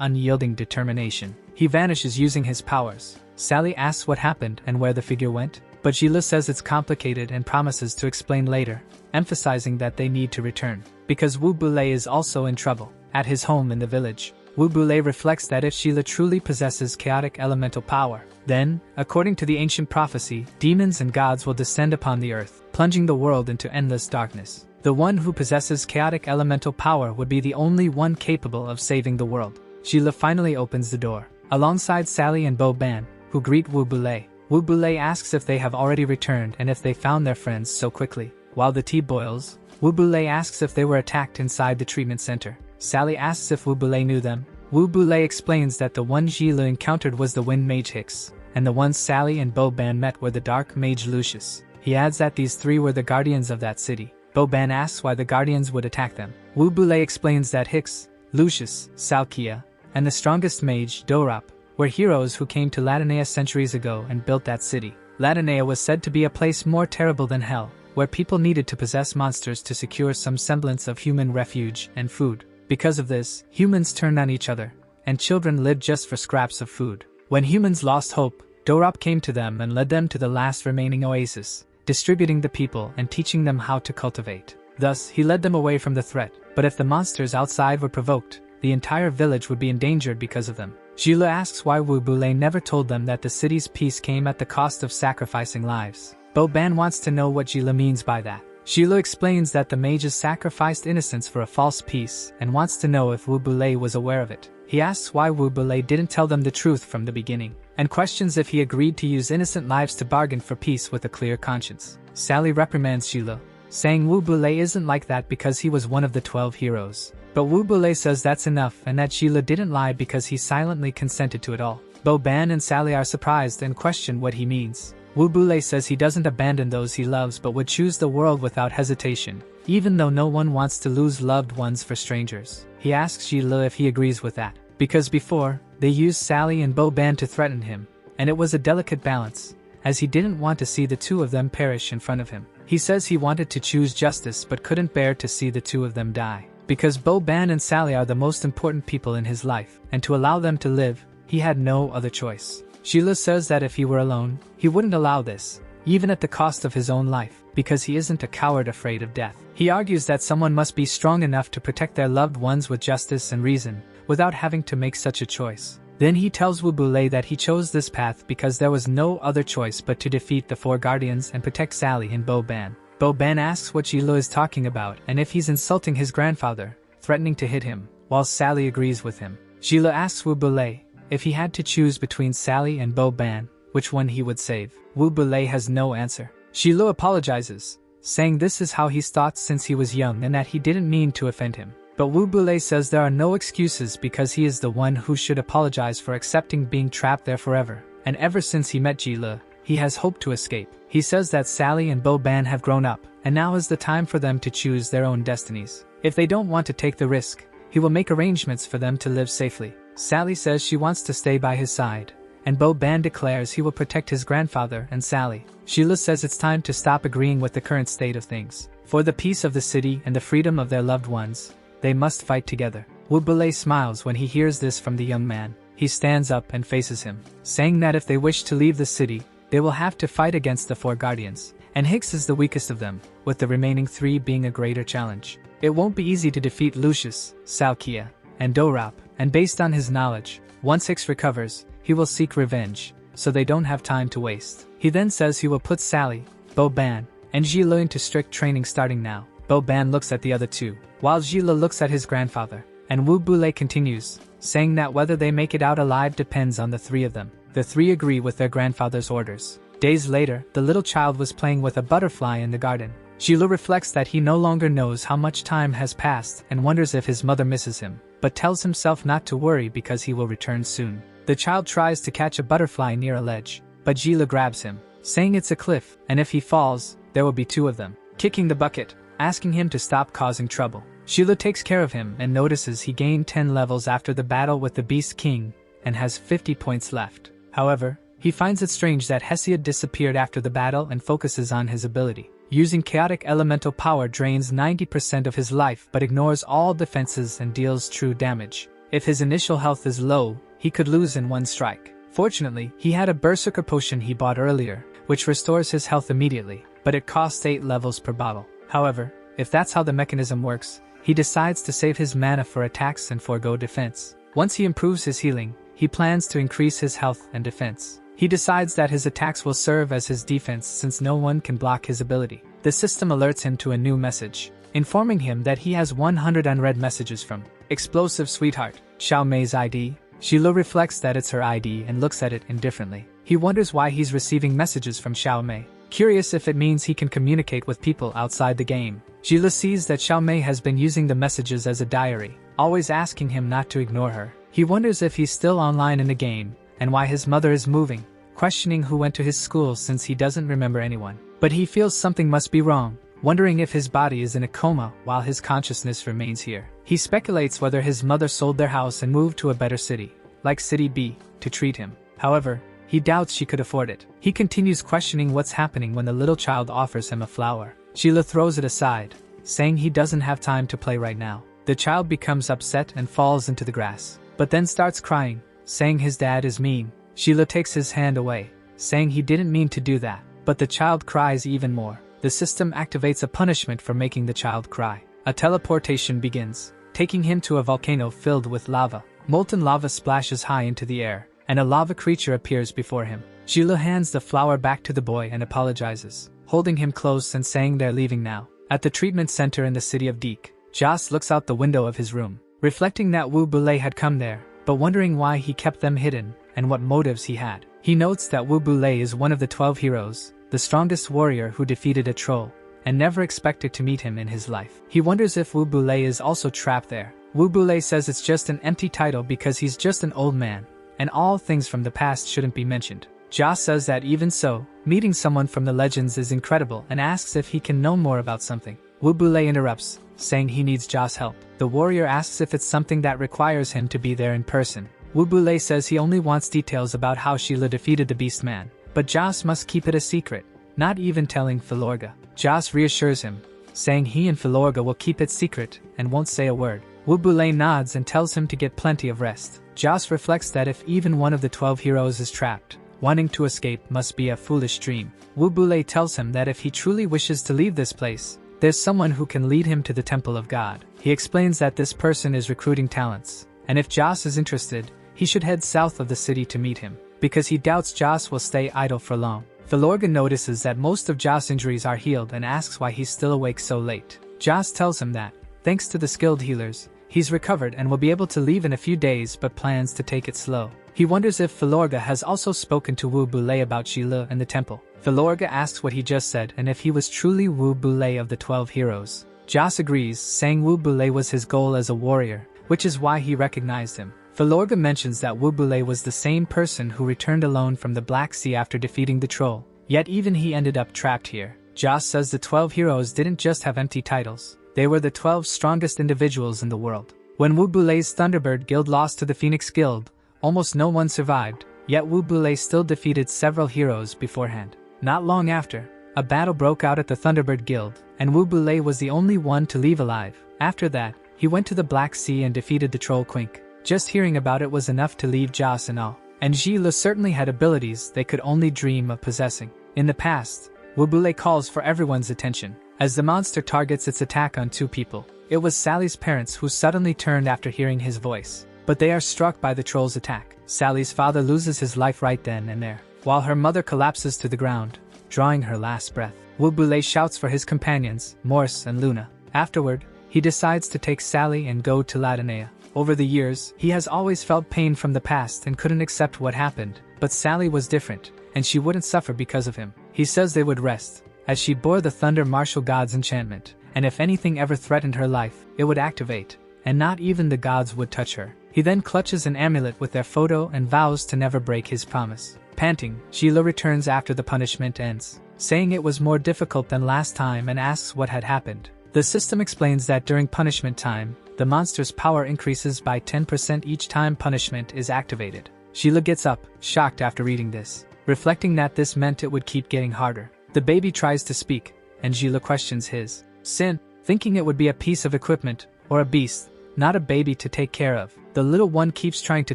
unyielding determination, he vanishes using his powers. Sally asks what happened and where the figure went, but Gila says it's complicated and promises to explain later, emphasizing that they need to return, because Wu Bule is also in trouble. At his home in the village, Wu Bule reflects that if Sheila truly possesses chaotic elemental power, then, according to the ancient prophecy, demons and gods will descend upon the earth, plunging the world into endless darkness. The one who possesses chaotic elemental power would be the only one capable of saving the world. Sheila finally opens the door, alongside Sally and Boban, who greet Wu Bule. Wu Bule asks if they have already returned and if they found their friends so quickly. While the tea boils, Wu Bule asks if they were attacked inside the treatment center. Sally asks if Wu Bule knew them. Wu Bule explains that the one Sheila encountered was the Wind Mage Hicks, and the ones Sally and Boban met were the Dark Mage Lucius. He adds that these three were the guardians of that city. Boban asks why the guardians would attack them. Wu Bule explains that Hicks, Lucius, Salkia, and the strongest mage, Dorap, were heroes who came to Latinea centuries ago and built that city. Latinea was said to be a place more terrible than hell, where people needed to possess monsters to secure some semblance of human refuge and food. Because of this, humans turned on each other, and children lived just for scraps of food. When humans lost hope, Dorap came to them and led them to the last remaining oasis, distributing the people and teaching them how to cultivate. Thus, he led them away from the threat, but if the monsters outside were provoked, the entire village would be endangered because of them. Gila asks why Wu Bule never told them that the city's peace came at the cost of sacrificing lives. Boban wants to know what Gila means by that. Gila explains that the mages sacrificed innocence for a false peace and wants to know if Wu Bule was aware of it. He asks why Wu Bule didn't tell them the truth from the beginning, and questions if he agreed to use innocent lives to bargain for peace with a clear conscience. Sally reprimands Sheila, saying Wu Bule isn't like that because he was one of the 12 heroes. But Wu Bule says that's enough and that Sheila didn't lie because he silently consented to it all. Boban and Sally are surprised and question what he means. Wu Bule says he doesn't abandon those he loves but would choose the world without hesitation, even though no one wants to lose loved ones for strangers. He asks Sheila if he agrees with that, because before, they used Sally and Boban to threaten him, and it was a delicate balance, as he didn't want to see the two of them perish in front of him. He says he wanted to choose justice but couldn't bear to see the two of them die, because Boban and Sally are the most important people in his life, and to allow them to live, he had no other choice. Sheila says that if he were alone, he wouldn't allow this, even at the cost of his own life, because he isn't a coward afraid of death. He argues that someone must be strong enough to protect their loved ones with justice and reason, without having to make such a choice. Then he tells Wu Bule that he chose this path because there was no other choice but to defeat the 4 guardians and protect Sally and Boban. Boban asks what Sheila is talking about and if he's insulting his grandfather, threatening to hit him, while Sally agrees with him. Sheila asks Wu Bule if he had to choose between Sally and Boban, which one he would save. Wu Bule has no answer. Sheila apologizes, saying this is how he's thought since he was young and that he didn't mean to offend him. But Wu Bule says there are no excuses because he is the one who should apologize for accepting being trapped there forever, and ever since he met Sheila, he has hoped to escape. He says that Sally and Boban have grown up, and now is the time for them to choose their own destinies. If they don't want to take the risk, he will make arrangements for them to live safely. Sally says she wants to stay by his side, and Boban declares he will protect his grandfather and Sally. Sheila says it's time to stop agreeing with the current state of things. For the peace of the city and the freedom of their loved ones, they must fight together. Wu Bule smiles when he hears this from the young man. He stands up and faces him, saying that if they wish to leave the city, they will have to fight against the 4 guardians, and Hicks is the weakest of them, with the remaining 3 being a greater challenge. It won't be easy to defeat Lucius, Salkia, and Dorap, and based on his knowledge, once Hicks recovers, he will seek revenge, so they don't have time to waste. He then says he will put Sally, Boban, and Gila into strict training starting now. Boban looks at the other 2, while Gila looks at his grandfather, and Wu Bule continues, saying that whether they make it out alive depends on the 3 of them. The 3 agree with their grandfather's orders. Days later, the little child was playing with a butterfly in the garden. Shilo reflects that he no longer knows how much time has passed and wonders if his mother misses him, but tells himself not to worry because he will return soon. The child tries to catch a butterfly near a ledge, but Shilo grabs him, saying it's a cliff, and if he falls, there will be 2 of them, kicking the bucket, asking him to stop causing trouble. Shilo takes care of him and notices he gained 10 levels after the battle with the Beast King and has 50 points left. However, he finds it strange that Hesiod disappeared after the battle and focuses on his ability. Using chaotic elemental power drains 90% of his life but ignores all defenses and deals true damage. If his initial health is low, he could lose in 1 strike. Fortunately, he had a berserker potion he bought earlier, which restores his health immediately, but it costs 8 levels per bottle. However, if that's how the mechanism works, he decides to save his mana for attacks and forego defense. Once he improves his healing, he plans to increase his health and defense. He decides that his attacks will serve as his defense since no one can block his ability. The system alerts him to a new message, informing him that he has 100 unread messages from Explosive Sweetheart, Xiao Mei's ID. Shilo reflects that it's her ID and looks at it indifferently. He wonders why he's receiving messages from Xiao Mei, curious if it means he can communicate with people outside the game. Shilo sees that Xiao Mei has been using the messages as a diary, always asking him not to ignore her. He wonders if he's still online in the game, and why his mother is moving, questioning who went to his school since he doesn't remember anyone. But he feels something must be wrong, wondering if his body is in a coma while his consciousness remains here. He speculates whether his mother sold their house and moved to a better city, like City B, to treat him. However, he doubts she could afford it. He continues questioning what's happening when the little child offers him a flower. Shilo throws it aside, saying he doesn't have time to play right now. The child becomes upset and falls into the grass, but then starts crying, saying his dad is mean. Shilo takes his hand away, saying he didn't mean to do that, but the child cries even more. The system activates a punishment for making the child cry. A teleportation begins, taking him to a volcano filled with lava. Molten lava splashes high into the air, and a lava creature appears before him. Shilo hands the flower back to the boy and apologizes, holding him close and saying they're leaving now. At the treatment center in the city of Deek, Joss looks out the window of his room, reflecting that Wu Bulei had come there, but wondering why he kept them hidden and what motives he had. He notes that Wu Bulei is one of the 12 heroes, the strongest warrior who defeated a troll, and never expected to meet him in his life. He wonders if Wu Bulei is also trapped there. Wu Bulei says it's just an empty title because he's just an old man, and all things from the past shouldn't be mentioned. Joss says that even so, meeting someone from the legends is incredible and asks if he can know more about something. Wu Bulei interrupts, saying he needs Joss' help. The warrior asks if it's something that requires him to be there in person. Wu Bulei says he only wants details about how Shilo defeated the Beast Man, but Joss must keep it a secret, not even telling Filorga. Joss reassures him, saying he and Filorga will keep it secret and won't say a word. Wu Bulei nods and tells him to get plenty of rest. Joss reflects that if even one of the 12 heroes is trapped, wanting to escape must be a foolish dream. Wu Bulei tells him that if he truly wishes to leave this place, there's someone who can lead him to the Temple of God. He explains that this person is recruiting talents, and if Joss is interested, he should head south of the city to meet him, because he doubts Joss will stay idle for long. Filorga notices that most of Joss' injuries are healed and asks why he's still awake so late. Joss tells him that, thanks to the skilled healers, he's recovered and will be able to leave in a few days but plans to take it slow. He wonders if Filorga has also spoken to Wu Bulei about Shilo and the temple. Filorga asks what he just said and if he was truly Wu Bulei of the 12 heroes. Joss agrees, saying Wu Bulei was his goal as a warrior, which is why he recognized him. Filorga mentions that Wu Bulei was the same person who returned alone from the Black Sea after defeating the troll, yet even he ended up trapped here. Joss says the 12 heroes didn't just have empty titles, they were the 12 strongest individuals in the world. When Wu Bulei's Thunderbird Guild lost to the Phoenix Guild, almost no one survived, yet Wu Bulei still defeated several heroes beforehand. Not long after, a battle broke out at the Thunderbird Guild, and Wu Bulei was the only one to leave alive. After that, he went to the Black Sea and defeated the troll Quink. Just hearing about it was enough to leave Joss in awe. And Shilo certainly had abilities they could only dream of possessing. In the past, Wu Bulei calls for everyone's attention, as the monster targets its attack on 2 people. It was Sally's parents who suddenly turned after hearing his voice, but they are struck by the troll's attack. Sally's father loses his life right then and there, while her mother collapses to the ground, drawing her last breath. Wu Bulei shouts for his companions, Morse and Luna. Afterward, he decides to take Sally and go to Latinea. Over the years, he has always felt pain from the past and couldn't accept what happened, but Sally was different, and she wouldn't suffer because of him. He says they would rest, as she bore the Thunder Martial God's enchantment, and if anything ever threatened her life, it would activate, and not even the gods would touch her. He then clutches an amulet with their photo and vows to never break his promise. Panting, Sheila returns after the punishment ends, saying it was more difficult than last time and asks what had happened. The system explains that during punishment time, the monster's power increases by 10% each time punishment is activated. Sheila gets up, shocked after reading this, reflecting that this meant it would keep getting harder. The baby tries to speak, and Sheila questions his sin, thinking it would be a piece of equipment, or a beast, not a baby to take care of. The little one keeps trying to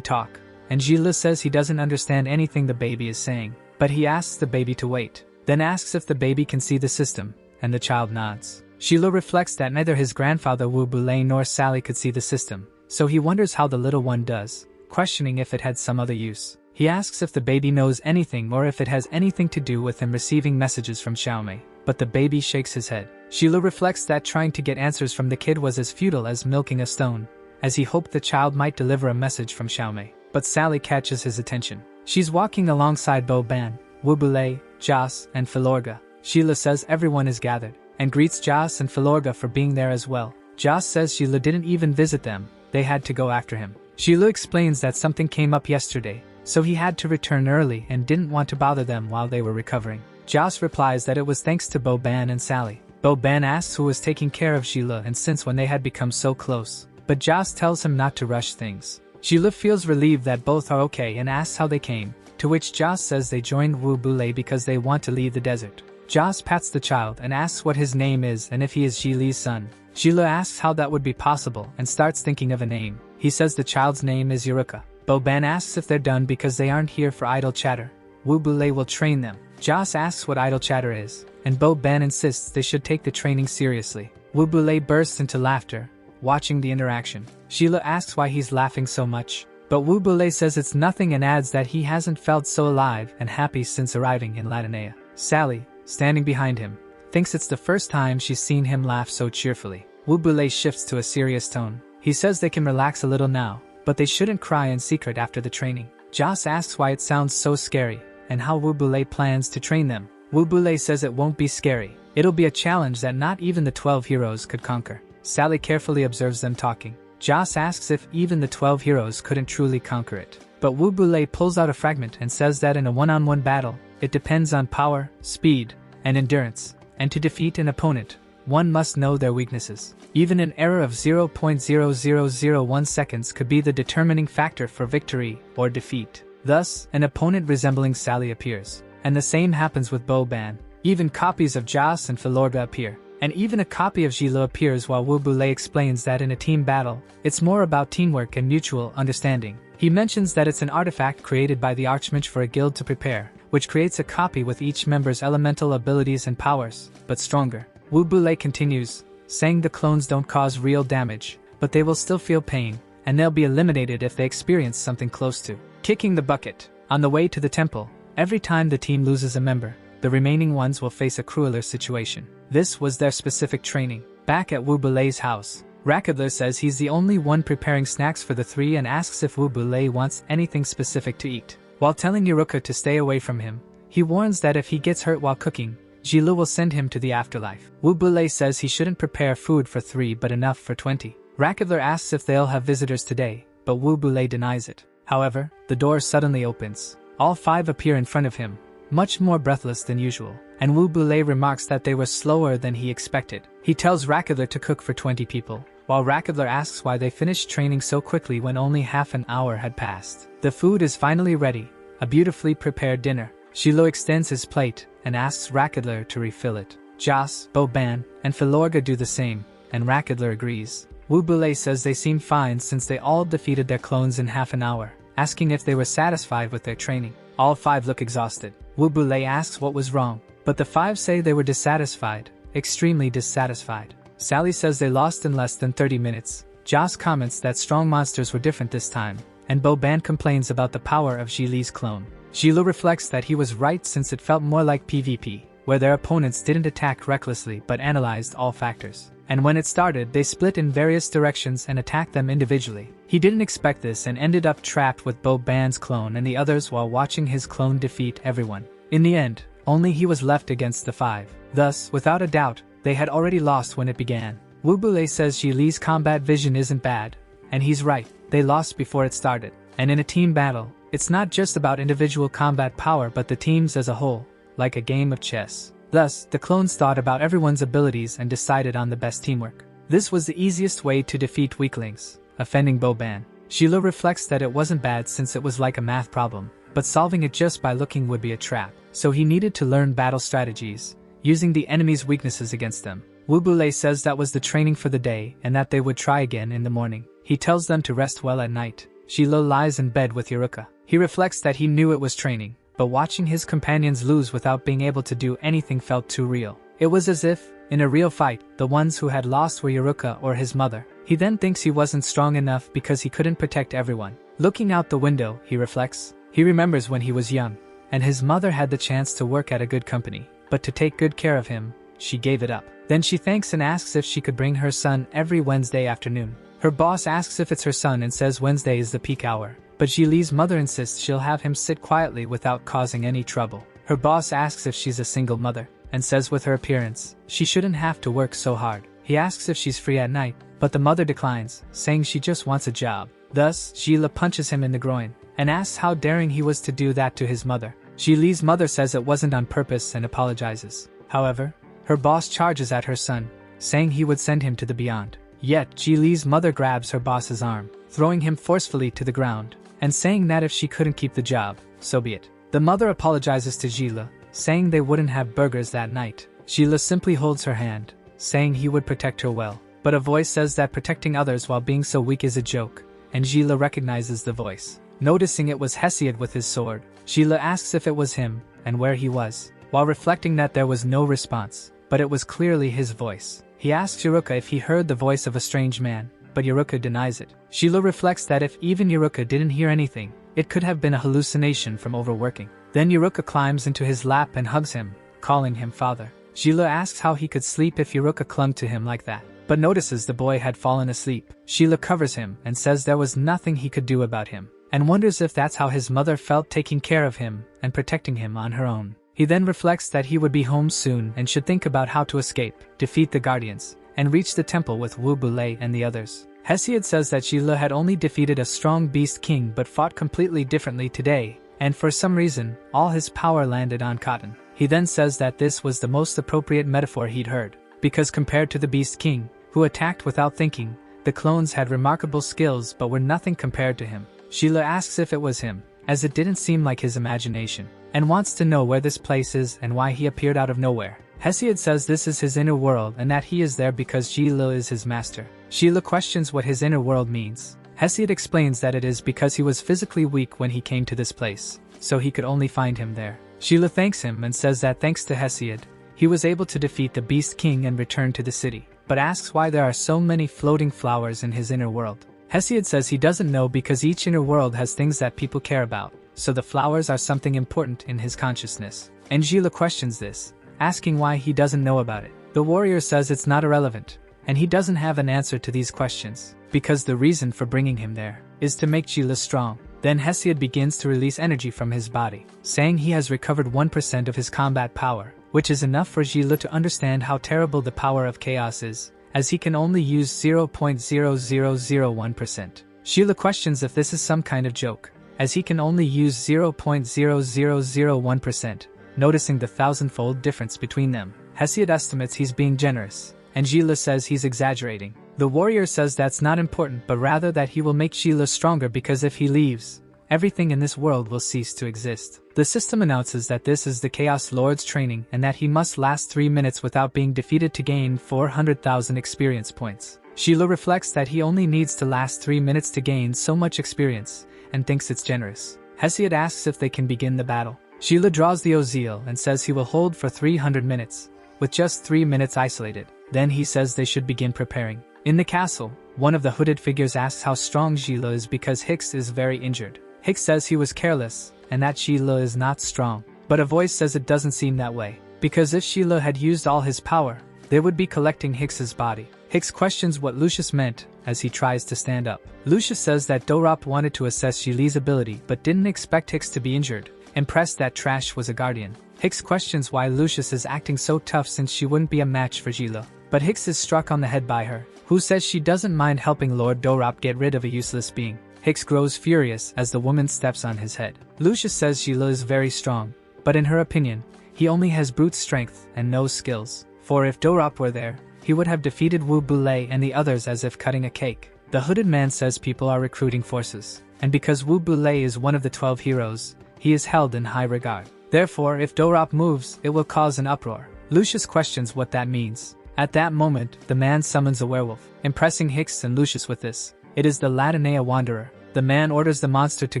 talk, and Sheila says he doesn't understand anything the baby is saying, but he asks the baby to wait, then asks if the baby can see the system, and the child nods. Sheila reflects that neither his grandfather Wu Bulei nor Sally could see the system, so he wonders how the little one does, questioning if it had some other use. He asks if the baby knows anything or if it has anything to do with him receiving messages from Xiaomei, but the baby shakes his head. Sheila reflects that trying to get answers from the kid was as futile as milking a stone, as he hoped the child might deliver a message from Xiaomei. But Sally catches his attention. She's walking alongside Bo Ban, Wu Bulei, Jas, and Filorga. Sheila says everyone is gathered, and greets Jas and Filorga for being there as well. Jas says Sheila didn't even visit them, they had to go after him. Sheila explains that something came up yesterday, so he had to return early and didn't want to bother them while they were recovering. Jas replies that it was thanks to Bo Ban and Sally. Bo Ban asks who was taking care of Sheila and since when they had become so close, but Jas tells him not to rush things. Sheila feels relieved that both are okay and asks how they came, to which Jas says they joined Wu Bulei because they want to leave the desert. Jas pats the child and asks what his name is and if he is Ji Li's son. Sheila asks how that would be possible and starts thinking of a name. He says the child's name is Yuruka. Bo Ban asks if they're done because they aren't here for idle chatter. Wu Bulei will train them. Jas asks what idle chatter is, and Bo Ban insists they should take the training seriously. Wu Bulei bursts into laughter, watching the interaction. Sheila asks why he's laughing so much, but Wu Bulei says it's nothing and adds that he hasn't felt so alive and happy since arriving in Latinea. Sally, standing behind him, thinks it's the first time she's seen him laugh so cheerfully. Wu Bulei shifts to a serious tone. He says they can relax a little now, but they shouldn't cry in secret after the training. Jas asks why it sounds so scary, and how Wu Bulei plans to train them. Wu Bulei says it won't be scary. It'll be a challenge that not even the 12 heroes could conquer. Sally carefully observes them talking. Jas asks if even the 12 heroes couldn't truly conquer it. But Wu Bulei pulls out a fragment and says that in a one-on-one battle, it depends on power, speed, and endurance, and to defeat an opponent, one must know their weaknesses. Even an error of 0.0001 seconds could be the determining factor for victory or defeat. Thus, an opponent resembling Sally appears, and the same happens with Bo Ban. Even copies of Jas and Filorga appear, and even a copy of Sheila appears while Wu Bulei explains that in a team battle, it's more about teamwork and mutual understanding. He mentions that it's an artifact created by the Archmage for a guild to prepare, which creates a copy with each member's elemental abilities and powers, but stronger. Wu Bulei continues, saying the clones don't cause real damage, but they will still feel pain, and they'll be eliminated if they experience something close to kicking the bucket. On the way to the temple, every time the team loses a member, the remaining ones will face a crueler situation. This was their specific training. Back at Wu Bulei's house, Rakadler says he's the only one preparing snacks for the three and asks if Wu Bulei wants anything specific to eat. While telling Yuruka to stay away from him, he warns that if he gets hurt while cooking, Jilu will send him to the afterlife. Wu Bulei says he shouldn't prepare food for 3 but enough for 20. Rakadler asks if they'll have visitors today, but Wu Bulei denies it. However, the door suddenly opens. All 5 appear in front of him, much more breathless than usual, and Wu Bulei remarks that they were slower than he expected. He tells Rakadler to cook for 20 people, while Rakadler asks why they finished training so quickly when only half an hour had passed. The food is finally ready, a beautifully prepared dinner. Shiloh extends his plate and asks Rakadler to refill it. Jas, Boban, and Filorga do the same, and Rakadler agrees. Wu Bulei says they seem fine since they all defeated their clones in half an hour, asking if they were satisfied with their training. All 5 look exhausted. Wu Bulei asks what was wrong, but the 5 say they were dissatisfied, extremely dissatisfied. Sally says they lost in less than 30 minutes. Jas comments that strong monsters were different this time, and Boban complains about the power of Ji Li's clone. Shilu reflects that he was right since it felt more like PvP, where their opponents didn't attack recklessly but analyzed all factors. And when it started, they split in various directions and attacked them individually. He didn't expect this and ended up trapped with Boban's clone and the others while watching his clone defeat everyone. In the end, only he was left against the 5. Thus, without a doubt, they had already lost when it began. Wubule says Ji Li's combat vision isn't bad, and he's right, they lost before it started. And in a team battle, it's not just about individual combat power but the teams as a whole, like a game of chess. Thus, the clones thought about everyone's abilities and decided on the best teamwork. This was the easiest way to defeat weaklings, offending Boban. Sheila reflects that it wasn't bad since it was like a math problem, but solving it just by looking would be a trap, so he needed to learn battle strategies, using the enemy's weaknesses against them. Wubule says that was the training for the day and that they would try again in the morning. He tells them to rest well at night. Sheila lies in bed with Yuruka. He reflects that he knew it was training, but watching his companions lose without being able to do anything felt too real. It was as if, in a real fight, the ones who had lost were Yuruka or his mother. He then thinks he wasn't strong enough because he couldn't protect everyone. Looking out the window, he reflects. He remembers when he was young, and his mother had the chance to work at a good company, but to take good care of him, she gave it up. Then she thanks and asks if she could bring her son every Wednesday afternoon. Her boss asks if it's her son and says Wednesday is the peak hour, but Ji Li's mother insists she'll have him sit quietly without causing any trouble. Her boss asks if she's a single mother, and says with her appearance, she shouldn't have to work so hard. He asks if she's free at night, but the mother declines, saying she just wants a job. Thus, Sheila punches him in the groin, and asks how daring he was to do that to his mother. Ji Li's mother says it wasn't on purpose and apologizes. However, her boss charges at her son, saying he would send him to the beyond. Yet, Ji Li's mother grabs her boss's arm, throwing him forcefully to the ground, and saying that if she couldn't keep the job, so be it. The mother apologizes to Sheila, saying they wouldn't have burgers that night. Sheila simply holds her hand, saying he would protect her well. But a voice says that protecting others while being so weak is a joke, and Sheila recognizes the voice. Noticing it was Hesiod with his sword, Sheila asks if it was him, and where he was, while reflecting that there was no response, but it was clearly his voice. He asks Yuruka if he heard the voice of a strange man, but Yuruka denies it. Sheila reflects that if even Yuruka didn't hear anything, it could have been a hallucination from overworking. Then Yuruka climbs into his lap and hugs him, calling him father. Sheila asks how he could sleep if Yuruka clung to him like that, but notices the boy had fallen asleep. Sheila covers him and says there was nothing he could do about him, and wonders if that's how his mother felt taking care of him and protecting him on her own. He then reflects that he would be home soon and should think about how to escape, defeat the Guardians, and reach the temple with Wu Bule and the others. Hesiod says that Sheila had only defeated a strong beast king but fought completely differently today, and for some reason, all his power landed on Cotton. He then says that this was the most appropriate metaphor he'd heard, because compared to the beast king, who attacked without thinking, the clones had remarkable skills but were nothing compared to him. Sheila asks if it was him, as it didn't seem like his imagination, and wants to know where this place is and why he appeared out of nowhere. Hesiod says this is his inner world and that he is there because Sheila is his master. Sheila questions what his inner world means. Hesiod explains that it is because he was physically weak when he came to this place, so he could only find him there. Sheila thanks him and says that thanks to Hesiod, he was able to defeat the Beast King and return to the city, but asks why there are so many floating flowers in his inner world. Hesiod says he doesn't know because each inner world has things that people care about, so the flowers are something important in his consciousness. And Sheila questions this, asking why he doesn't know about it. The warrior says it's not irrelevant, and he doesn't have an answer to these questions, because the reason for bringing him there is to make Sheila strong. Then Hesiod begins to release energy from his body, saying he has recovered 1% of his combat power, which is enough for Sheila to understand how terrible the power of chaos is, as he can only use 0.0001%. Sheila questions if this is some kind of joke, as he can only use 0.0001%, noticing the thousandfold difference between them. Hesiod estimates he's being generous, and Sheila says he's exaggerating. The warrior says that's not important but rather that he will make Sheila stronger because if he leaves, everything in this world will cease to exist. The system announces that this is the Chaos Lord's training and that he must last 3 minutes without being defeated to gain 400,000 experience points. Sheila reflects that he only needs to last 3 minutes to gain so much experience, and thinks it's generous. Hesiod asks if they can begin the battle. Sheila draws the Ozeal and says he will hold for 300 minutes, with just 3 minutes isolated. Then he says they should begin preparing. In the castle, one of the hooded figures asks how strong Sheila is because Hicks is very injured. Hicks says he was careless, and that Sheila is not strong. But a voice says it doesn't seem that way, because if Sheila had used all his power, they would be collecting Hicks's body. Hicks questions what Lucius meant, as he tries to stand up. Lucius says that Dorop wanted to assess Sheila's ability but didn't expect Hicks to be injured, impressed that Trash was a guardian. Hicks questions why Lucius is acting so tough since she wouldn't be a match for Gila. But Hicks is struck on the head by her, who says she doesn't mind helping Lord Dorop get rid of a useless being. Hicks grows furious as the woman steps on his head. Lucius says Gila is very strong, but in her opinion, he only has brute strength and no skills. For if Dorop were there, he would have defeated Wu Bulei and the others as if cutting a cake. The hooded man says people are recruiting forces, and because Wu Bulei is one of the 12 heroes, he is held in high regard. Therefore, if Dorop moves, it will cause an uproar. Lucius questions what that means. At that moment, the man summons a werewolf, impressing Hicks and Lucius with this. It is the Latinea Wanderer. The man orders the monster to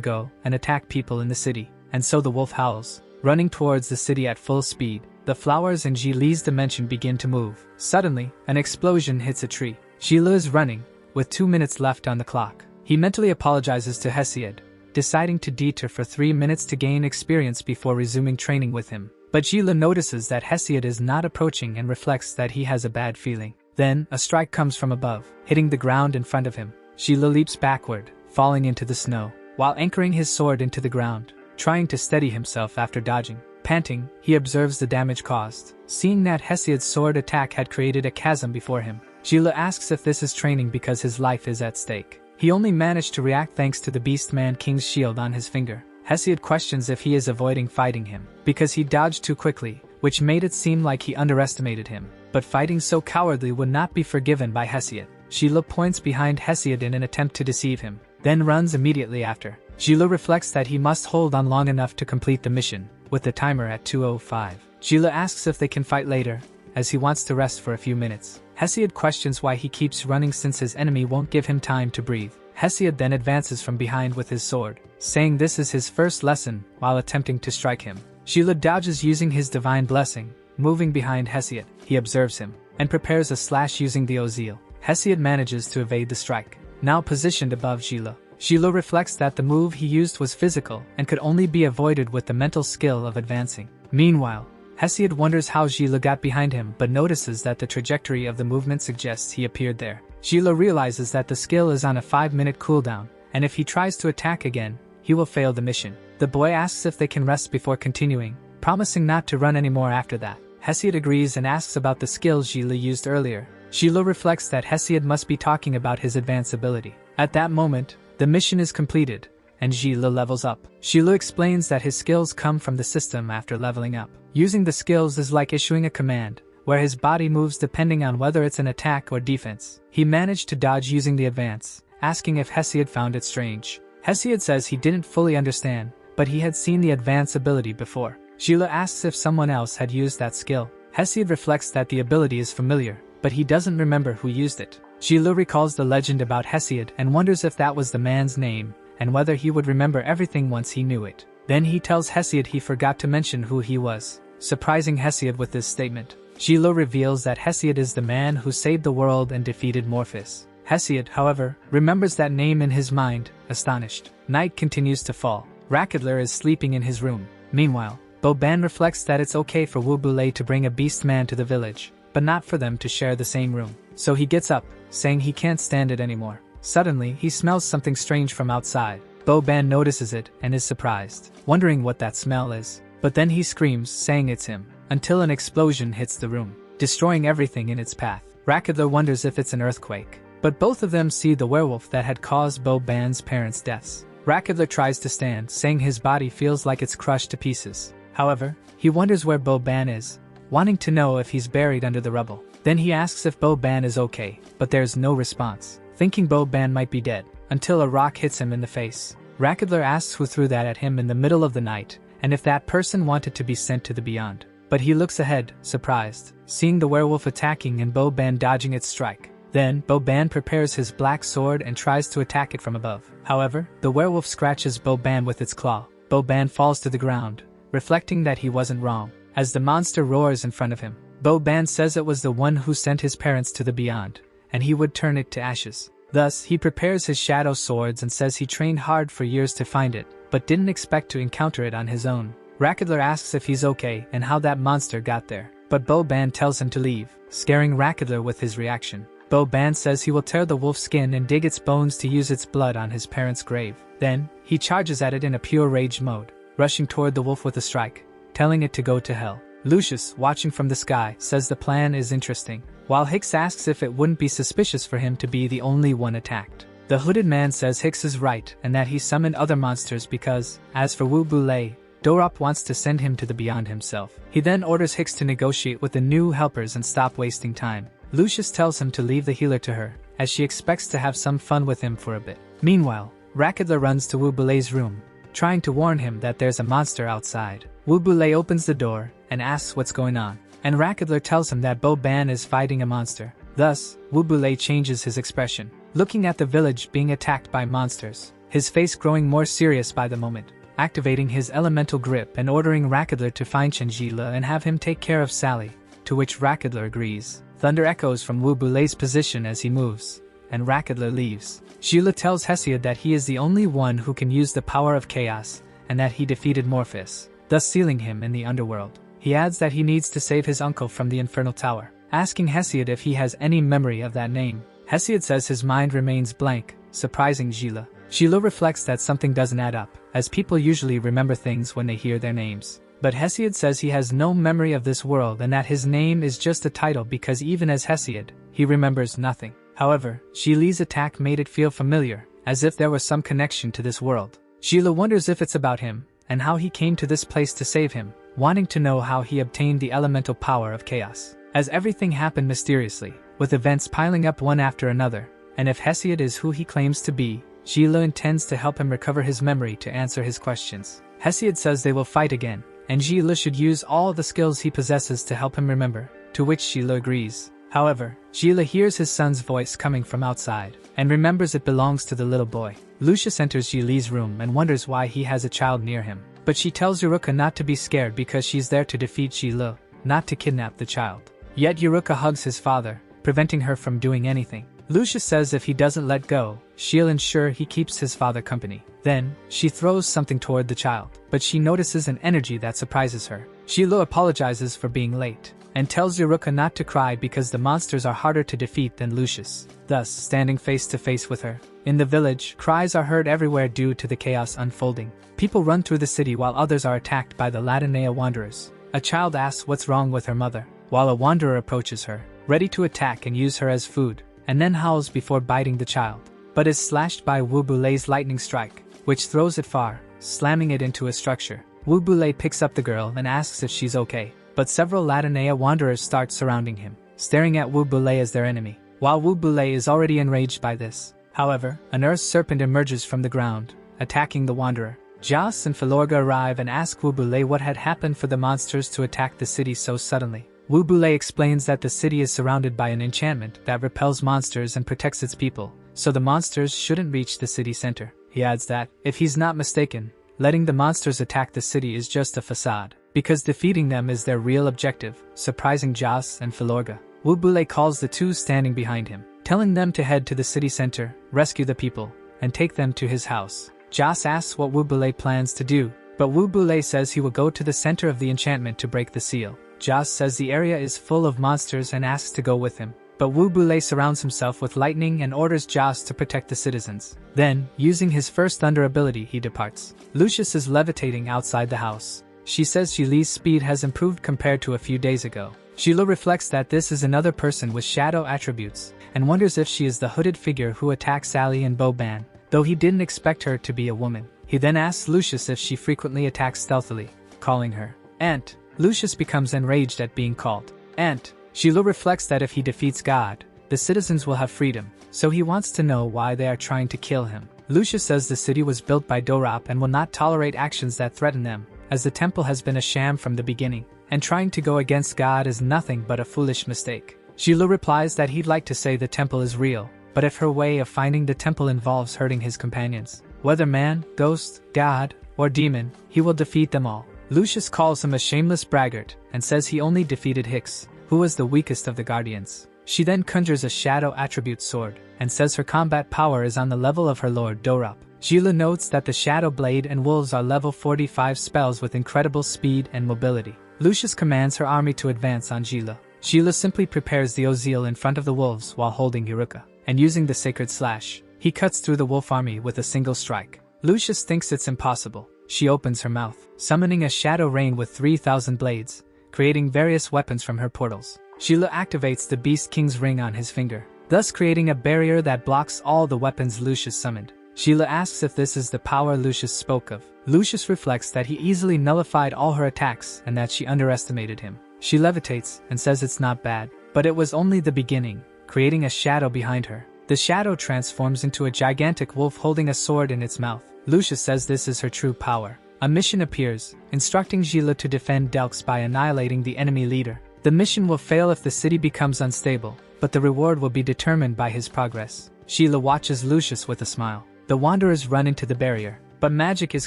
go and attack people in the city, and so the wolf howls, running towards the city at full speed. The flowers in Li's dimension begin to move. Suddenly, an explosion hits a tree. Li is running, with 2 minutes left on the clock. He mentally apologizes to Hesiod, deciding to detour for 3 minutes to gain experience before resuming training with him. But Li notices that Hesiod is not approaching and reflects that he has a bad feeling. Then, a strike comes from above, hitting the ground in front of him. Li leaps backward, falling into the snow, while anchoring his sword into the ground, trying to steady himself after dodging. Panting, he observes the damage caused. Seeing that Hesiod's sword attack had created a chasm before him, Li asks if this is training because his life is at stake. He only managed to react thanks to the Beastman King's shield on his finger. Hesiod questions if he is avoiding fighting him, because he dodged too quickly, which made it seem like he underestimated him. But fighting so cowardly would not be forgiven by Hesiod. Li points behind Hesiod in an attempt to deceive him, then runs immediately after. Li reflects that he must hold on long enough to complete the mission, with the timer at 2:05. Li asks if they can fight later, as he wants to rest for a few minutes. Hesiod questions why he keeps running since his enemy won't give him time to breathe. Hesiod then advances from behind with his sword, saying this is his first lesson while attempting to strike him. Li dodges using his divine blessing, moving behind Hesiod. He observes him, and prepares a slash using the Ozil. Hesiod manages to evade the strike, now positioned above Li reflects that the move he used was physical and could only be avoided with the mental skill of advancing. Meanwhile, Hesiod wonders how Li got behind him but notices that the trajectory of the movement suggests he appeared there. Li realizes that the skill is on a 5-minute cooldown, and if he tries to attack again, he will fail the mission. The boy asks if they can rest before continuing, promising not to run anymore after that. Hesiod agrees and asks about the skills Li used earlier. Li reflects that Hesiod must be talking about his advanced ability. At that moment, the mission is completed, and Li levels up. Li explains that his skills come from the system after leveling up. Using the skills is like issuing a command, where his body moves depending on whether it's an attack or defense. He managed to dodge using the advance, asking if Hesiod found it strange. Hesiod says he didn't fully understand, but he had seen the advance ability before. Li asks if someone else had used that skill. Hesiod reflects that the ability is familiar, but he doesn't remember who used it. Li recalls the legend about Hesiod and wonders if that was the man's name, and whether he would remember everything once he knew it. Then he tells Hesiod he forgot to mention who he was, surprising Hesiod with this statement. Li reveals that Hesiod is the man who saved the world and defeated Morpheus. Hesiod, however, remembers that name in his mind, astonished. Night continues to fall. Rakadler is sleeping in his room. Meanwhile, Boban reflects that it's okay for Wu Bulei to bring a beast man to the village, but not for them to share the same room. So he gets up, saying he can't stand it anymore. Suddenly, he smells something strange from outside. Boban notices it and is surprised, wondering what that smell is. But then he screams, saying it's him, until an explosion hits the room, destroying everything in its path. Rakadler wonders if it's an earthquake, but both of them see the werewolf that had caused Boban's parents' deaths. Rakadler tries to stand, saying his body feels like it's crushed to pieces. However, he wonders where Boban is, wanting to know if he's buried under the rubble. Then he asks if Boban is okay, but there's no response, thinking Boban might be dead, until a rock hits him in the face. Rakadler asks who threw that at him in the middle of the night, and if that person wanted to be sent to the beyond. But he looks ahead, surprised, seeing the werewolf attacking and Boban dodging its strike. Then, Boban prepares his black sword and tries to attack it from above. However, the werewolf scratches Boban with its claw. Boban falls to the ground, reflecting that he wasn't wrong, as the monster roars in front of him. Boban says it was the one who sent his parents to the beyond, and he would turn it to ashes. Thus, he prepares his shadow swords and says he trained hard for years to find it, but didn't expect to encounter it on his own. Rakadler asks if he's okay and how that monster got there, but Boban tells him to leave, scaring Rakadler with his reaction. Boban says he will tear the wolf's skin and dig its bones to use its blood on his parents' grave. Then, he charges at it in a pure rage mode, rushing toward the wolf with a strike, telling it to go to hell. Lucius, watching from the sky, says the plan is interesting, while Hicks asks if it wouldn't be suspicious for him to be the only one attacked. The hooded man says Hicks is right and that he summoned other monsters because, as for Wu Bulei, Dorop wants to send him to the beyond himself. He then orders Hicks to negotiate with the new helpers and stop wasting time. Lucius tells him to leave the healer to her, as she expects to have some fun with him for a bit. Meanwhile, Rakadler runs to Wu Bulei's room, trying to warn him that there's a monster outside. Wu Bulei opens the door and asks what's going on, and Rakadler tells him that Bo Ban is fighting a monster. Thus, Wu Bulei changes his expression, looking at the village being attacked by monsters, his face growing more serious by the moment, activating his elemental grip and ordering Rakadler to find Chenjila and have him take care of Sally, to which Rakadler agrees. Thunder echoes from Wu Bulei's position as he moves, and Rakadler leaves. Jila tells Hesiod that he is the only one who can use the power of chaos, and that he defeated Morpheus, thus sealing him in the underworld. He adds that he needs to save his uncle from the infernal tower, asking Hesiod if he has any memory of that name. Hesiod says his mind remains blank, surprising Jila. Jila reflects that something doesn't add up, as people usually remember things when they hear their names. But Hesiod says he has no memory of this world and that his name is just a title because even as Hesiod, he remembers nothing. However, Jili's attack made it feel familiar, as if there was some connection to this world. Jila wonders if it's about him, and how he came to this place to save him, wanting to know how he obtained the elemental power of chaos. As everything happened mysteriously, with events piling up one after another, and if Hesiod is who he claims to be, Jila intends to help him recover his memory to answer his questions. Hesiod says they will fight again, and Jila should use all the skills he possesses to help him remember, to which Jila agrees. However, Jila hears his son's voice coming from outside, and remembers it belongs to the little boy. Lucius enters Jili's room and wonders why he has a child near him, but she tells Yuruka not to be scared because she's there to defeat Jila, not to kidnap the child. Yet Yuruka hugs his father, preventing her from doing anything. Lucius says if he doesn't let go, she'll ensure he keeps his father company. Then, she throws something toward the child, but she notices an energy that surprises her. Jila apologizes for being late, and tells Yuruka not to cry because the monsters are harder to defeat than Lucius, thus standing face to face with her. In the village, cries are heard everywhere due to the chaos unfolding. People run through the city while others are attacked by the Latinea wanderers. A child asks what's wrong with her mother, while a wanderer approaches her, ready to attack and use her as food, and then howls before biting the child, but is slashed by Wu Bulei's lightning strike, which throws it far, slamming it into a structure. Wu Bulei picks up the girl and asks if she's okay, but several Latinea wanderers start surrounding him, staring at Wu Bulei as their enemy, while Wu Bulei is already enraged by this. However, an earth serpent emerges from the ground, attacking the wanderer. Jas and Filorga arrive and ask Wu Bulei what had happened for the monsters to attack the city so suddenly. Wu Bulei explains that the city is surrounded by an enchantment that repels monsters and protects its people, so the monsters shouldn't reach the city center. He adds that, if he's not mistaken, letting the monsters attack the city is just a facade, because defeating them is their real objective, surprising Jas and Filorga. Wu Bulei calls the two standing behind him, telling them to head to the city center, rescue the people, and take them to his house. Jas asks what Wu Bulei plans to do, but Wu Bulei says he will go to the center of the enchantment to break the seal. Jas says the area is full of monsters and asks to go with him, but Wu Bulei surrounds himself with lightning and orders Jas to protect the citizens. Then, using his first thunder ability, he departs. Lucius is levitating outside the house. She says Jili's speed has improved compared to a few days ago. Jila reflects that this is another person with shadow attributes, and wonders if she is the hooded figure who attacked Sally and Boban, though he didn't expect her to be a woman. He then asks Lucius if she frequently attacks stealthily, calling her Aunt. Lucius becomes enraged at being called Aunt. Jila reflects that if he defeats God, the citizens will have freedom, so he wants to know why they are trying to kill him. Lucius says the city was built by Dorop and will not tolerate actions that threaten them, as the temple has been a sham from the beginning, and trying to go against God is nothing but a foolish mistake. Jila replies that he'd like to say the temple is real, but if her way of finding the temple involves hurting his companions, whether man, ghost, God, or demon, he will defeat them all. Lucius calls him a shameless braggart and says he only defeated Hicks, who was the weakest of the guardians. She then conjures a shadow attribute sword and says her combat power is on the level of her lord Dorop. Jila notes that the Shadow Blade and Wolves are level 45 spells with incredible speed and mobility. Lucius commands her army to advance on Jila. Jila simply prepares the Ozil in front of the wolves while holding Yuruka, and using the Sacred Slash, he cuts through the wolf army with a single strike. Lucius thinks it's impossible, She opens her mouth, summoning a shadow rain with 3,000 blades, creating various weapons from her portals. Sheila activates the Beast King's ring on his finger, thus creating a barrier that blocks all the weapons Lucius summoned. Sheila asks if this is the power Lucius spoke of. Lucius reflects that he easily nullified all her attacks and that she underestimated him. She levitates and says it's not bad, but it was only the beginning, creating a shadow behind her. The shadow transforms into a gigantic wolf holding a sword in its mouth. Lucius says this is her true power. A mission appears, instructing Sheila to defend Delks by annihilating the enemy leader. The mission will fail if the city becomes unstable, but the reward will be determined by his progress. Sheila watches Lucius with a smile. The wanderers run into the barrier, but magic is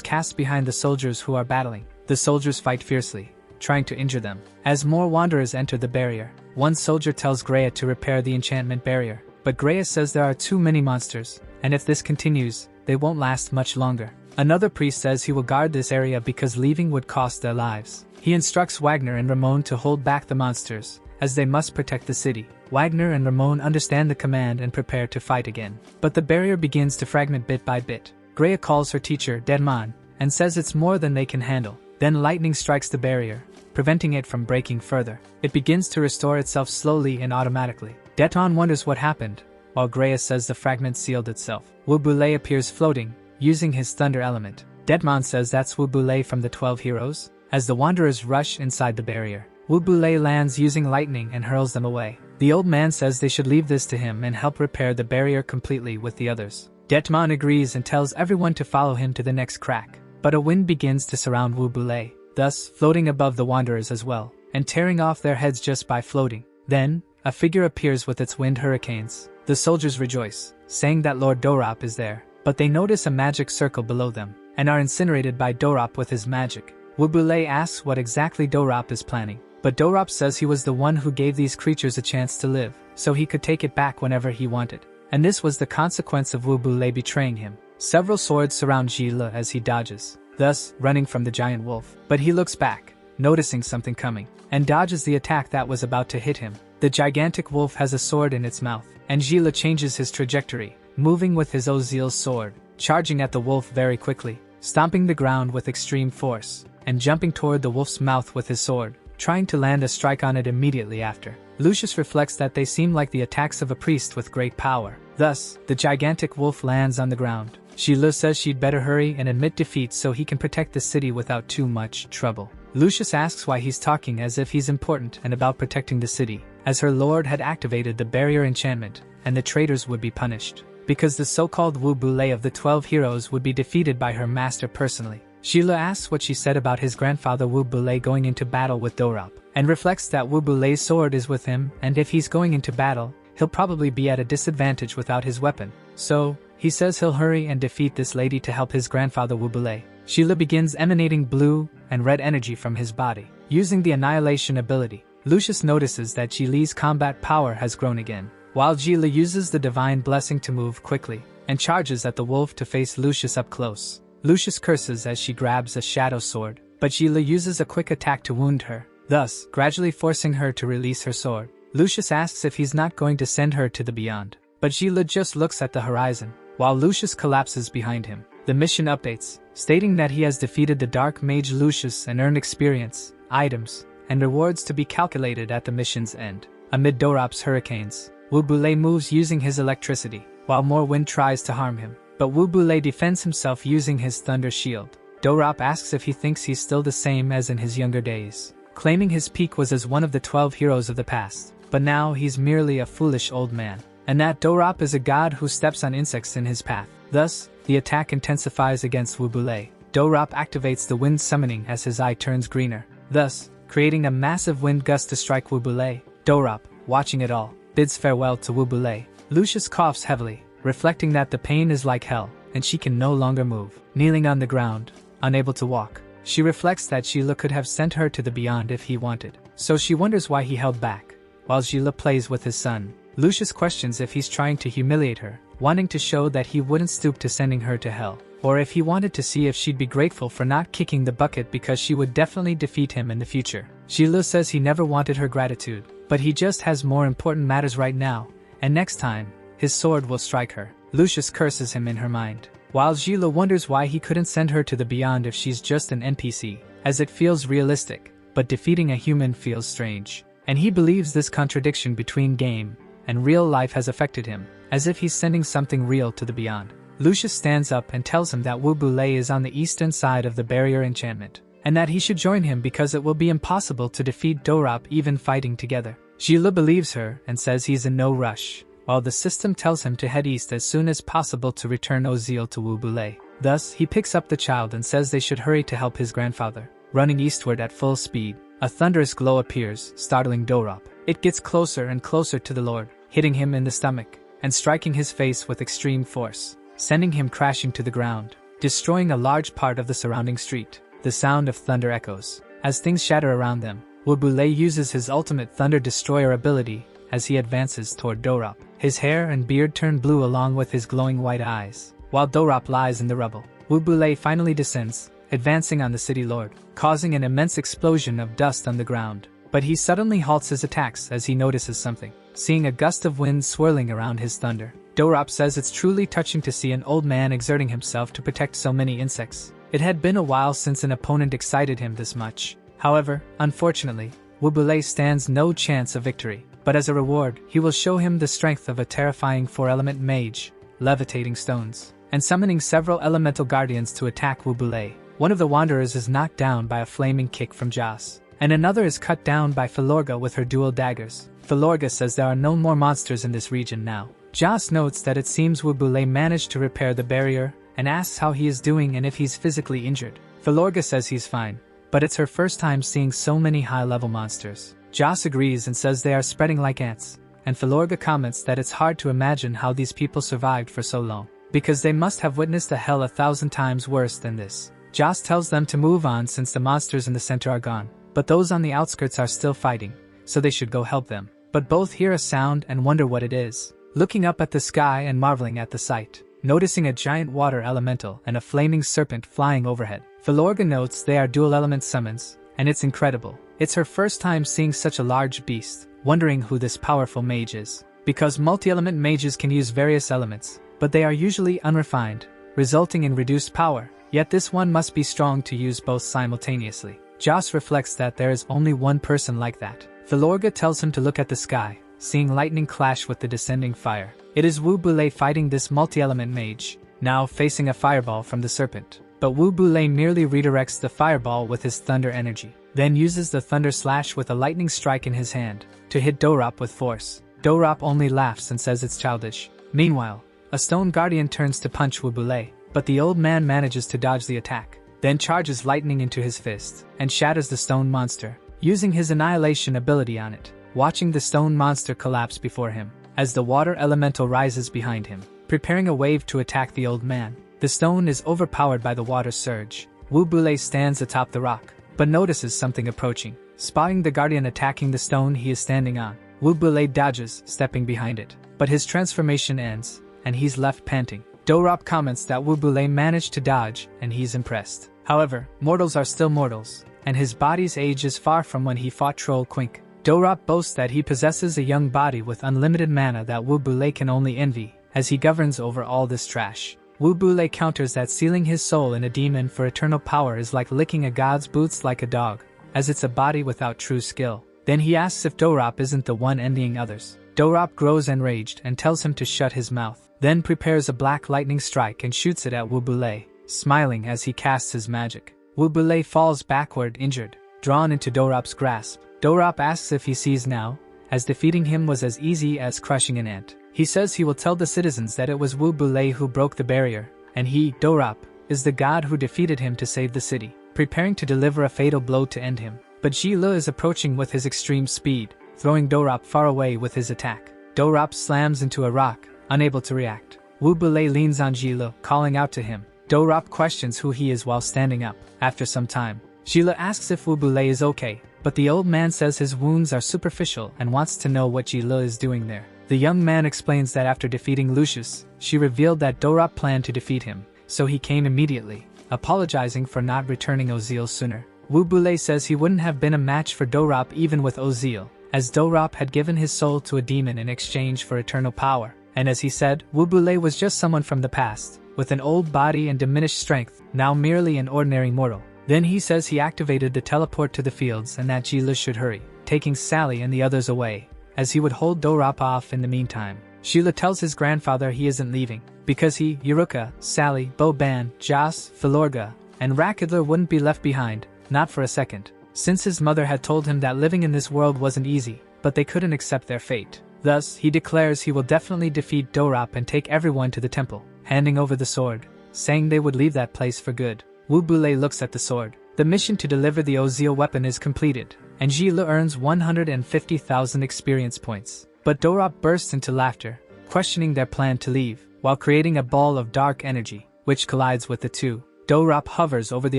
cast behind the soldiers who are battling. The soldiers fight fiercely, trying to injure them. As more wanderers enter the barrier, one soldier tells Greya to repair the enchantment barrier, but Greya says there are too many monsters, and if this continues, they won't last much longer. Another priest says he will guard this area because leaving would cost their lives. He instructs Wagner and Ramon to hold back the monsters, as they must protect the city. Wagner and Ramon understand the command and prepare to fight again. But the barrier begins to fragment bit by bit. Greya calls her teacher, Deadman, and says it's more than they can handle. Then lightning strikes the barrier, preventing it from breaking further. It begins to restore itself slowly and automatically. Deton wonders what happened, while Greya says the fragment sealed itself. Wubule appears floating, using his thunder element. Deadman says that's Wubule from the 12 heroes. As the wanderers rush inside the barrier, Wubule lands using lightning and hurls them away. The old man says they should leave this to him and help repair the barrier completely with the others. Detman agrees and tells everyone to follow him to the next crack. But a wind begins to surround Wubule, thus floating above the wanderers as well, and tearing off their heads just by floating. Then, a figure appears with its wind hurricanes. The soldiers rejoice, saying that Lord Dorop is there, but they notice a magic circle below them, and are incinerated by Dorop with his magic. Wubule asks what exactly Dorop is planning, but Dorop says he was the one who gave these creatures a chance to live, so he could take it back whenever he wanted. And this was the consequence of Wubule betraying him. Several swords surround Gila as he dodges, thus running from the giant wolf. But he looks back, noticing something coming, and dodges the attack that was about to hit him. The gigantic wolf has a sword in its mouth, and Gila changes his trajectory, moving with his Ozil's sword, charging at the wolf very quickly, stomping the ground with extreme force, and jumping toward the wolf's mouth with his sword, trying to land a strike on it immediately after. Lucius reflects that they seem like the attacks of a priest with great power. Thus, the gigantic wolf lands on the ground. Sheila says she'd better hurry and admit defeat so he can protect the city without too much trouble. Lucius asks why he's talking as if he's important and about protecting the city, as her lord had activated the barrier enchantment, and the traitors would be punished, because the so-called Wubule of the 12 heroes would be defeated by her master personally. Sheila asks what she said about his grandfather Wubule going into battle with Dorop, and reflects that Wubule's sword is with him, and if he's going into battle, he'll probably be at a disadvantage without his weapon. So, he says he'll hurry and defeat this lady to help his grandfather Wubule. Sheila begins emanating blue and red energy from his body, using the annihilation ability. Lucius notices that Jili's combat power has grown again, while Jila uses the divine blessing to move quickly, and charges at the wolf to face Lucius up close. Lucius curses as she grabs a shadow sword, but Jila uses a quick attack to wound her, thus gradually forcing her to release her sword. Lucius asks if he's not going to send her to the beyond, but Jila just looks at the horizon, while Lucius collapses behind him. The mission updates, stating that he has defeated the Dark Mage Lucius and earned experience, items, and rewards to be calculated at the mission's end. Amid Dorop's hurricanes, Wubule moves using his electricity, while more wind tries to harm him, but Wubule defends himself using his thunder shield. Dorop asks if he thinks he's still the same as in his younger days, claiming his peak was as one of the 12 heroes of the past, but now he's merely a foolish old man, and that Dorop is a god who steps on insects in his path. Thus, the attack intensifies against Wubule. Dorop activates the wind summoning as his eye turns greener, thus creating a massive wind gust to strike Wubule. Dorop, watching it all, bids farewell to Wubule. Lucius coughs heavily, reflecting that the pain is like hell, and she can no longer move. Kneeling on the ground, unable to walk, she reflects that Sheila could have sent her to the beyond if he wanted, so she wonders why he held back. While Sheila plays with his son, Lucius questions if he's trying to humiliate her, wanting to show that he wouldn't stoop to sending her to hell, or if he wanted to see if she'd be grateful for not kicking the bucket because she would definitely defeat him in the future. Sheila says he never wanted her gratitude, but he just has more important matters right now, and next time, his sword will strike her. Lucius curses him in her mind, while Gila wonders why he couldn't send her to the beyond if she's just an NPC, as it feels realistic, but defeating a human feels strange. And he believes this contradiction between game and real life has affected him, as if he's sending something real to the beyond. Lucius stands up and tells him that Wu Bulei is on the eastern side of the barrier enchantment, and that he should join him because it will be impossible to defeat Dorop even fighting together. Gila believes her and says he's in no rush, while the system tells him to head east as soon as possible to return Ozil to Wu Bulei. Thus, he picks up the child and says they should hurry to help his grandfather. Running eastward at full speed, a thunderous glow appears, startling Dorop. It gets closer and closer to the Lord, hitting him in the stomach, and striking his face with extreme force, sending him crashing to the ground, destroying a large part of the surrounding street. The sound of thunder echoes as things shatter around them. Wu Bulei uses his ultimate Thunder Destroyer ability as he advances toward Dorop. His hair and beard turn blue along with his glowing white eyes, while Dorop lies in the rubble. Wu Bulei finally descends, advancing on the city lord, causing an immense explosion of dust on the ground. But he suddenly halts his attacks as he notices something. Seeing a gust of wind swirling around his thunder, Dorop says it's truly touching to see an old man exerting himself to protect so many insects. It had been a while since an opponent excited him this much. However, unfortunately, Wu Bulei stands no chance of victory, but as a reward, he will show him the strength of a terrifying 4-element mage, levitating stones, and summoning several elemental guardians to attack Wu Bulei. One of the wanderers is knocked down by a flaming kick from Jas, and another is cut down by Philorga with her dual daggers. Philorga says there are no more monsters in this region now. Jas notes that it seems Wu Bulei managed to repair the barrier and asks how he is doing and if he's physically injured. Philorga says he's fine, but it's her first time seeing so many high-level monsters. Jas agrees and says they are spreading like ants, and Philorga comments that it's hard to imagine how these people survived for so long, because they must have witnessed a hell 1,000 times worse than this. Jas tells them to move on since the monsters in the center are gone, but those on the outskirts are still fighting, so they should go help them. But both hear a sound and wonder what it is, looking up at the sky and marveling at the sight, noticing a giant water elemental and a flaming serpent flying overhead. Philorga notes they are dual element summons, and it's incredible. It's her first time seeing such a large beast, wondering who this powerful mage is. Because multi-element mages can use various elements, but they are usually unrefined, resulting in reduced power, yet this one must be strong to use both simultaneously. Jas reflects that there is only one person like that. Philorga tells him to look at the sky, seeing lightning clash with the descending fire. It is Wu Bulei fighting this multi-element mage, now facing a fireball from the serpent. But Wu Bulei merely redirects the fireball with his thunder energy, then uses the thunder slash with a lightning strike in his hand to hit Dorop with force. Dorop only laughs and says it's childish. Meanwhile, a stone guardian turns to punch Wu Bulei, but the old man manages to dodge the attack, then charges lightning into his fist and shatters the stone monster, using his annihilation ability on it, watching the stone monster collapse before him. As the water elemental rises behind him, preparing a wave to attack the old man, the stone is overpowered by the water surge. Wu Bulei stands atop the rock, but notices something approaching. Spotting the guardian attacking the stone he is standing on, Wu Bulei dodges, stepping behind it, but his transformation ends, and he's left panting. Dorop comments that Wu Bulei managed to dodge, and he's impressed. However, mortals are still mortals, and his body's age is far from when he fought Troll Quink. Dorop boasts that he possesses a young body with unlimited mana that Wu Bulei can only envy, as he governs over all this trash. Wu Bulei counters that sealing his soul in a demon for eternal power is like licking a god's boots like a dog, as it's a body without true skill. Then he asks if Dorop isn't the one envying others. Dorop grows enraged and tells him to shut his mouth, then prepares a black lightning strike and shoots it at Wu Bulei, smiling as he casts his magic. Wu Bulei falls backward injured, drawn into Dorop's grasp. Dorop asks if he sees now, as defeating him was as easy as crushing an ant. He says he will tell the citizens that it was Wu Bulei who broke the barrier, and he, Dorop, is the god who defeated him to save the city, preparing to deliver a fatal blow to end him. But Gila is approaching with his extreme speed, throwing Dorop far away with his attack. Dorop slams into a rock, unable to react. Wu Bulei leans on Gila, calling out to him. Dorop questions who he is while standing up. After some time, Gila asks if Wu Bulei is okay, but the old man says his wounds are superficial and wants to know what Gila is doing there. The young man explains that after defeating Lucius, she revealed that Dorop planned to defeat him, so he came immediately, apologizing for not returning Ozil sooner. Wu Bulei says he wouldn't have been a match for Dorop even with Ozil, as Dorop had given his soul to a demon in exchange for eternal power, and as he said, Wu Bulei was just someone from the past, with an old body and diminished strength, now merely an ordinary mortal. Then he says he activated the teleport to the fields and that Jila should hurry, taking Sally and the others away, as he would hold Dorop off in the meantime. Sheila tells his grandfather he isn't leaving, because he, Yuruka, Sally, Boban, Jas, Filorga, and Rakidler wouldn't be left behind, not for a second, since his mother had told him that living in this world wasn't easy, but they couldn't accept their fate. Thus, he declares he will definitely defeat Dorop and take everyone to the temple, handing over the sword, saying they would leave that place for good. Wu Bule looks at the sword. The mission to deliver the Ozil weapon is completed, and Jila earns 150,000 experience points. But Dorop bursts into laughter, questioning their plan to leave, while creating a ball of dark energy, which collides with the two. Dorop hovers over the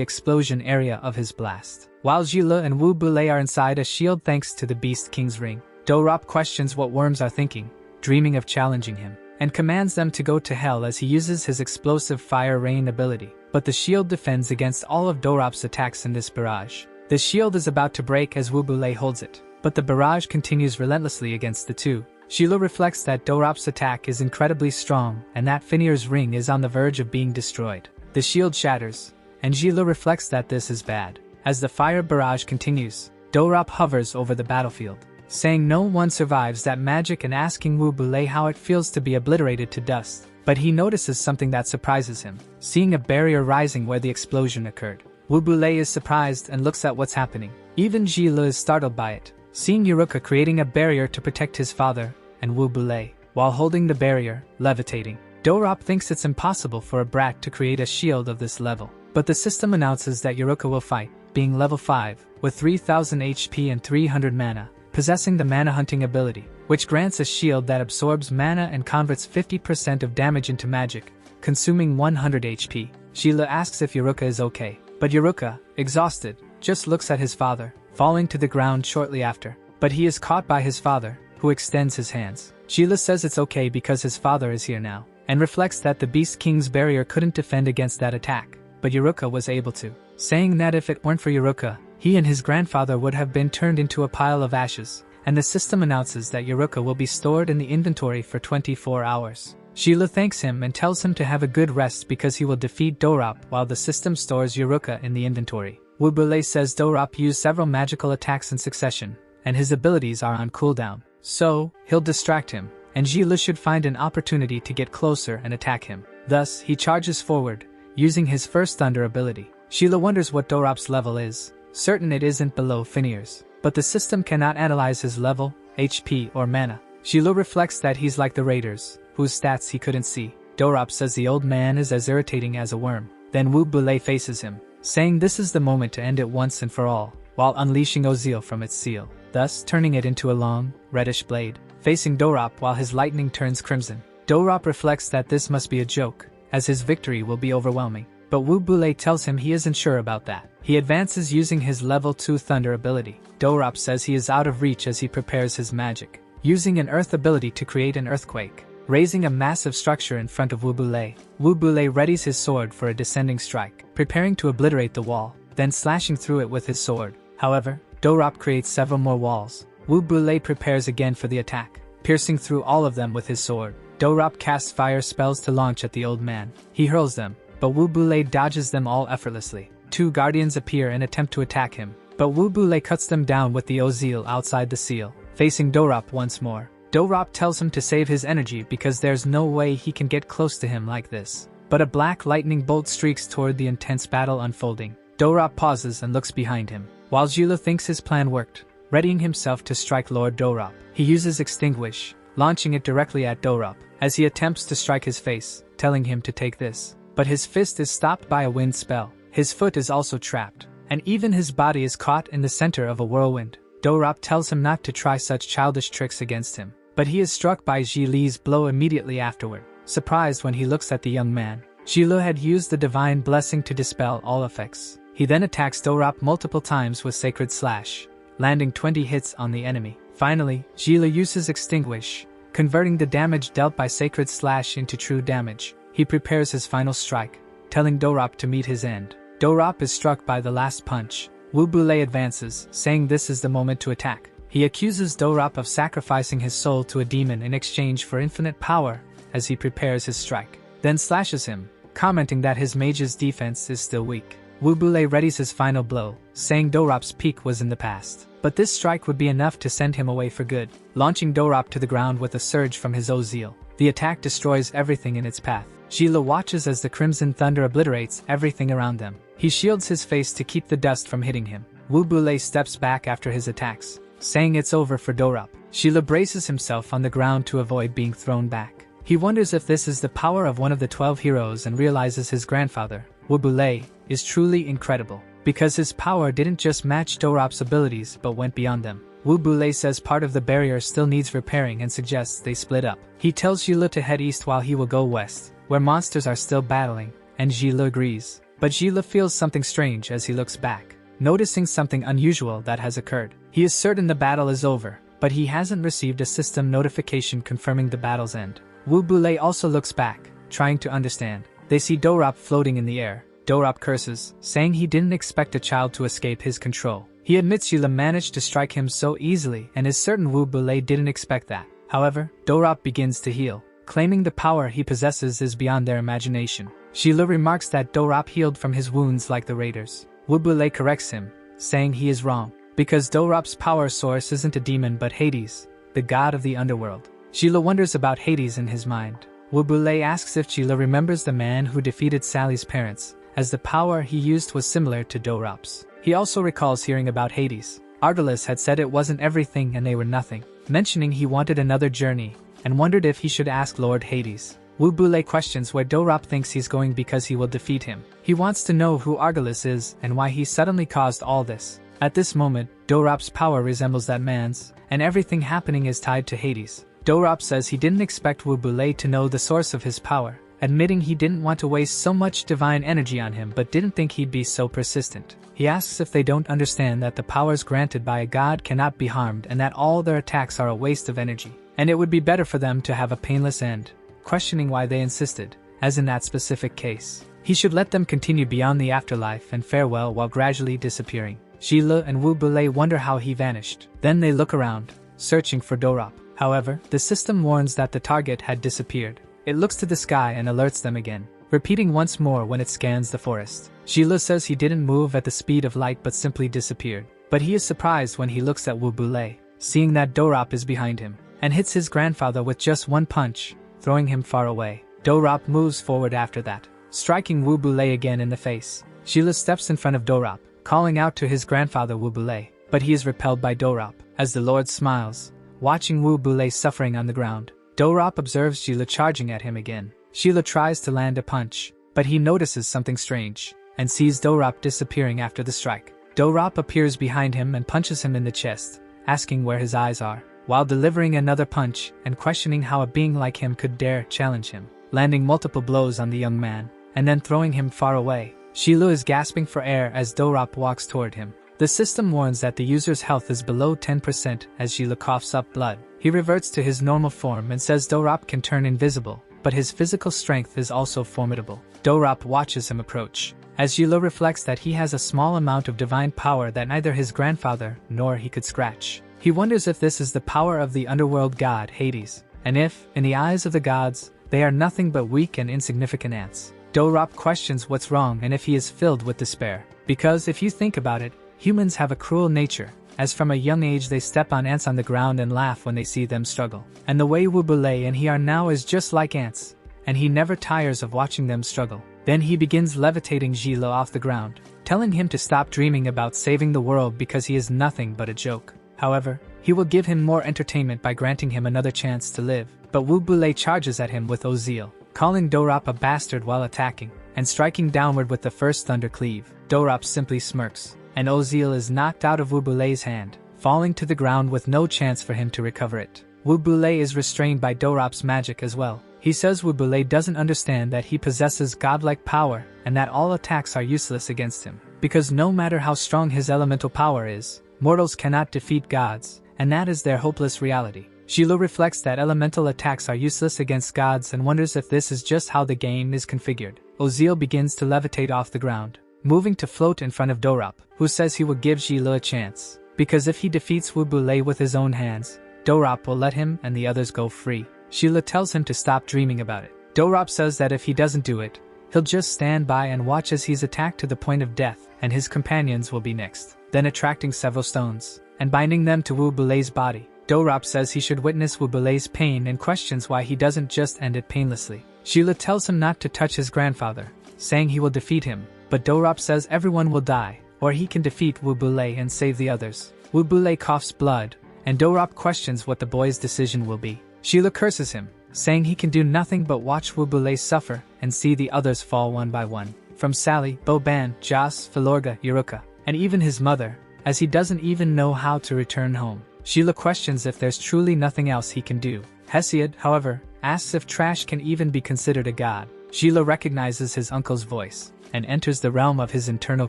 explosion area of his blast, while Jila and Wu Bule are inside a shield thanks to the Beast King's ring. Dorop questions what worms are thinking, dreaming of challenging him, and commands them to go to hell as he uses his explosive fire rain ability. But the shield defends against all of Dorop's attacks in this barrage. The shield is about to break as Wu Bule holds it, but the barrage continues relentlessly against the two. Sheila reflects that Dorop's attack is incredibly strong and that Finir's ring is on the verge of being destroyed. The shield shatters, and Sheila reflects that this is bad. As the fire barrage continues, Dorop hovers over the battlefield, saying no one survives that magic and asking Wu Bule how it feels to be obliterated to dust. But he notices something that surprises him, seeing a barrier rising where the explosion occurred. Wu Bule is surprised and looks at what's happening. Even Jila is startled by it, seeing Yuruka creating a barrier to protect his father, and Wu Bule, while holding the barrier, levitating. Dorop thinks it's impossible for a brat to create a shield of this level, but the system announces that Yuruka will fight, being level 5, with 3000 HP and 300 mana, possessing the mana hunting ability, which grants a shield that absorbs mana and converts 50% of damage into magic, consuming 100 HP. Sheila asks if Yuruka is okay, but Yuruka, exhausted, just looks at his father, falling to the ground shortly after. But he is caught by his father, who extends his hands. Sheila says it's okay because his father is here now, and reflects that the Beast King's barrier couldn't defend against that attack, but Yuruka was able to, saying that if it weren't for Yuruka, he and his grandfather would have been turned into a pile of ashes, and the system announces that Yuruka will be stored in the inventory for 24 hours. Sheila thanks him and tells him to have a good rest because he will defeat Dorop while the system stores Yuruka in the inventory. Wu Bule says Dorop used several magical attacks in succession, and his abilities are on cooldown, so he'll distract him, and Sheila should find an opportunity to get closer and attack him. Thus, he charges forward, using his first thunder ability. Sheila wonders what Dorop's level is, certain it isn't below Finir's, but the system cannot analyze his level, HP, or mana. Sheila reflects that he's like the raiders, whose stats he couldn't see. Dorop says the old man is as irritating as a worm. Then Wu Bule faces him, saying this is the moment to end it once and for all, while unleashing Ozil from its seal, thus turning it into a long, reddish blade, facing Dorop while his lightning turns crimson. Dorop reflects that this must be a joke, as his victory will be overwhelming, but Wu Bule tells him he isn't sure about that. He advances using his level 2 thunder ability. Dorop says he is out of reach as he prepares his magic, using an earth ability to create an earthquake, raising a massive structure in front of Wu Bule. Wu Bule readies his sword for a descending strike, preparing to obliterate the wall, then slashing through it with his sword. However, Dorop creates several more walls. Wu Bule prepares again for the attack, piercing through all of them with his sword. Dorop casts fire spells to launch at the old man. He hurls them, but Wu Bule dodges them all effortlessly. 2 guardians appear and attempt to attack him, but Wu Bule cuts them down with the Ozil outside the seal, facing Dorop once more. Dorop tells him to save his energy because there's no way he can get close to him like this. But a black lightning bolt streaks toward the intense battle unfolding. Dorop pauses and looks behind him, while Jila thinks his plan worked, readying himself to strike Lord Dorop. He uses Extinguish, launching it directly at Dorop, as he attempts to strike his face, telling him to take this. But his fist is stopped by a wind spell. His foot is also trapped, and even his body is caught in the center of a whirlwind. Dorop tells him not to try such childish tricks against him, but he is struck by Ji Li's blow immediately afterward, surprised when he looks at the young man. Ji Li had used the divine blessing to dispel all effects. He then attacks Dorop multiple times with Sacred Slash, landing 20 hits on the enemy. Finally, Ji Li uses Extinguish, converting the damage dealt by Sacred Slash into true damage. He prepares his final strike, telling Dorop to meet his end. Dorop is struck by the last punch. Wu Bule advances, saying this is the moment to attack. He accuses Dorop of sacrificing his soul to a demon in exchange for infinite power as he prepares his strike, then slashes him, commenting that his mage's defense is still weak. Wubule readies his final blow, saying Dorop's peak was in the past. But this strike would be enough to send him away for good, launching Dorop to the ground with a surge from his Ozeal. The attack destroys everything in its path. Gila watches as the Crimson Thunder obliterates everything around them. He shields his face to keep the dust from hitting him. Wubule steps back after his attacks, saying it's over for Dorop. Gila braces himself on the ground to avoid being thrown back. He wonders if this is the power of one of the 12 heroes and realizes his grandfather, Wubule, is truly incredible, because his power didn't just match Dorop's abilities but went beyond them. Wubule says part of the barrier still needs repairing and suggests they split up. He tells Gila to head east while he will go west, where monsters are still battling, and Gila agrees. But Gila feels something strange as he looks back, noticing something unusual that has occurred. He is certain the battle is over, but he hasn't received a system notification confirming the battle's end. Wubule also looks back, trying to understand. They see Dorop floating in the air. Dorop curses, saying he didn't expect a child to escape his control. He admits Gila managed to strike him so easily and is certain Wubule didn't expect that. However, Dorop begins to heal, claiming the power he possesses is beyond their imagination. Gila remarks that Dorop healed from his wounds like the raiders. Wubule corrects him, saying he is wrong, because Dorop's power source isn't a demon but Hades, the god of the underworld. Gila wonders about Hades in his mind. Wubule asks if Gila remembers the man who defeated Sally's parents, as the power he used was similar to Dorop's. He also recalls hearing about Hades. Ardalis had said it wasn't everything and they were nothing, mentioning he wanted another journey, and wondered if he should ask Lord Hades. Wubule questions where Dorop thinks he's going because he will defeat him. He wants to know who Ardalis is and why he suddenly caused all this. At this moment, Dorop's power resembles that man's, and everything happening is tied to Hades. Dorop says he didn't expect Wubule to know the source of his power, admitting he didn't want to waste so much divine energy on him but didn't think he'd be so persistent. He asks if they don't understand that the powers granted by a god cannot be harmed and that all their attacks are a waste of energy, and it would be better for them to have a painless end, questioning why they insisted, as in that specific case. He should let them continue beyond the afterlife and farewell while gradually disappearing. Gila and Wubule wonder how he vanished. Then they look around, searching for Dorop. However, the system warns that the target had disappeared. It looks to the sky and alerts them again, repeating once more when it scans the forest. Gila says he didn't move at the speed of light but simply disappeared. But he is surprised when he looks at Wubule, seeing that Dorop is behind him, and hits his grandfather with just one punch, throwing him far away. Dorop moves forward after that, striking Wubule again in the face. Gila steps in front of Dorop, calling out to his grandfather Wubule, but he is repelled by Dorop, as the Lord smiles, watching Wubule suffering on the ground. Dorop observes Gila charging at him again. Gila tries to land a punch, but he notices something strange, and sees Dorop disappearing after the strike. Dorop appears behind him and punches him in the chest, asking where his eyes are, while delivering another punch and questioning how a being like him could dare challenge him, landing multiple blows on the young man, and then throwing him far away. Gila is gasping for air as Dorop walks toward him. The system warns that the user's health is below 10% as Gila coughs up blood. He reverts to his normal form and says Dorop can turn invisible, but his physical strength is also formidable. Dorop watches him approach, as Gila reflects that he has a small amount of divine power that neither his grandfather nor he could scratch. He wonders if this is the power of the underworld god Hades, and if, in the eyes of the gods, they are nothing but weak and insignificant ants. Dorop questions what's wrong and if he is filled with despair, because if you think about it, humans have a cruel nature, as from a young age they step on ants on the ground and laugh when they see them struggle. And the way Wubule and he are now is just like ants, and he never tires of watching them struggle. Then he begins levitating Gila off the ground, telling him to stop dreaming about saving the world because he is nothing but a joke. However, he will give him more entertainment by granting him another chance to live. But Wubule charges at him with Ozeal, calling Dorop a bastard while attacking, and striking downward with the first thunder cleave. Dorop simply smirks, and Ozeal is knocked out of Wubule's hand, falling to the ground with no chance for him to recover it. Wubule is restrained by Dorop's magic as well. He says Wubule doesn't understand that he possesses godlike power and that all attacks are useless against him, because no matter how strong his elemental power is, mortals cannot defeat gods, and that is their hopeless reality. Gila reflects that elemental attacks are useless against gods and wonders if this is just how the game is configured. Ozeal begins to levitate off the ground, moving to float in front of Dorop, who says he will give Gila a chance, because if he defeats Wubule with his own hands, Dorop will let him and the others go free. Gila tells him to stop dreaming about it. Dorop says that if he doesn't do it, He'll just stand by and watch as he's attacked to the point of death, and his companions will be next. Then attracting several stones and binding them to Wu Bulei's body. Dorop says he should witness Wu Bulei's pain and questions why he doesn't just end it painlessly. Sheila tells him not to touch his grandfather, saying he will defeat him, but Dorop says everyone will die, or he can defeat Wu Bulei and save the others. Wu Bulei coughs blood, and Dorop questions what the boy's decision will be. Sheila curses him, saying he can do nothing but watch Wu Bulei suffer and see the others fall one by one. From Sally, Boban, Jas, Filorga, Yuruka, and even his mother, as he doesn't even know how to return home. Sheila questions if there's truly nothing else he can do. Hesiod, however, asks if trash can even be considered a god. Sheila recognizes his uncle's voice and enters the realm of his internal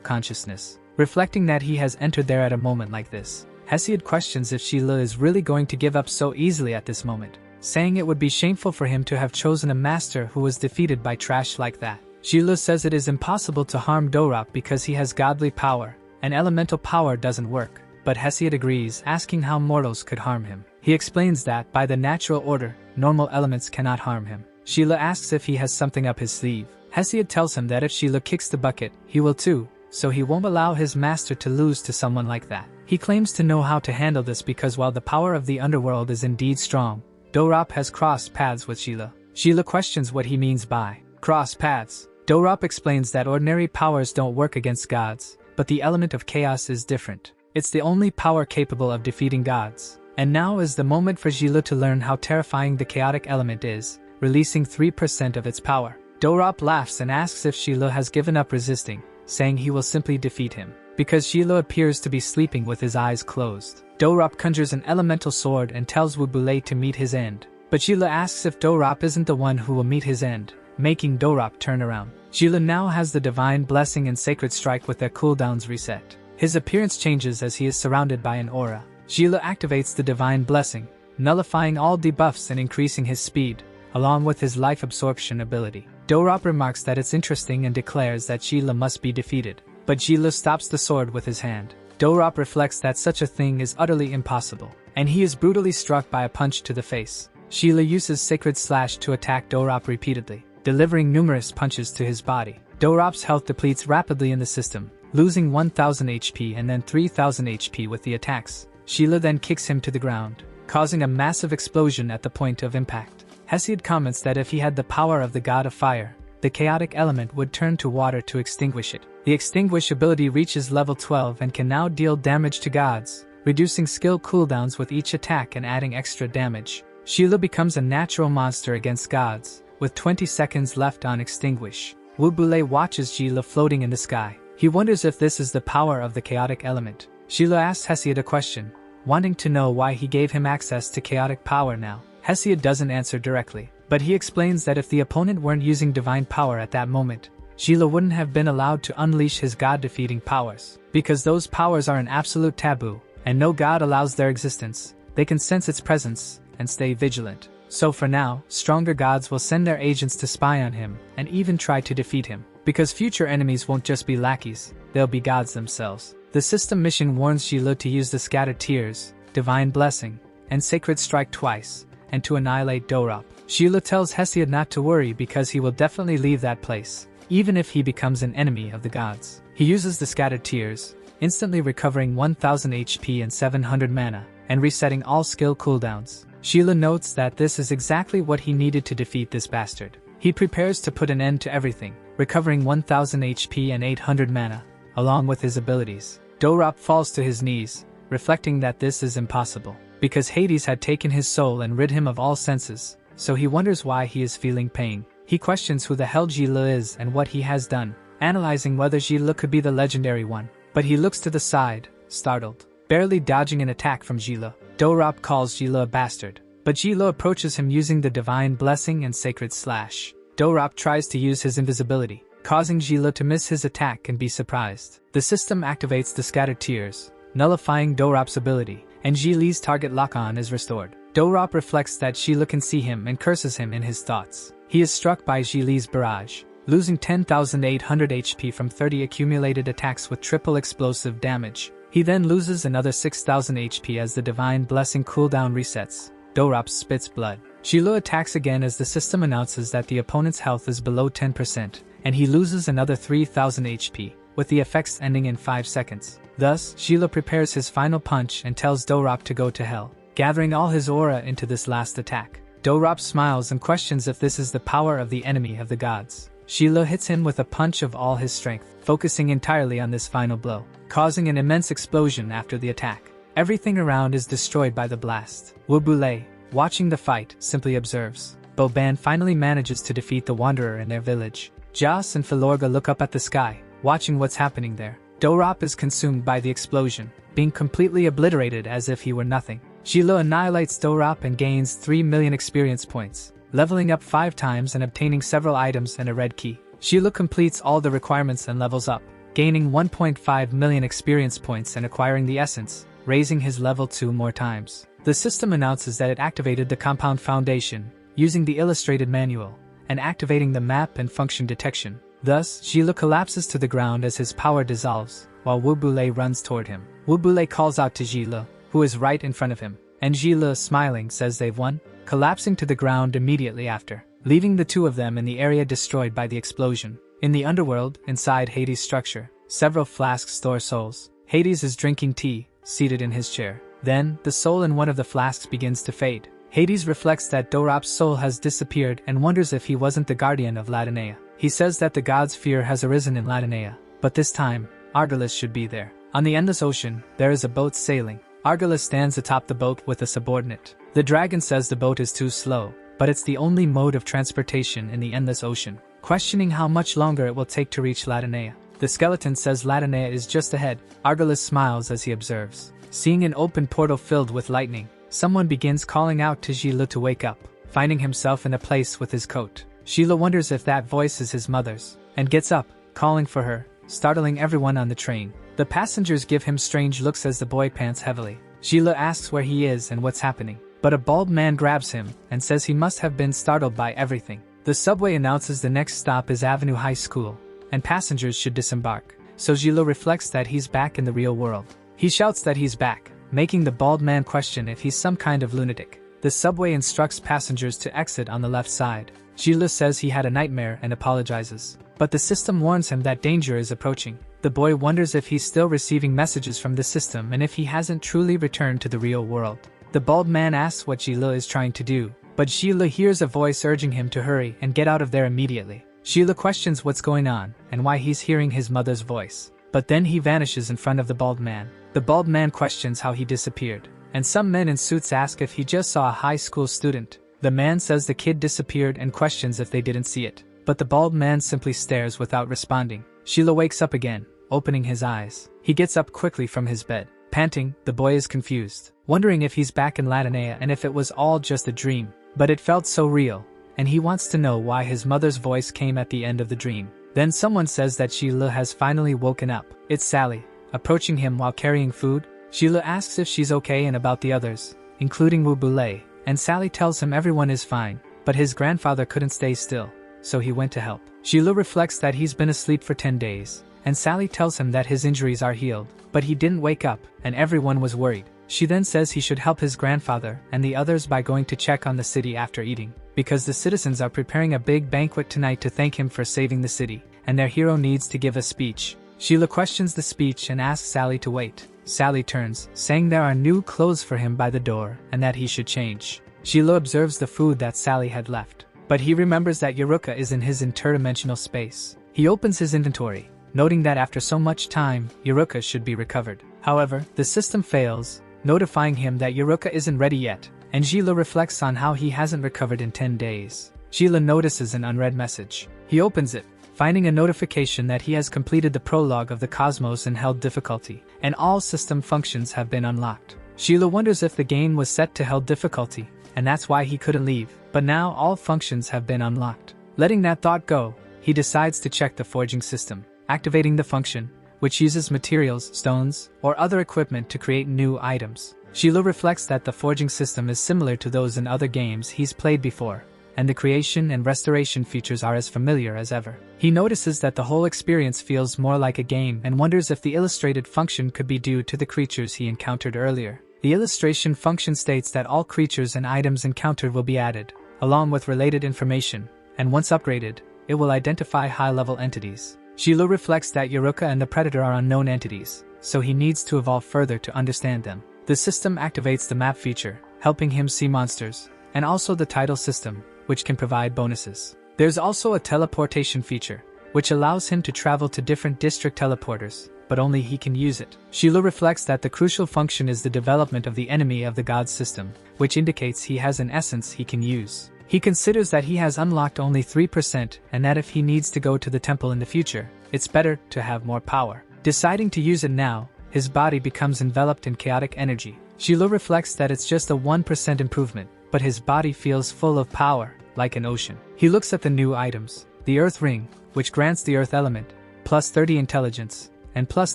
consciousness, reflecting that he has entered there at a moment like this. Hesiod questions if Sheila is really going to give up so easily at this moment, saying it would be shameful for him to have chosen a master who was defeated by trash like that. Sheila says it is impossible to harm Dorop because he has godly power, and elemental power doesn't work, but Hesiod agrees, asking how mortals could harm him. He explains that, by the natural order, normal elements cannot harm him. Sheila asks if he has something up his sleeve. Hesiod tells him that if Sheila kicks the bucket, he will too, so he won't allow his master to lose to someone like that. He claims to know how to handle this because while the power of the underworld is indeed strong, Dorop has crossed paths with Sheila. Sheila questions what he means by cross paths. Dorop explains that ordinary powers don't work against gods, but the element of chaos is different. It's the only power capable of defeating gods. And now is the moment for Sheila to learn how terrifying the chaotic element is, releasing 3% of its power. Dorop laughs and asks if Sheila has given up resisting, saying he will simply defeat him, because Sheila appears to be sleeping with his eyes closed. Dorop conjures an elemental sword and tells Wu Bulei to meet his end, but Sheila asks if Dorop isn't the one who will meet his end, making Dorop turn around. Sheila now has the Divine Blessing and Sacred Strike with their cooldowns reset. His appearance changes as he is surrounded by an aura. Sheila activates the Divine Blessing, nullifying all debuffs and increasing his speed, along with his life absorption ability. Dorop remarks that it's interesting and declares that Sheila must be defeated, but Sheila stops the sword with his hand. Dorop reflects that such a thing is utterly impossible, and he is brutally struck by a punch to the face. Sheila uses Sacred Slash to attack Dorop repeatedly, delivering numerous punches to his body. Dorop's health depletes rapidly in the system, losing 1000 HP and then 3000 HP with the attacks. Sheila then kicks him to the ground, causing a massive explosion at the point of impact. Hesiod comments that if he had the power of the god of fire, the chaotic element would turn to water to extinguish it. The extinguish ability reaches level 12 and can now deal damage to gods, reducing skill cooldowns with each attack and adding extra damage. Sheila becomes a natural monster against gods, with 20 seconds left on extinguish. Wu Bulei watches Sheila floating in the sky. He wonders if this is the power of the chaotic element. Sheila asks Hesiod a question, wanting to know why he gave him access to chaotic power now. Hesiod doesn't answer directly, but he explains that if the opponent weren't using divine power at that moment, Sheila wouldn't have been allowed to unleash his god-defeating powers. Because those powers are an absolute taboo, and no god allows their existence, they can sense its presence and stay vigilant. So for now, stronger gods will send their agents to spy on him and even try to defeat him. Because future enemies won't just be lackeys, they'll be gods themselves. The system mission warns Sheila to use the Scattered Tears, Divine Blessing, and Sacred Strike twice, and to annihilate Dorop. Sheila tells Hesiod not to worry because he will definitely leave that place, even if he becomes an enemy of the gods. He uses the Scattered Tears, instantly recovering 1000 HP and 700 mana, and resetting all skill cooldowns. Sheila notes that this is exactly what he needed to defeat this bastard. He prepares to put an end to everything, recovering 1000 HP and 800 mana, along with his abilities. Dorop falls to his knees, reflecting that this is impossible, because Hades had taken his soul and rid him of all senses, so he wonders why he is feeling pain. He questions who the hell Sheila is and what he has done, analyzing whether Sheila could be the legendary one. But he looks to the side, startled. Barely dodging an attack from Sheila, Dorop calls Sheila a bastard, but Sheila approaches him using the Divine Blessing and Sacred Slash. Dorop tries to use his invisibility, causing Sheila to miss his attack and be surprised. The system activates the Scattered Tears, nullifying Dorop's ability, and Sheila's target lock-on is restored. Dorop reflects that Sheila can see him and curses him in his thoughts. He is struck by Sheila's barrage, losing 10,800 HP from 30 accumulated attacks with triple explosive damage. He then loses another 6,000 HP as the Divine Blessing cooldown resets. Dorop spits blood. Sheila attacks again as the system announces that the opponent's health is below 10%, and he loses another 3000 HP, with the effects ending in 5 seconds. Thus, Sheila prepares his final punch and tells Dorop to go to hell, gathering all his aura into this last attack. Dorop smiles and questions if this is the power of the enemy of the gods. Sheila hits him with a punch of all his strength, focusing entirely on this final blow, causing an immense explosion after the attack. Everything around is destroyed by the blast. Wubule, watching the fight, simply observes. Boban finally manages to defeat the Wanderer in their village. Jas and Philorga look up at the sky, watching what's happening there. Dorop is consumed by the explosion, being completely obliterated as if he were nothing. Sheila annihilates Dorop and gains 3 million experience points, leveling up 5 times and obtaining several items and a red key. Sheila completes all the requirements and levels up, gaining 1.5 million experience points and acquiring the essence, raising his level 2 more times. The system announces that it activated the compound foundation, using the illustrated manual, and activating the map and function detection. Thus, Sheila collapses to the ground as his power dissolves, while Wubule runs toward him. Wubule calls out to Sheila, who is right in front of him, and Sheila, smiling, says they've won, collapsing to the ground immediately after, leaving the two of them in the area destroyed by the explosion. In the underworld, inside Hades' structure, several flasks store souls. Hades is drinking tea, seated in his chair. Then, the soul in one of the flasks begins to fade. Hades reflects that Dorop's soul has disappeared and wonders if he wasn't the guardian of Latinea. He says that the god's fear has arisen in Latinea, but this time, Argolis should be there. On the endless ocean, there is a boat sailing. Argolis stands atop the boat with a subordinate. The dragon says the boat is too slow, but it's the only mode of transportation in the endless ocean, questioning how much longer it will take to reach Latinea. The skeleton says Latinea is just ahead. Argolis smiles as he observes. Seeing an open portal filled with lightning, someone begins calling out to Sheila to wake up, finding himself in a place with his coat. Sheila wonders if that voice is his mother's, and gets up, calling for her, startling everyone on the train. The passengers give him strange looks as the boy pants heavily. Sheila asks where he is and what's happening, but a bald man grabs him and says he must have been startled by everything. The subway announces the next stop is Avenue High School, and passengers should disembark, so Sheila reflects that he's back in the real world. He shouts that he's back, making the bald man question if he's some kind of lunatic. The subway instructs passengers to exit on the left side. Sheila says he had a nightmare and apologizes, but the system warns him that danger is approaching. The boy wonders if he's still receiving messages from the system and if he hasn't truly returned to the real world. The bald man asks what Sheila is trying to do, but Sheila hears a voice urging him to hurry and get out of there immediately. Sheila questions what's going on and why he's hearing his mother's voice, but then he vanishes in front of the bald man. The bald man questions how he disappeared, and some men in suits ask if he just saw a high school student. The man says the kid disappeared and questions if they didn't see it, but the bald man simply stares without responding. Sheila wakes up again, opening his eyes. He gets up quickly from his bed. Panting, the boy is confused, wondering if he's back in Latinea and if it was all just a dream. But it felt so real, and he wants to know why his mother's voice came at the end of the dream. Then someone says that Sheila has finally woken up. It's Sally, approaching him while carrying food. Sheila asks if she's okay and about the others, including Wubule, and Sally tells him everyone is fine, but his grandfather couldn't stay still, so he went to help. Sheila reflects that he's been asleep for 10 days, and Sally tells him that his injuries are healed, but he didn't wake up, and everyone was worried. She then says he should help his grandfather and the others by going to check on the city after eating, because the citizens are preparing a big banquet tonight to thank him for saving the city, and their hero needs to give a speech. Sheila questions the speech and asks Sally to wait. Sally turns, saying there are new clothes for him by the door and that he should change. Sheila observes the food that Sally had left, but he remembers that Yuruka is in his interdimensional space. He opens his inventory, noting that after so much time, Yuruka should be recovered. However, the system fails, notifying him that Yuruka isn't ready yet, and Sheila reflects on how he hasn't recovered in 10 days. Sheila notices an unread message. He opens it, finding a notification that he has completed the prologue of the Cosmos and held difficulty, and all system functions have been unlocked. Sheila wonders if the game was set to held difficulty, and that's why he couldn't leave, but now all functions have been unlocked. Letting that thought go, he decides to check the forging system, activating the function, which uses materials, stones, or other equipment to create new items. Sheila reflects that the forging system is similar to those in other games he's played before, and the creation and restoration features are as familiar as ever. He notices that the whole experience feels more like a game and wonders if the illustrated function could be due to the creatures he encountered earlier. The illustration function states that all creatures and items encountered will be added, along with related information, and once upgraded, it will identify high-level entities. Jilo reflects that Yoruka and the Predator are unknown entities, so he needs to evolve further to understand them. The system activates the map feature, helping him see monsters, and also the title system, which can provide bonuses. There's also a teleportation feature, which allows him to travel to different district teleporters, but only he can use it. Jilo reflects that the crucial function is the development of the enemy of the god system, which indicates he has an essence he can use. He considers that he has unlocked only 3% and that if he needs to go to the temple in the future, it's better to have more power. Deciding to use it now, his body becomes enveloped in chaotic energy. Jilo reflects that it's just a 1% improvement, but his body feels full of power, like an ocean. He looks at the new items, the Earth Ring, which grants the Earth element, plus 30 intelligence, and plus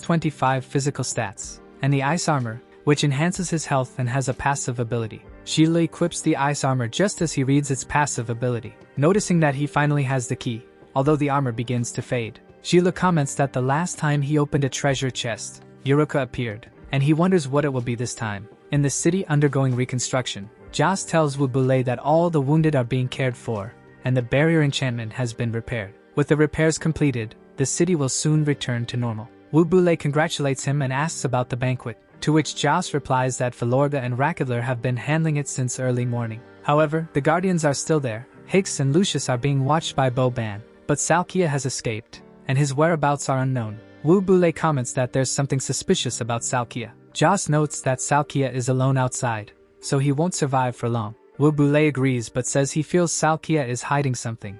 25 physical stats, and the Ice Armor, which enhances his health and has a passive ability. Jilo equips the Ice Armor just as he reads its passive ability. Noticing that he finally has the key, although the armor begins to fade. Jilo comments that the last time he opened a treasure chest, Yoruka appeared, and he wonders what it will be this time. In the city undergoing reconstruction, Jas tells Wubule that all the wounded are being cared for, and the barrier enchantment has been repaired. With the repairs completed, the city will soon return to normal. Wubule congratulates him and asks about the banquet, to which Jas replies that Filorga and Rakadler have been handling it since early morning. However, the Guardians are still there. Higgs and Lucius are being watched by Boban, but Salkia has escaped, and his whereabouts are unknown. Wubule comments that there's something suspicious about Salkia. Jas notes that Salkia is alone outside, so he won't survive for long. Wubule agrees but says he feels Salkia is hiding something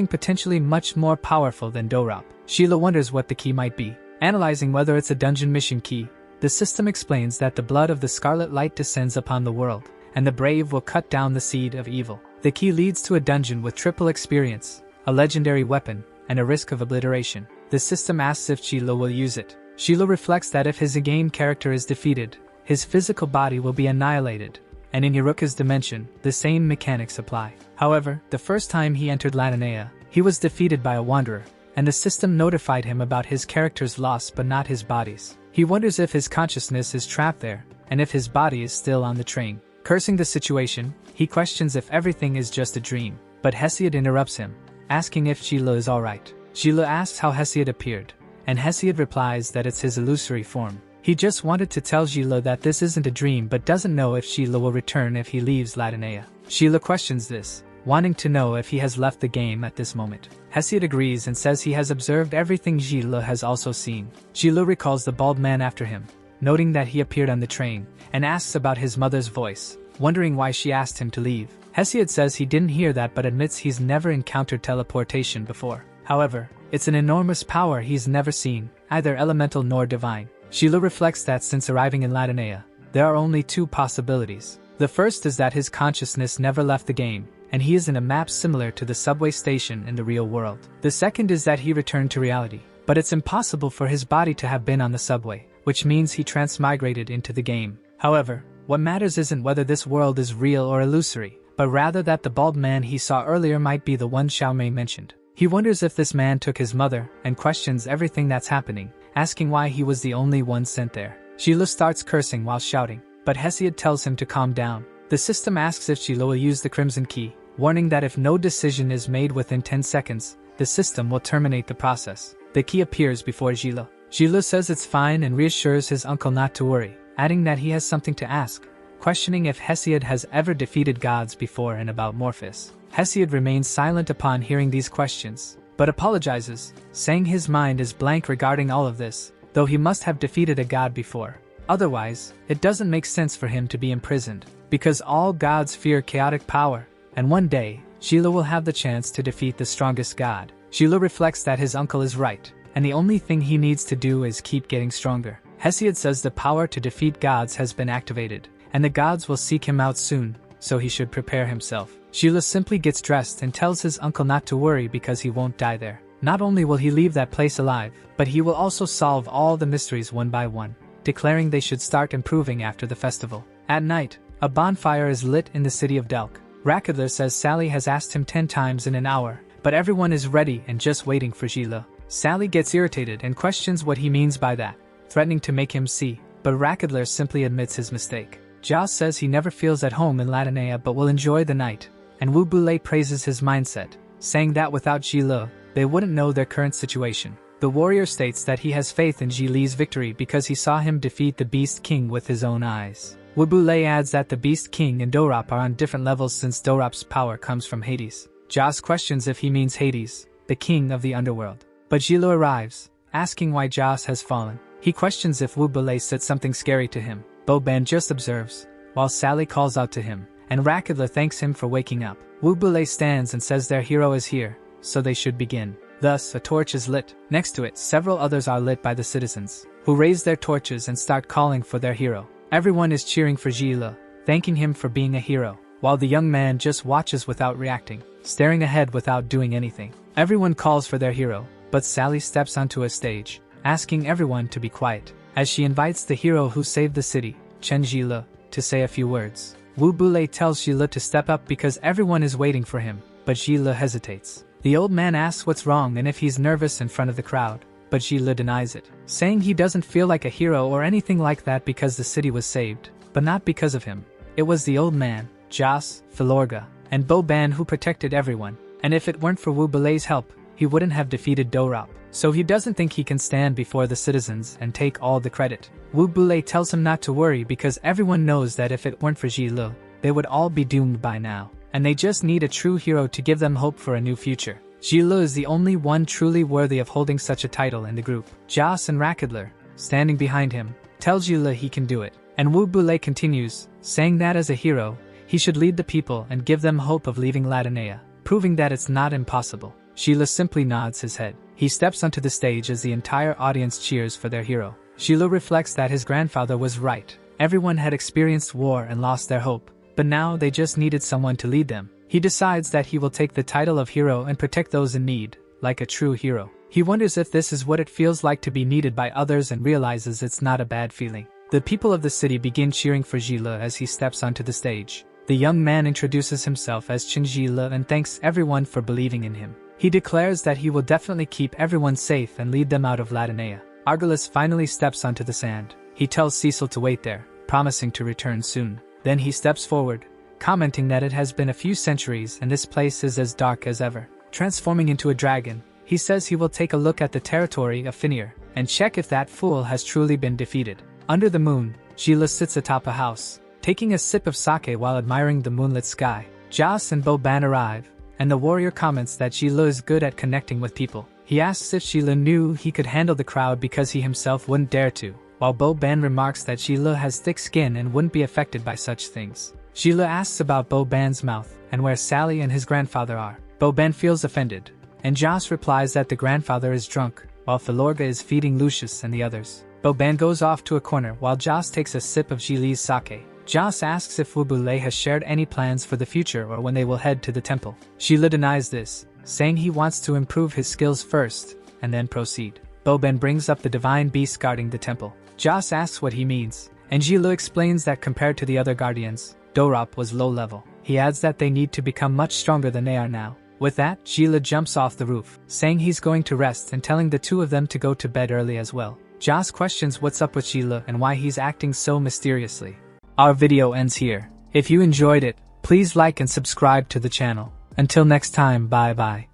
potentially much more powerful than Dorop. Jilo wonders what the key might be. Analyzing whether it's a dungeon mission key, the system explains that the blood of the Scarlet Light descends upon the world, and the brave will cut down the seed of evil. The key leads to a dungeon with triple experience, a legendary weapon, and a risk of obliteration. The system asks if Jilo will use it. Jilo reflects that if his in-game character is defeated, his physical body will be annihilated, and in Yoruka's dimension, the same mechanics apply. However, the first time he entered Latinea, he was defeated by a wanderer, and the system notified him about his character's loss but not his body's. He wonders if his consciousness is trapped there, and if his body is still on the train. Cursing the situation, he questions if everything is just a dream, but Hesiod interrupts him, asking if Jilo is alright. Jilo asks how Hesiod appeared, and Hesiod replies that it's his illusory form. He just wanted to tell Jilo that this isn't a dream but doesn't know if Jilo will return if he leaves Latinea. Jilo questions this, wanting to know if he has left the game at this moment. Hesiod agrees and says he has observed everything Jilo has also seen. Jilo recalls the bald man after him, noting that he appeared on the train, and asks about his mother's voice, wondering why she asked him to leave. Hesiod says he didn't hear that but admits he's never encountered teleportation before. However, it's an enormous power he's never seen, either elemental nor divine. Jilo reflects that since arriving in Latinea, there are only two possibilities. The first is that his consciousness never left the game, and he is in a map similar to the subway station in the real world. The second is that he returned to reality, but it's impossible for his body to have been on the subway, which means he transmigrated into the game. However, what matters isn't whether this world is real or illusory, but rather that the bald man he saw earlier might be the one Xiaomei mentioned. He wonders if this man took his mother, and questions everything that's happening, asking why he was the only one sent there. Jilo starts cursing while shouting, but Hesiod tells him to calm down. The system asks if Jilo will use the Crimson Key, warning that if no decision is made within 10 seconds, the system will terminate the process. The key appears before Jilo. Jilo says it's fine and reassures his uncle not to worry, adding that he has something to ask, questioning if Hesiod has ever defeated gods before and about Morphus. Hesiod remains silent upon hearing these questions, but apologizes, saying his mind is blank regarding all of this, though he must have defeated a god before. Otherwise, it doesn't make sense for him to be imprisoned, because all gods fear chaotic power, and one day, Jilo will have the chance to defeat the strongest god. Jilo reflects that his uncle is right, and the only thing he needs to do is keep getting stronger. Hesiod says the power to defeat gods has been activated, and the gods will seek him out soon, so he should prepare himself. Jilo simply gets dressed and tells his uncle not to worry because he won't die there. Not only will he leave that place alive, but he will also solve all the mysteries one by one, declaring they should start improving after the festival. At night, a bonfire is lit in the city of Delk. Rakadler says Sally has asked him 10 times in an hour, but everyone is ready and just waiting for Jilo. Sally gets irritated and questions what he means by that, threatening to make him see, but Rakadler simply admits his mistake. Jas says he never feels at home in Latinea but will enjoy the night, and Wubule praises his mindset, saying that without Jile, they wouldn't know their current situation. The warrior states that he has faith in Jile's victory because he saw him defeat the Beast King with his own eyes. Wubule adds that the Beast King and Dorop are on different levels since Dorop's power comes from Hades. Jas questions if he means Hades, the king of the underworld. But Jile arrives, asking why Jas has fallen. He questions if Wubule said something scary to him. Boban just observes, while Sally calls out to him, and Rakadla thanks him for waking up. Wubule stands and says their hero is here, so they should begin. Thus, a torch is lit. Next to it, several others are lit by the citizens, who raise their torches and start calling for their hero. Everyone is cheering for Jile, thanking him for being a hero, while the young man just watches without reacting, staring ahead without doing anything. Everyone calls for their hero, but Sally steps onto a stage, asking everyone to be quiet, as she invites the hero who saved the city, Chen Jile, to say a few words. Wubule tells Jile to step up because everyone is waiting for him, but Jile hesitates. The old man asks what's wrong and if he's nervous in front of the crowd, but Jile denies it, saying he doesn't feel like a hero or anything like that because the city was saved, but not because of him. It was the old man, Jas, Filorga, and Boban who protected everyone, and if it weren't for Wubule's help, he wouldn't have defeated Dorop. So he doesn't think he can stand before the citizens and take all the credit. Wubule tells him not to worry because everyone knows that if it weren't for Jile, they would all be doomed by now, and they just need a true hero to give them hope for a new future. Jile is the only one truly worthy of holding such a title in the group. Jas and Rakadler, standing behind him, tell Jile he can do it, and Wubule continues, saying that as a hero, he should lead the people and give them hope of leaving Latinea, proving that it's not impossible. Jile simply nods his head. He steps onto the stage as the entire audience cheers for their hero. Jile reflects that his grandfather was right. Everyone had experienced war and lost their hope, but now they just needed someone to lead them. He decides that he will take the title of hero and protect those in need, like a true hero. He wonders if this is what it feels like to be needed by others and realizes it's not a bad feeling. The people of the city begin cheering for Jile as he steps onto the stage. The young man introduces himself as Chinjile and thanks everyone for believing in him. He declares that he will definitely keep everyone safe and lead them out of Latinea. Argalus finally steps onto the sand. He tells Cecil to wait there, promising to return soon. Then he steps forward, commenting that it has been a few centuries and this place is as dark as ever. Transforming into a dragon, he says he will take a look at the territory of Finir and check if that fool has truly been defeated. Under the moon, Jile sits atop a house, taking a sip of sake while admiring the moonlit sky. Jas and Boban arrive, and the warrior comments that Jile is good at connecting with people. He asks if Jile knew he could handle the crowd because he himself wouldn't dare to, while Boban remarks that Jile has thick skin and wouldn't be affected by such things. Jile asks about Boban's mouth and where Sally and his grandfather are. Boban feels offended, and Jas replies that the grandfather is drunk, while Filorga is feeding Lucius and the others. Boban goes off to a corner while Jas takes a sip of Jile's sake. Jas asks if Wubule has shared any plans for the future or when they will head to the temple. Jile denies this, saying he wants to improve his skills first, and then proceed. Boban brings up the divine beast guarding the temple. Jas asks what he means, and Jile explains that compared to the other guardians, Dorop was low level. He adds that they need to become much stronger than they are now. With that, Jile jumps off the roof, saying he's going to rest and telling the two of them to go to bed early as well. Jas questions what's up with Jile and why he's acting so mysteriously. Our video ends here. If you enjoyed it, please like and subscribe to the channel. Until next time, bye bye.